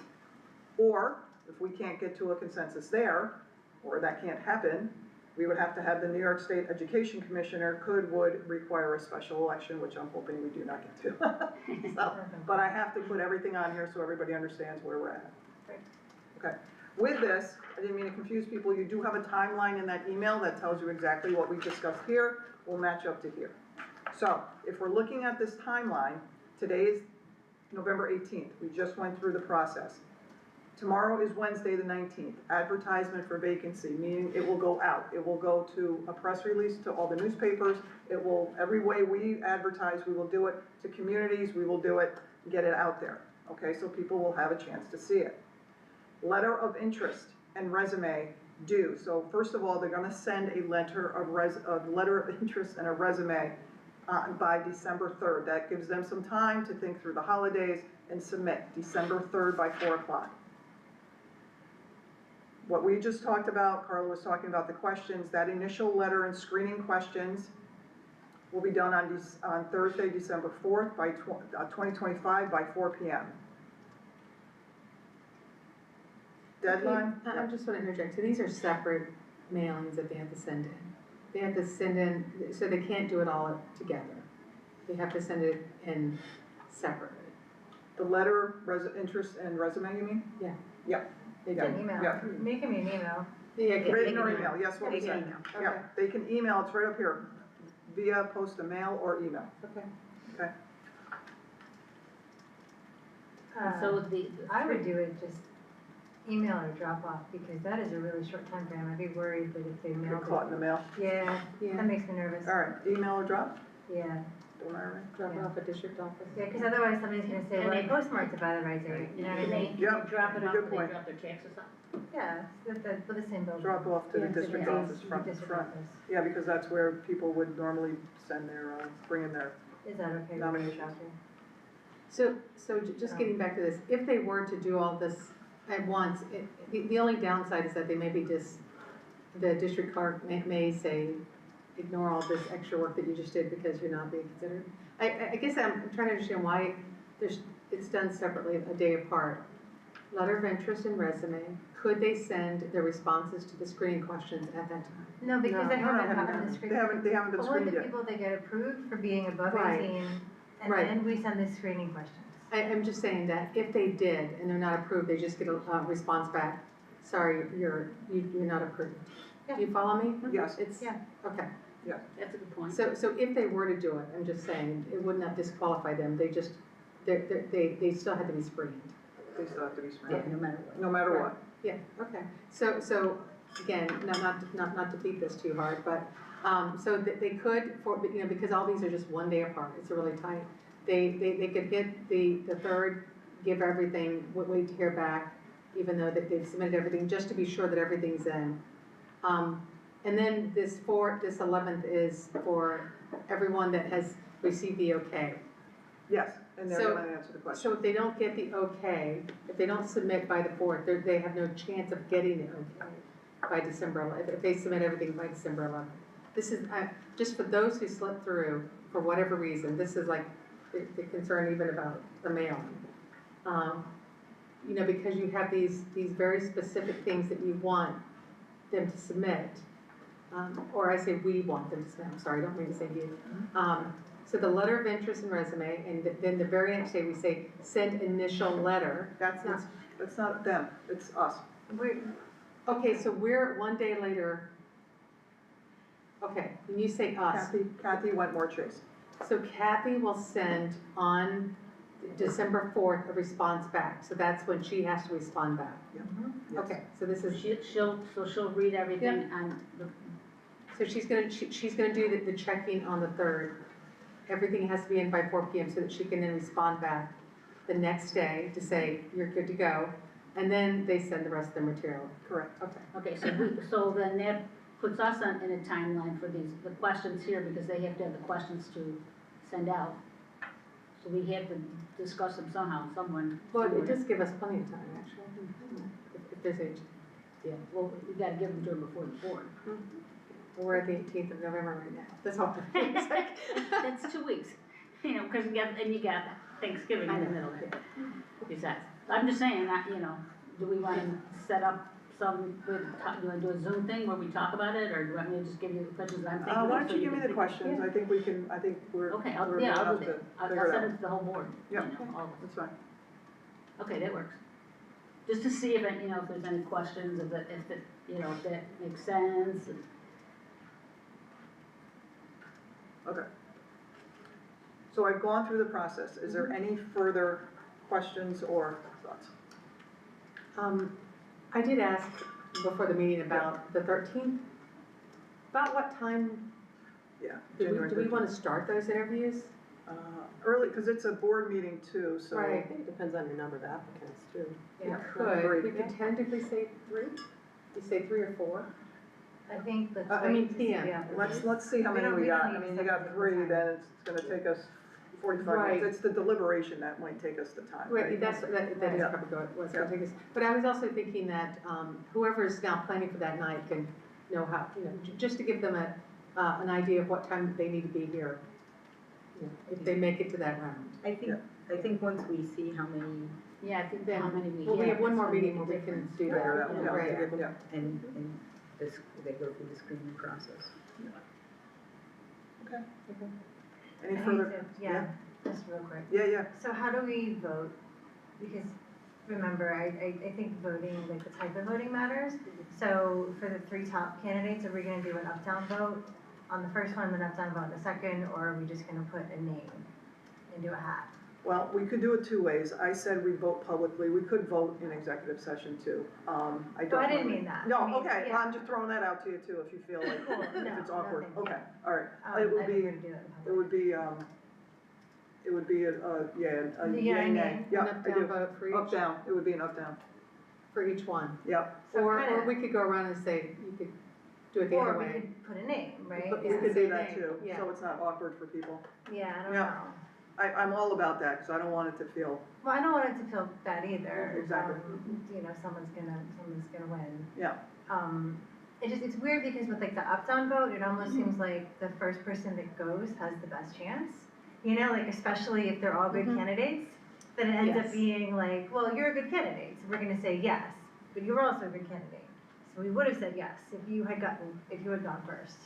or if we can't get to a consensus there, or that can't happen, we would have to have the New York State Education Commissioner would require a special election, which I'm hoping we do not get to. So, but I have to put everything on here so everybody understands where we're at. Okay. With this, I didn't mean to confuse people, you do have a timeline in that email that tells you exactly what we discussed here will match up to here. So, if we're looking at this timeline, today is November 18th, we just went through the process. Tomorrow is Wednesday the 19th, advertisement for vacancy, meaning it will go out. It will go to a press release to all the newspapers. It will, every way we advertise, we will do it to communities, we will do it, get it out there. Okay, so people will have a chance to see it. Letter of interest and resume due. So first of all, they're gonna send a letter of interest and a resume by December 3rd. That gives them some time to think through the holidays and submit December 3rd by 4 o'clock. What we just talked about, Carla was talking about the questions, that initial letter and screening questions will be done on Thursday, December 4th by 2025 by 4 p.m. Deadline? I just want to interject, so these are separate mailings that they have to send in. They have to send in, so they can't do it all together. They have to send it in separately. The letter, interest, and resume, you mean? Yeah. Yeah. They can email, make them an email. Yeah, written or email, yes, what we said. Okay. Yeah, they can email, it's right up here, via post a mail or email. Okay. Okay. So I would do it just email or drop off, because that is a really short time frame. I'd be worried that if they mailed Get caught in the mail. Yeah, that makes me nervous. All right, email or drop? Yeah. don't I? Drop it off at district office. Yeah, because otherwise somebody's gonna say, well, I postmarked it by the right date, you know what I mean? Yep, Drop it off, good when they point. drop their checks or something. Yeah, with the same building. Drop off to the Yeah, district Yeah, office the front. district office. Yeah, because that's where people would normally send their, bring in their Is that okay? with you, nominations. Kathy? So just getting back to this, if they were to do all this at once, the only downside is that they maybe just, the district clerk may say, ignore all this extra work that you just did because you're not being considered. I guess I'm trying to understand why it's done separately, a day apart. Letter of interest and resume, could they send their responses to the screening questions at that time? No, because they No, haven't no, gotten no. the screen. They haven't been Only screened the yet. people that get approved for being above Right. 18, and Right. then we send the screening questions. I'm just saying that if they did and they're not approved, they just get a response back, sorry, you're not approved. Do you follow me? Yes. It's, Yeah. okay. That's a good point. So if they were to do it, I'm just saying, it would not disqualify them, they they still had to be screened. They still have to be Yeah, screened, no matter what. no matter what. Yeah, okay. So again, not to beat this too hard, but, so they could, because all these are just one day apart, it's really tight. They could hit the third, give everything, wait to hear back, even though they've submitted everything, just to be sure that everything's in. And then this 11th is for everyone that has received the okay. Yes, and they're So- gonna answer the question. So if they don't get the okay, if they don't submit by the 4th, they have no chance of getting the okay by December 11th, if they submit everything by December 11th. This is, just for those who slipped through, for whatever reason, this is like the concern even about the mailing. Because you have these very specific things that you want them to submit, or I say we want them to submit, I'm sorry, I don't mean to say you. So the letter of interest and resume, and then the very next day we say, send initial letter. That's not them, it's us. Okay, so we're one day later, okay, when you say us. Kathy Wentmore Chase. So Kathy will send on December 4th a response back, so that's when she has to respond back. Yes. Okay, so this is, She'll read everything and so she's gonna do the checking on the 3rd. Everything has to be in by 4 PM so that she can then respond back the next day to say, you're good to go. And then they send the rest of the material. Correct. Okay. Okay, so then that puts us in a timeline for the questions here, because they have to have the questions to send out. So we have to discuss them somehow, someone. Well, it does give us plenty of time, actually, if there's a, Yeah, well, we gotta give them to them before the board. we're at the 18th of November right now. That's all. That's 2 weeks, because you got Thanksgiving in the middle there. Besides, I'm just saying that, do we want to set up some, do you want to do a Zoom thing where we talk about it, or do you want me to just give you the questions I'm thinking of? Why don't so you give me can the think- questions, Yeah. I think we're. Okay, we're I'll good do enough that. to I'll figure it send out. it to the whole board. Yep. All of us. That's fine. Okay, that works. Just to see if, if there's any questions, if that makes sense. Okay. So I've gone through the process. Is there any further questions or thoughts? I did ask before the meeting about the 13th. About what time Yeah. do January we 13th. want to start those interviews? Early, because it's a board meeting too, so. Right. it depends on your number of applicants too. We could, we could tentatively say 3? You say 3 or 4? I think that's. I mean, PM. Let's see how We many don't- we we don't got. need I mean, to you got set 3, the then it's gonna take us 45 Right. minutes. It's the deliberation that might take us the time. Right, that is Yeah. probably what's gonna take us. But I was also thinking that, whoever's now planning for that night can know how, just to give them an idea of what time they need to be here, if they make it to that round. I think once we see how many. Yeah, I think how many we Well, we have one more that's gonna meeting make where a we can difference. do that, Yeah. right? Yeah. And they go through the screening process. Okay. Any I further? need to- Yeah, just real quick. Yeah. So how do we vote? Because remember, I think voting, like the type of voting matters. So for the 3 top candidates, are we gonna do an up-down vote on the first one, then up-down vote on the second, or are we just gonna put a name into a hat? Well, we could do it 2 ways. I said we vote publicly. We could vote in executive session too. I don't. I didn't wanna- mean that. No, I mean, okay, yeah. well, I'm just throwing that out to you too, if you feel like, Cool. if No, it's awkward. nothing, Okay, yeah. all right. I It would think be, we're gonna do it in public. it would be, It would be a yay, nay. Yeah, An up, I down do. vote for each? Up, down, it would be an up, down. For each one? Yep. So Or kinda- we could go around and say, you could do it the other Or we way. could put a name, right? But We Yeah. could do Say that nay, too, yeah. so it's not awkward for people. Yeah, I don't Yeah. know. I'm all about that, because I don't want it to feel, Well, I don't want it to feel bad either. Exactly. You know, someone's gonna win. yeah. It's weird because with like the up-down vote, it almost seems like the first person that goes has the best chance. You know, like especially if they're all good candidates, then it ends up Yes. being like, well, you're a good candidate, so we're gonna say yes, but you're also a good candidate. So we would have said yes if you had gone first.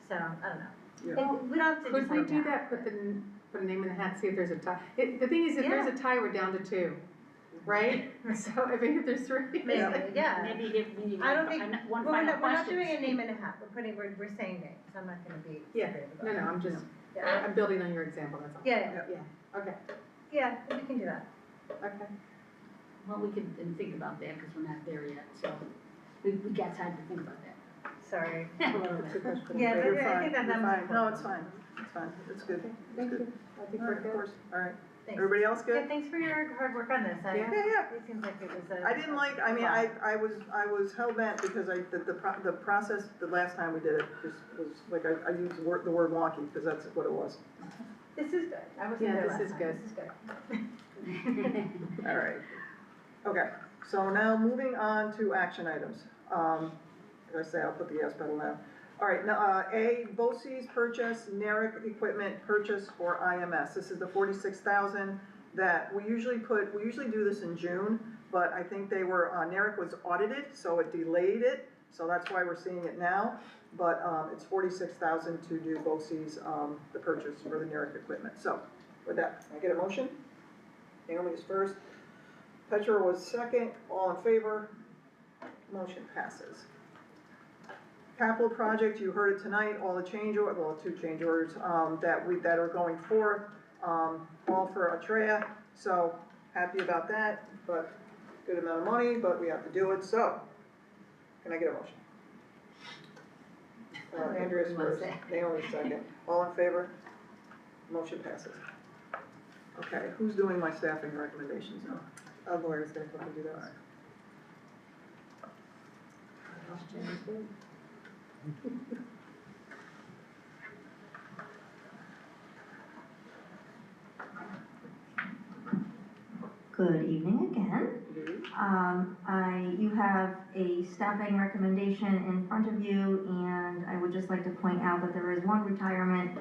So, I don't know. Yeah. And we don't have to Could we decide do now, that, but- put a name in the hat, see if there's a tie? The thing is, if there's a tie, we're down to 2, right? So, I mean, if there's 3. Maybe, yeah. Maybe if we need I don't think, one we're final not, we're not question. doing a name and a hat, we're saying names, I'm not gonna be Yeah. secretive about No, it. I'm just, Yeah. I'm building on your example, that's all. Yeah, Yeah, okay, yeah, we can do that. okay. Well, we can think about that, because we're not there yet, so we got time to think about that. Sorry. A little bit. Yeah, but You're I fine, think that you're that fine. No, it's fine, it's fine, it's good. Thank you. I think All we're right, good. of course, all right. Thanks. Everybody else Yeah, good? thanks for your hard work on this, Yeah. Yeah. it seems like it was a. I didn't like, I mean, I was hell bent because the process, the last time we did it, just was, like, I used the word wonky, because that's what it was. This is good, I wasn't Yeah, there this last is time, good. this is good. All right. Okay, so now moving on to action items. As I say, I'll put the yes pedal now. All right, now, A, BOCES purchase, NERIC equipment purchase for IMS. This is the 46,000 that we usually do this in June, but I think NERIC was audited, so it delayed it, so that's why we're seeing it now. But, it's 46,000 to do BOCES, the purchase for the NERIC equipment. So, with that, can I get a motion? Naomi's first. Petra was second, all in favor, motion passes. Capital project, you heard it tonight, all the change order, well, 2 change orders, that are going forth, all for Atrea, so happy about that, but good amount of money, but we have to do it, so, can I get a motion? Andrea's first, Naomi's second, all in favor, motion passes. Okay, who's doing my staffing recommendations now? Laura's gonna come and do that. Good evening again. You have a staffing recommendation in front of you, and I would just like to point out that there is one retirement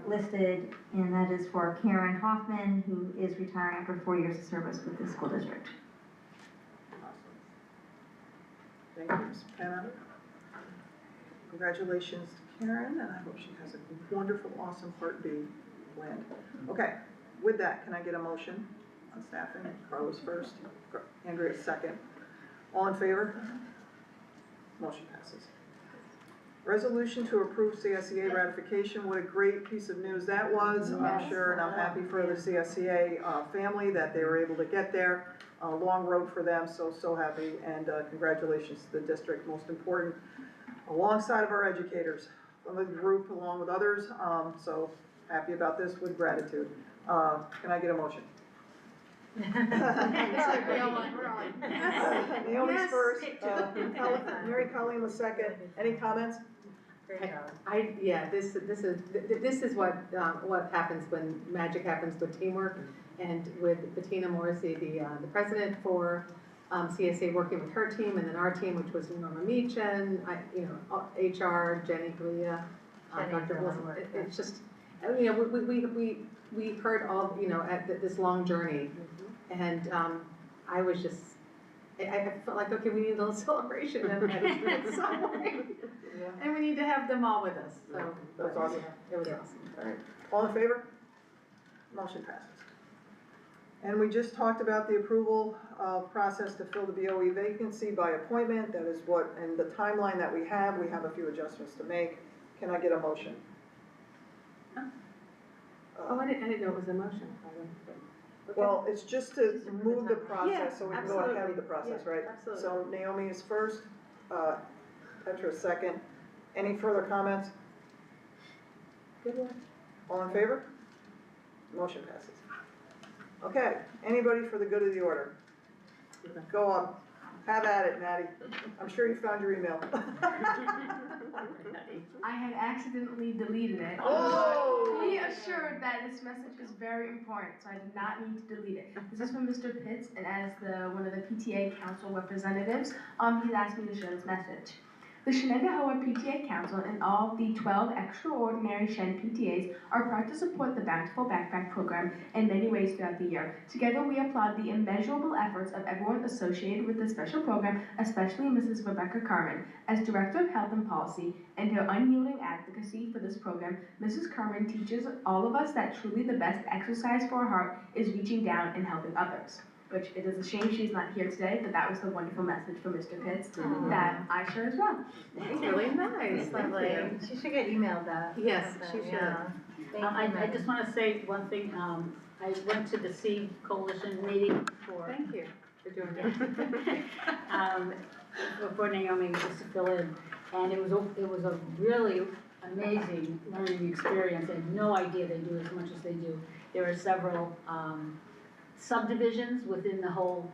listed, and that is for Karen Hoffman, who is retiring after 4 years of service with the school district. Thank you, Ms. Penna. Congratulations to Karen, and I hope she has a wonderful, awesome Part B land. Okay, with that, can I get a motion on staffing? Carlos first, Andrea second. All in favor? Motion passes. Resolution to approve CSEA ratification. What a great piece of news that was, I'm sure, and I'm happy for the CSEA family that they were able to get there. A long road for them, so happy, and congratulations to the district, most important, alongside of our educators, from the group along with others, so happy about this with gratitude. Can I get a motion? Naomi's first, Mary Colleen was second, any comments? This is what happens when magic happens with teamwork, and with Bettina Morrissey, the president for CSA, working with her team, and then our team, which was Norma Meechan, HR, Jenny Galea, Dr. Wilson. It's just, we heard all, at this long journey, and I was just, I felt like, okay, we need a little celebration at some point. And we need to have them all with us, so. That's awesome. It was awesome. All right, all in favor? Motion passes. And we just talked about the approval process to fill the BOE vacancy by appointment. That is what, and the timeline that we have a few adjustments to make. Can I get a motion? Oh, I didn't know it was a motion. Okay. Well, it's just to move the Yeah, process, so we can go ahead absolutely. with the process, Yeah, right? absolutely. So Naomi is first, Petra is second. Any further comments? Good one. All in favor? Motion passes. Okay, anybody for the good of the order? Go on, have at it, Maddie. I'm sure you found your email. I had accidentally deleted it. Oh! Be assured that this message is very important, so I did not need to delete it. This is from Mr. Pitts, and as one of the PTA council representatives, he's asked me to share this message. The Shenendehowa PTA Council and all the 12 extraordinary Shen PTAs are proud to support the Bountiful Backpack Program in many ways throughout the year. Together, we applaud the immeasurable efforts of everyone associated with this special program, especially Mrs. Rebecca Carmen. As Director of Health and Policy and her unyielding advocacy for this program, Mrs. Carmen teaches all of us that truly the best exercise for our heart is reaching down and helping others. Which it is a shame she's not here today, but that was the wonderful message from Mr. Pitts that I share as well. That's really nice, lovely. She should get emailed that. Yes, she should. I just wanna say one thing, I went to the Seed Coalition meeting for. Thank you for doing that. For Naomi, just to fill in, and it was a really amazing learning experience. I had no idea they do as much as they do. There are several, subdivisions within the whole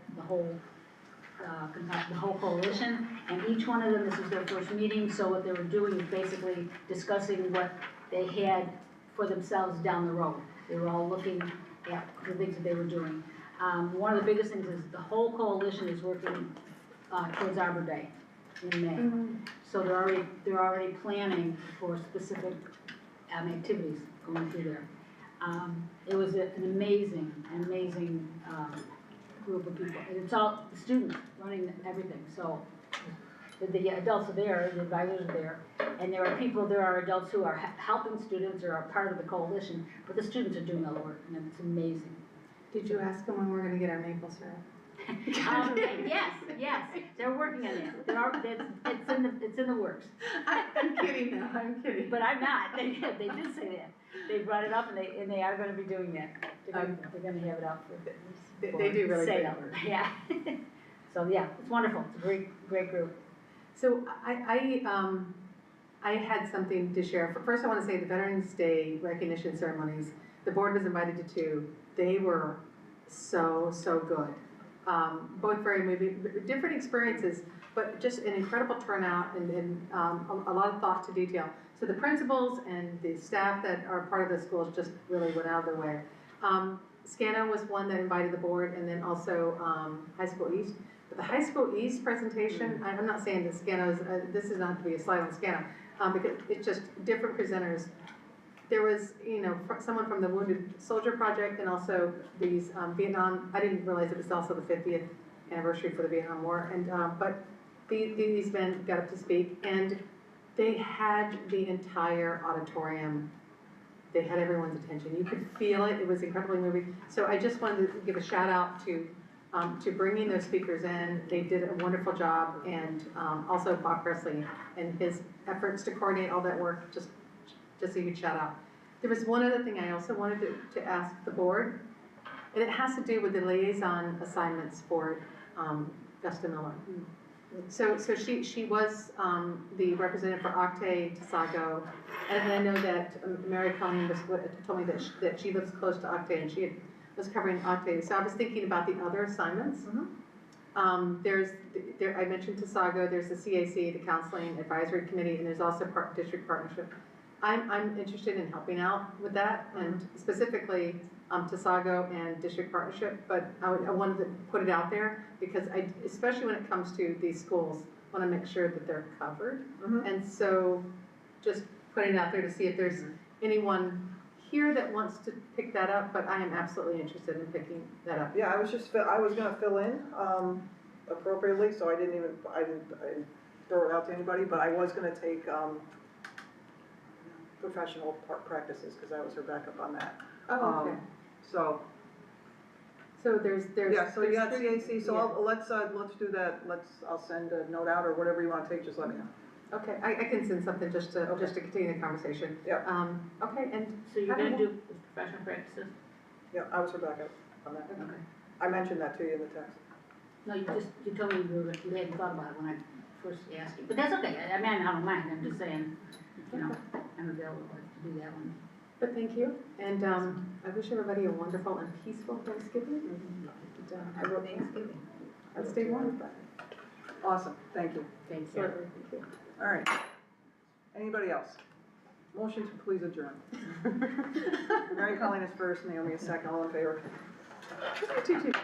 coalition, and each one of them, this is their first meeting, so what they were doing is basically discussing what they had for themselves down the road. They were all looking at the things that they were doing. One of the biggest things is the whole coalition is working towards Arbor Day in May. So they're already planning for specific activities going through there. It was an amazing group of people. And it's all the students running everything. So the adults are there, the advisors are there, and there are adults who are helping students or are part of the coalition, but the students are doing all the work, and it's amazing. Did you ask them when we're gonna get our maple syrup? Yes, they're working on it. It's in the works. I'm kidding now, I'm kidding. But I'm not. They did say that. They brought it up, and they are gonna be doing that. They're gonna have it out for They do really great sale. work. Yeah. So yeah, it's wonderful. It's a great group. So I had something to share. First, I want to say the Veterans Day recognition ceremonies, the board was invited to two. They were so good. Both very moving, different experiences, but just an incredible turnout and a lot of thought to detail. So the principals and the staff that are part of the schools just really went out of their way. SCANA was one that invited the board, and then also High School East. But the High School East presentation, I'm not saying that SCANA is, this is not to be a slide on SCANA, because it's just different presenters. There was, someone from the Wounded Soldier Project, and also these Vietnam, I didn't realize it was also the 50th anniversary for the Vietnam War, and but these men got up to speak, and they had the entire auditorium. They had everyone's attention. You could feel it. It was incredibly moving. So I just wanted to give a shout out to bringing those speakers in. They did a wonderful job, and also Bob Presley and his efforts to coordinate all that work. Just a huge shout out. There was one other thing I also wanted to ask the board, and it has to do with the liaison assignments for Gusta Miller. So she was the representative for Octay, Tasago, and I know that Mary Colleen told me that she lives close to Octay, and she was covering Octay. So I was thinking about the other assignments. I mentioned Tasago, there's the CAC, the Counseling Advisory Committee, and there's also district partnership. I'm interested in helping out with that, and specifically Tasago and district partnership, but I wanted to put it out there because especially when it comes to these schools, I want to make sure that they're covered. And so just putting it out there to see if there's anyone here that wants to pick that up, but I am absolutely interested in picking that up. Yeah, I was gonna fill in appropriately, so I didn't throw it out to anybody, but I was gonna take professional practices, because I was her backup on that. Oh, okay. So there's yeah, so you got there's CAC, so yeah. let's do that. I'll send a note out, or whatever you want to take, just let me know. Okay, I can send something just to continue the conversation. Yeah. Okay, and So you're gonna do professional practices? Yeah, I was her backup on that. Okay. I mentioned that to you in the text. No, you told me you hadn't thought about it when I first asked you, but that's okay. I mean, I don't mind. I'm just saying, I'm available to do that one. But thank you, and I wish everybody a wonderful and peaceful Thanksgiving, and I wrote Thanksgiving. Let's stay warm. Awesome, thank you. Thank you. All right. Anybody else? Motion to please adjourn. Mary Colleen is first, Naomi is second, all in favor. Motion is